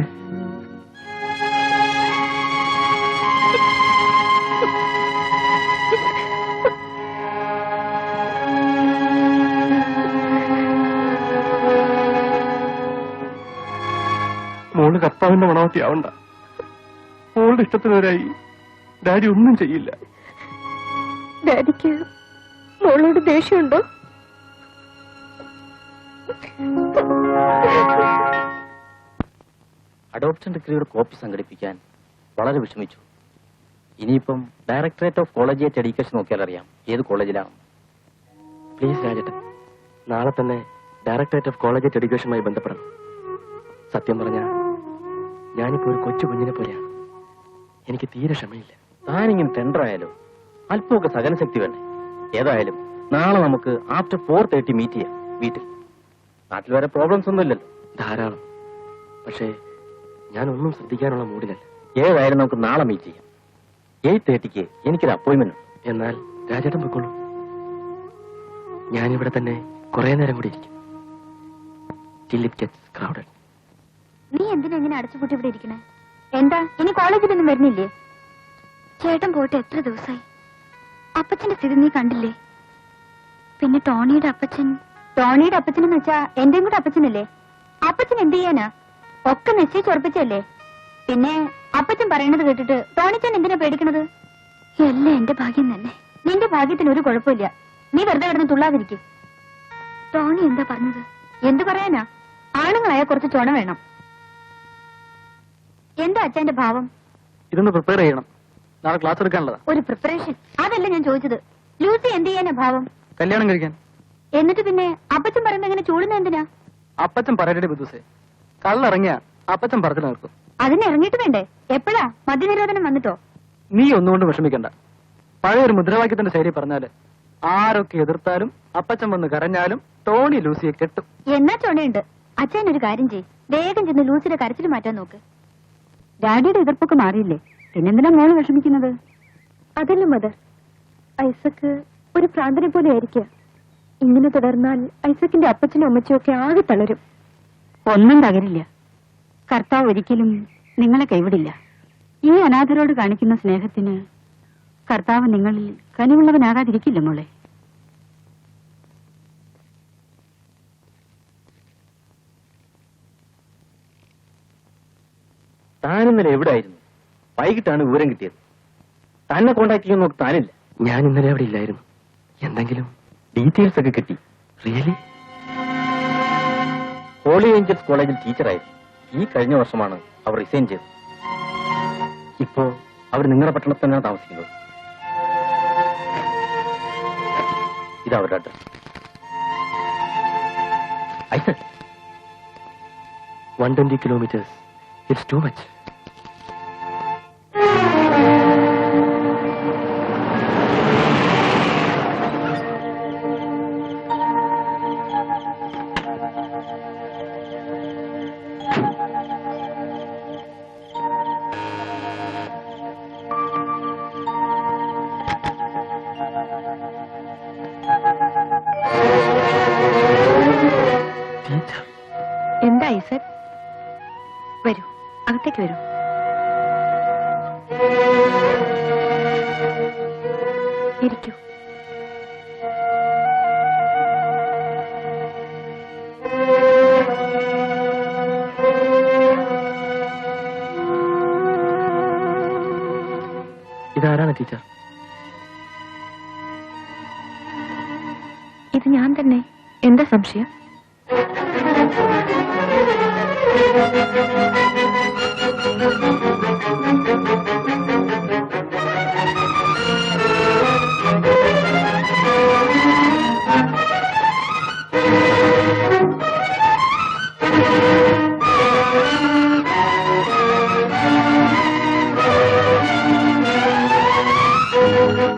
മോള് കർത്താവിന്റെ മണവാട്ടിയാവണ്ട. മോളുടെ ഇഷ്ടത്തിനൊരായി ഡാഡി ഒന്നും ചെയ്യില്ല. ഡാഡിക്ക് മോളോട് ദേഷ്യമുണ്ടോ? അഡോപ്ഷൻ ഡിഗ്രിയുടെ കോപ്പി സംഘടിപ്പിക്കാൻ വളരെ വിഷമിച്ചു. ഇനിയിപ്പം ഡയറക്ടറേറ്റ് ഓഫ് കോളേജിയേറ്റ് എഡ്യൂക്കേഷൻ നോക്കിയാൽ അറിയാം ഏത് കോളേജിലാണ്. പ്ലീസ് രാജേട്ടൻ, നാളെ തന്നെ ഡയറക്ടറേറ്റ് ഓഫ് കോളേജ് എഡ്യൂക്കേഷനുമായി ബന്ധപ്പെടണം. സത്യം പറഞ്ഞാൽ ഞാനിപ്പോ ഒരു കൊച്ചു കുഞ്ഞിനെ പോലെയാണ്. എനിക്ക് തീരെ ക്ഷമയില്ല. താനിങ്ങനെ ടെൻഡർ ആയാലോ? അല്പമൊക്കെ സഹനശക്തി വേണ്ടേ? ഏതായാലും നാളെ നമുക്ക് ആഫ്റ്റർ 4:30 മീറ്റ് ചെയ്യാം വീട്ടിൽ. നാട്ടിൽ വേറെ പ്രോബ്ലംസ് ഒന്നും ഇല്ലല്ലോ. ധാരാളം. പക്ഷേ ഞാനൊന്നും ശ്രദ്ധിക്കാനുള്ള മൂഡിലല്ല. ഏതായാലും നമുക്ക് നാളെ മീറ്റ് ചെയ്യാം. 8:30 എനിക്കൊരു അപ്പോയിന്റ്മെന്റ്. എന്നാൽ രാജേട്ടൻ പൊയ്ക്കോളൂ. ഞാനിവിടെ തന്നെ കുറെ നേരം കൂടി ഇരിക്കും. Till it gets crowded. നീ എന്തിനാ ഇങ്ങനെ അടച്ചുപൂട്ടി ഇവിടെ ഇരിക്കണേ? എന്താ ഇനി കോളേജിലൊന്നും വരുന്നില്ലേ? ചേട്ടൻ പോയിട്ട് എത്ര ദിവസമായി? അപ്പച്ചന്റെ സ്ഥിതി നീ കണ്ടില്ലേ? പിന്നെ ടോണിയുടെ അപ്പച്ചൻ എന്ന് വെച്ചാ എന്റെയും കൂടെ അപ്പച്ചനല്ലേ? അപ്പച്ചൻ എന്ത് ചെയ്യാനാ? ഒക്കെ നിശ്ചയിച്ചുറപ്പിച്ചല്ലേ? പിന്നെ അപ്പച്ചൻ പറയണത് കേട്ടിട്ട് ടോണിച്ചൻ എന്തിനാ പേടിക്കണത്? എല്ലാം എന്റെ ഭാഗ്യം തന്നെ. നിന്റെ ഭാഗ്യത്തിന് ഒരു കുഴപ്പമില്ല. നീ വെറുതെ കിടന്ന് തുള്ളാതിരിക്കും. ടോണി എന്താ പറഞ്ഞത്? എന്ത് പറയാനാ? ആണുങ്ങളായ കുറച്ച് ചുണ വേണം. എന്താ അച്ഛന്റെ ഭാവം? ഇതൊന്ന് പ്രിപ്പയർ ചെയ്യണം. നാളെ ക്ലാസ് എടുക്കാനുള്ളതാ. ഒരു പ്രിപ്പറേഷൻ അതല്ല ഞാൻ ചോദിച്ചത്. ലൂസി എന്ത് ചെയ്യാനാ ഭാവം? കല്യാണം കഴിക്കാൻ. എന്നിട്ട് പിന്നെ അപ്പച്ചൻ പറയുന്നത് എങ്ങനെ ചൂടുന്ന എന്തിനാ? അപ്പച്ചൻ പറയട്ടെ ബുദ്ധുസേ. കള്ളിറങ്ങിയ അപ്പച്ചൻ പറച്ചിൽ നിർത്തും. അതിന് ഇറങ്ങിയിട്ട് വേണ്ടേ? എപ്പോഴാ മദ്യനിരോധനം വന്നിട്ടോ? നീ ഒന്നുകൊണ്ട് വിഷമിക്കണ്ട. പഴയൊരു മുദ്രാവാക്യത്തിന്റെ ശൈലി പറഞ്ഞാല് ആരൊക്കെ എതിർത്താലും അപ്പച്ചൻ വന്ന് കരഞ്ഞാലും ടോണി ലൂസിയെ കെട്ടും. എന്നാ ചുണയുണ്ട്. അച്ഛൻ ഒരു കാര്യം ചെയ്യ്, വേഗം ചെന്ന് ലൂസിയുടെ കരച്ചിൽ മാറ്റാൻ നോക്ക്. ഡാഡിയുടെ എതിർപ്പൊക്കെ മാറിയില്ലേ? പിന്നെന്തിനാ മോള് വിഷമിക്കുന്നത്? അതല്ല മദർ, ഐസക്ക് ഒരു പ്രാന്തനെ പോലെ ആയിരിക്കുക. ഇങ്ങനെ തുടർന്നാൽ ഐസക്കിന്റെ അപ്പച്ചനും അമ്മച്ചും ഒക്കെ ആകെ തളരും. ഒന്നും തകരില്ല. കർത്താവ് ഒരിക്കലും നിങ്ങളെ കൈവിടില്ല. ഈ അനാഥരോട് കാണിക്കുന്ന സ്നേഹത്തിന് കർത്താവ് നിങ്ങളിൽ കനിവുള്ളവനാകാതിരിക്കില്ല മോളെ. താനിന്നലെ എവിടെയായിരുന്നു? വൈകിട്ടാണ് വിവരം കിട്ടിയത്. തന്നെ കോണ്ടാക്ട് ചെയ്യാൻ നോക്ക് താനില്ല. ഞാൻ ഇന്നലെ അവിടെ ഇല്ലായിരുന്നു. എന്തെങ്കിലും ഡീറ്റെയിൽസ് ഒക്കെ കിട്ടി. റിയലി? ഹോളി ഏഞ്ചൽസ് കോളേജിൽ ടീച്ചറായിരുന്നു. ഈ കഴിഞ്ഞ വർഷമാണ് അവർ റിസൈൻ ചെയ്തത്. ഇപ്പോ അവർ നിങ്ങളുടെ പട്ടണത്തിൽ തന്നെയാണ് താമസിക്കുന്നത്. ഇത് അവരുടെ address. 120 kilometers. It's too much. Teacher. എന്താ ഐസക്? വരൂ, അകത്തേക്ക് വരൂ. ഇരിക്കൂ. ഇതാരാണ് ടീച്ചർ? ഇത് ഞാൻ തന്നെ. എന്താ സംശയം?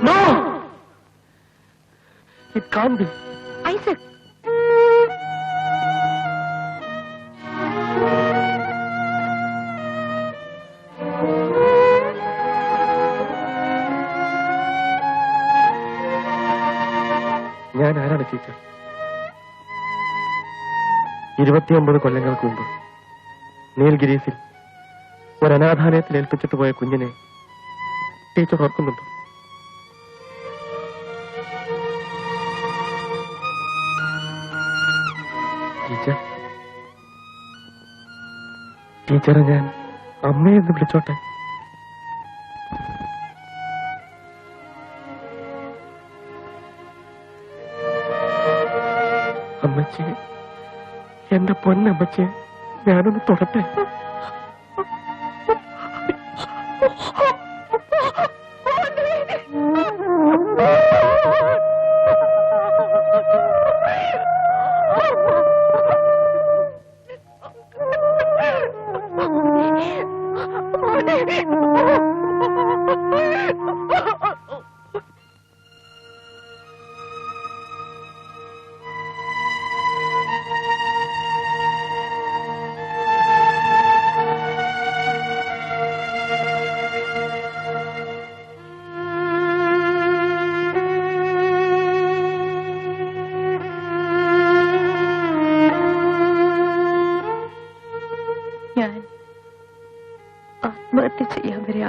No! It can't be. Isaac, ഞാൻ ആരാണ് ടീച്ചർ? 29 കൊല്ലങ്ങൾക്ക് മുമ്പ് നീൽഗിരീസിൽ ഒരു അനാഥാലയത്തിൽ ഏൽപ്പിച്ചിട്ട് പോയ കുഞ്ഞിനെ ടീച്ചർ ഓർക്കുന്നുണ്ടോ? ടീച്ചറെ ഞാൻ അമ്മയെന്ന് വിളിച്ചോട്ടെ? അമ്മച്ചി, എന്റെ പൊന്നമ്മച്ചി, ഞാനൊന്ന് തൊടട്ടെ?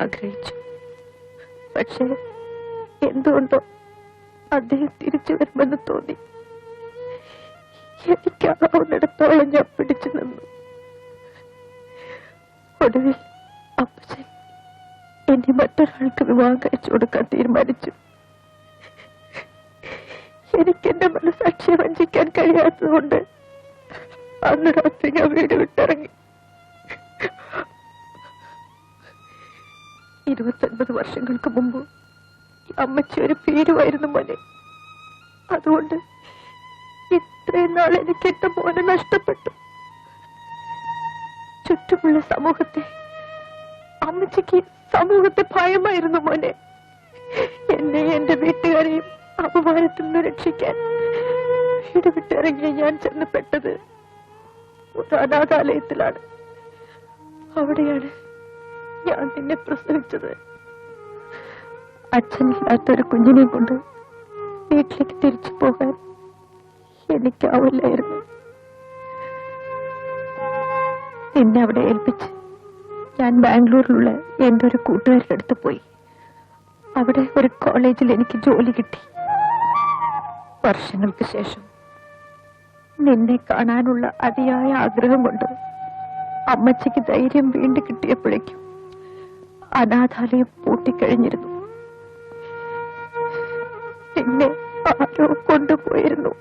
ആഗ്രഹിച്ചു. പക്ഷേ എന്തുകൊണ്ടോ അദ്ദേഹം തിരിച്ചു വരുമെന്ന് തോന്നി. എനിക്കാവുന്നിടത്തോളം ഞാൻ പിടിച്ചു നിന്നു. ഒടുവിൽ അപ്പച്ചൻ എന്നെ മറ്റൊരാൾക്ക് വിവാഹം കഴിച്ചു കൊടുക്കാൻ തീരുമാനിച്ചു. എനിക്കെന്റെ മനസാക്ഷിയെ വഞ്ചിക്കാൻ കഴിയാത്തതുകൊണ്ട് അന്ന് രാത്രി ഞാൻ വീട് വിട്ടിറങ്ങി. 29 വർഷങ്ങൾക്ക് മുമ്പ് അമ്മച്ചി ഒരു പേരുമായിരുന്നു മോനെ. അതുകൊണ്ട് ഇത്രയും നാൾ എനിക്ക് എന്റെ മോനെ നഷ്ടപ്പെട്ടു. ചുറ്റുമുള്ള അമ്മച്ചിക്ക് സമൂഹത്തെ ഭയമായിരുന്നു മോനെ. എന്നെ എന്റെ വീട്ടുകാരെയും അപമാനത്തിൽ നിന്ന് രക്ഷിക്കാൻ വീട് വിട്ടിറങ്ങി ഞാൻ ചെന്നപ്പെട്ടത് ഒരു അനാഥാലയത്തിലാണ്. അവിടെയാണ് ഞാൻ നിന്നെ പ്രസവിച്ചത്. അച്ഛനില്ലാത്തൊരു കുഞ്ഞിനെ കൊണ്ട് വീട്ടിലേക്ക് തിരിച്ചു പോകാൻ എനിക്കാവില്ലായിരുന്നു. നിന്നെ അവിടെ ഏൽപ്പിച്ച് ഞാൻ ബാംഗ്ലൂരിലുള്ള എന്റെ ഒരു കൂട്ടുകാരുടെ അടുത്ത് പോയി. അവിടെ ഒരു കോളേജിൽ എനിക്ക് ജോലി കിട്ടി. വർഷങ്ങൾക്ക് ശേഷം നിന്നെ കാണാനുള്ള അതിയായ ആഗ്രഹം കൊണ്ട് അമ്മച്ചിക്ക് ധൈര്യം വീണ്ടും കിട്ടിയപ്പോഴേക്കും അനാഥാലയം പൂട്ടിക്കഴിഞ്ഞിരുന്നു. നിന്നെ ആരോ കൊണ്ടുപോയിരുന്നു.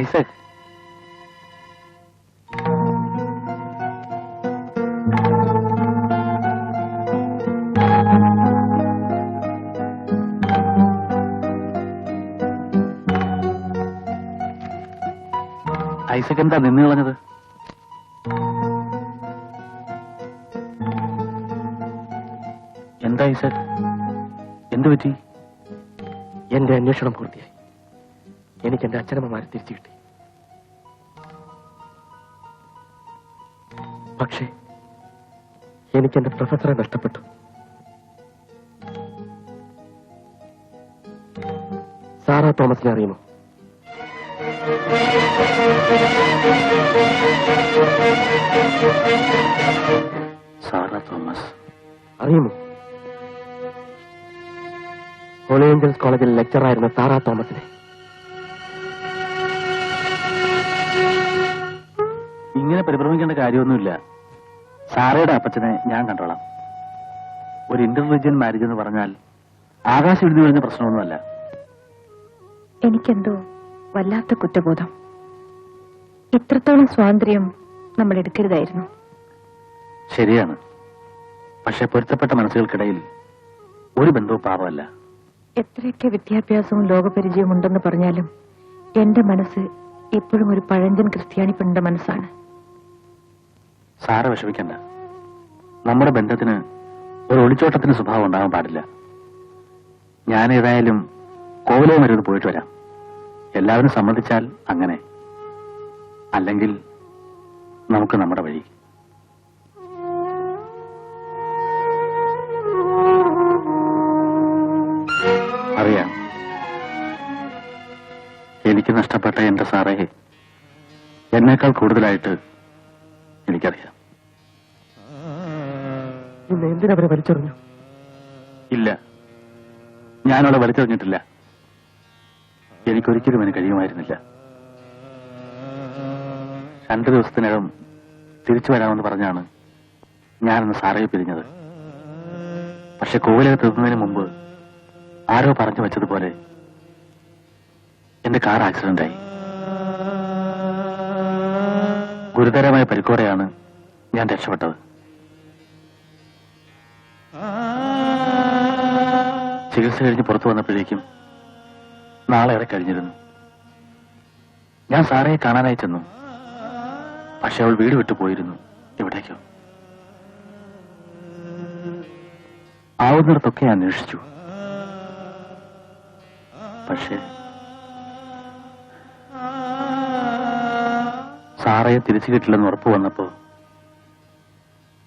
ഐസക്, ഐസക് എന്താ നിന്ന് കളഞ്ഞത്? എന്താ ഐസക്, എന്തു പറ്റി? എന്റെ അന്വേഷണം പൂർത്തിയായി. എനിക്ക് എന്റെ അച്ഛനമ്മമാരെ തിരിച്ചു കിട്ടി. പക്ഷേ എനിക്കെന്റെ പ്രൊഫസറെ നഷ്ടപ്പെട്ടു. സാറാ തോമസിനെ അറിയുമോ? സാറാ തോമസ് അറിയുമോ? ഹോളി ഏഞ്ചൽസ് കോളേജിൽ ലെക്ചറായിരുന്ന സാറാ തോമസിനെ. ഇങ്ങനെ പരിഭ്രമിക്കേണ്ട കാര്യമൊന്നുമില്ല. സാറയുടെ അപ്പച്ചനെ ഞാൻ കണ്ടോളാം. ഒരു ഇന്റർ റിലിജിയൻ മാരേജ് എന്ന് പറഞ്ഞാൽ ആകാശം ഇടിഞ്ഞു കഴിഞ്ഞ പ്രശ്നമൊന്നുമല്ല. എനിക്കെന്തോ വല്ലാത്ത കുറ്റബോധം. ഇത്രത്തോളം സ്വാതന്ത്ര്യം നമ്മൾ എടുക്കരുതായിരുന്നു. ശരിയാണ്. പക്ഷെ പൊരുത്തപ്പെട്ട മനസ്സുകൾക്കിടയിൽ ഒരു ബന്ധവും പാപമല്ല. എത്രയൊക്കെ വിദ്യാഭ്യാസവും ലോകപരിചയവും ഉണ്ടെന്ന് പറഞ്ഞാലും എന്റെ മനസ്സ് ഇപ്പോഴും ഒരു പഴഞ്ചൻ ക്രിസ്ത്യാനി പെണ്ണിന്റെ മനസ്സാണ്. സാറ് വിഷമിക്കണ്ട. നമ്മുടെ ബന്ധത്തിന് ഒരു ഒളിച്ചോട്ടത്തിന് സ്വഭാവം ഉണ്ടാകാൻ പാടില്ല. ഞാൻ ഏതായാലും കോവിലോ മരുന്ന് പോയിട്ട് വരാം. എല്ലാവരും സമ്മതിച്ചാൽ അങ്ങനെ, അല്ലെങ്കിൽ നമുക്ക് നമ്മുടെ വഴി. അറിയാം, എനിക്ക് നഷ്ടപ്പെട്ട എന്റെ സാറേ എന്നേക്കാൾ കൂടുതലായിട്ട് എനിക്കറിയാം. പിന്നെ എന്തിനവരെ വലിച്ചെറിഞ്ഞു? ഇല്ല, ഞാനവളെ വലിച്ചെറിഞ്ഞിട്ടില്ല. എനിക്കൊരിക്കലും അതിന് കഴിയുമായിരുന്നില്ല. 2 ദിവസത്തിനകം തിരിച്ചു വരാമെന്ന് പറഞ്ഞാണ് ഞാനന്ന് സാറയെ പിരിഞ്ഞത്. പക്ഷെ കോവിലകത്തെത്തുന്നതിന് മുമ്പ് ആരോ പറഞ്ഞു വെച്ചതുപോലെ എന്റെ കാർ ആക്സിഡന്റായി. ഗുരുതരമായ പരിക്കോടെയാണ് ഞാൻ രക്ഷപ്പെട്ടത്. ചികിത്സ കഴിഞ്ഞ് പുറത്തു വന്നപ്പോഴേക്കും നാളേറെ കഴിഞ്ഞിരുന്നു. ഞാൻ സാറയെ കാണാനായി ചെന്നു. പക്ഷെ അവൾ വീട് വിട്ടു പോയിരുന്നു. എവിടേക്കോ. ആവുന്നിടത്തൊക്കെ അന്വേഷിച്ചു. പക്ഷേ സാറയെ തിരിച്ചു കിട്ടില്ലെന്ന് ഉറപ്പ് വന്നപ്പോ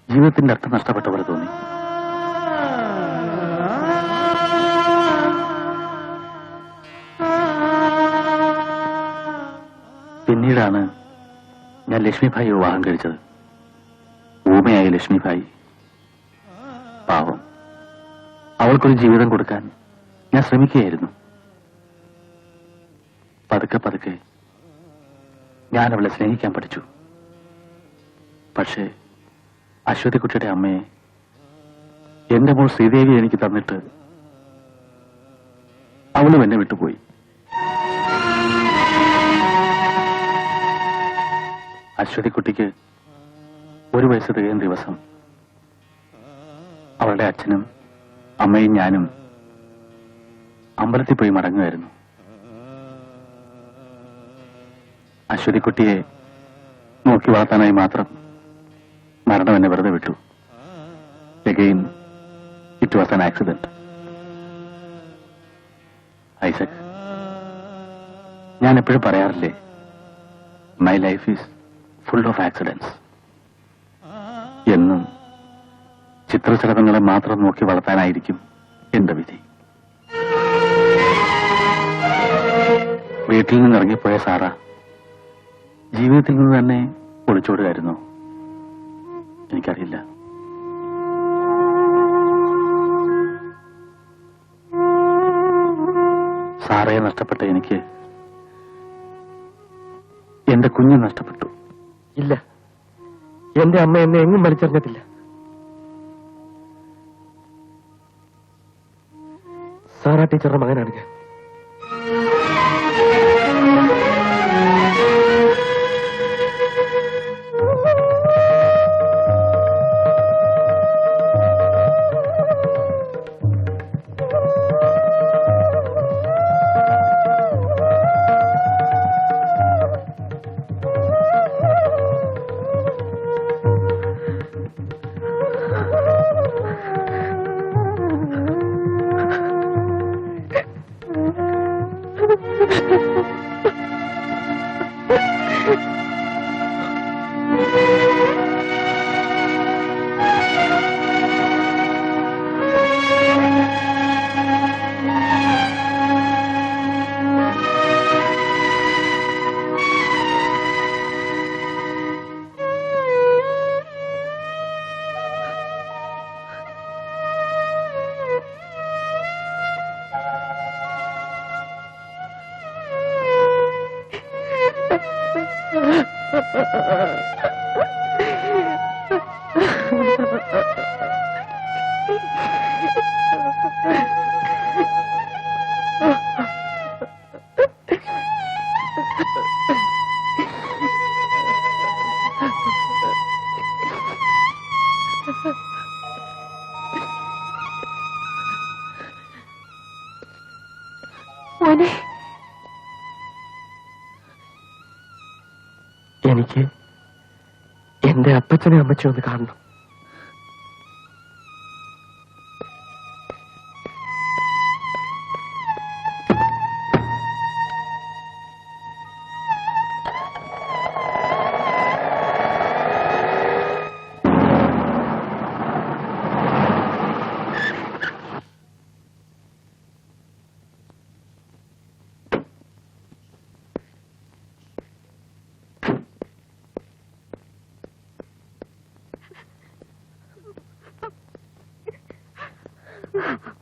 ജീവിതത്തിന്റെ അർത്ഥം നഷ്ടപ്പെട്ട പോലെ തോന്നി. പിന്നീടാണ് ഞാൻ ലക്ഷ്മിഭായി വിവാഹം കഴിച്ചത്. ഊമയായ ലക്ഷ്മിഭായി. പാവം, അവൾക്കൊരു ജീവിതം കൊടുക്കാൻ ഞാൻ ശ്രമിക്കുകയായിരുന്നു. പതുക്കെ പതുക്കെ ഞാൻ അവളെ സ്നേഹിക്കാൻ പഠിച്ചു. പക്ഷേ അശ്വതിക്കുട്ടിയുടെ അമ്മയെ എന്റെ മോൾ ശ്രീദേവി എനിക്ക് തന്നിട്ട് അവളും എന്നെ വിട്ടുപോയി. അശ്വതിക്കുട്ടിക്ക് 1 വയസ്സ് തികയുന്ന ദിവസം അവളുടെ അച്ഛനും അമ്മയും ഞാനും അമ്പലത്തിൽ പോയി മടങ്ങുമായിരുന്നു. അശ്വതിക്കുട്ടിയെ നോക്കി വളർത്താനായി മാത്രം മരണം എന്നെ വെറുതെ വിട്ടു. Again, it was an accident. Isaac, ഞാൻ എപ്പോഴും പറയാറില്ലേ, my life is full of accidents. എന്നും ചിത്രശലഭങ്ങളെ മാത്രം നോക്കി വളർത്താനായിരിക്കും എന്റെ വിധി. വീട്ടിൽ നിന്നിറങ്ങിപ്പോയ സാറ ജീവിതത്തിൽ നിന്ന് തന്നെ ഒളിച്ചോടുകയായിരുന്നു. എനിക്കറിയില്ല. സാറയെ നഷ്ടപ്പെട്ട എനിക്ക് എന്റെ കുഞ്ഞ് നഷ്ടപ്പെട്ടു. ഇല്ല, എന്റെ അമ്മ എന്നെ എങ്ങും വലിച്ചെറിഞ്ഞിട്ടില്ല. സാറാ ടീച്ചറുടെ മകനാണ് ഞാൻ. എനിക്ക് എന്റെ അപ്പച്ചനെ അമ്മച്ചി ഒന്ന് കാണണം. Ha ha ha.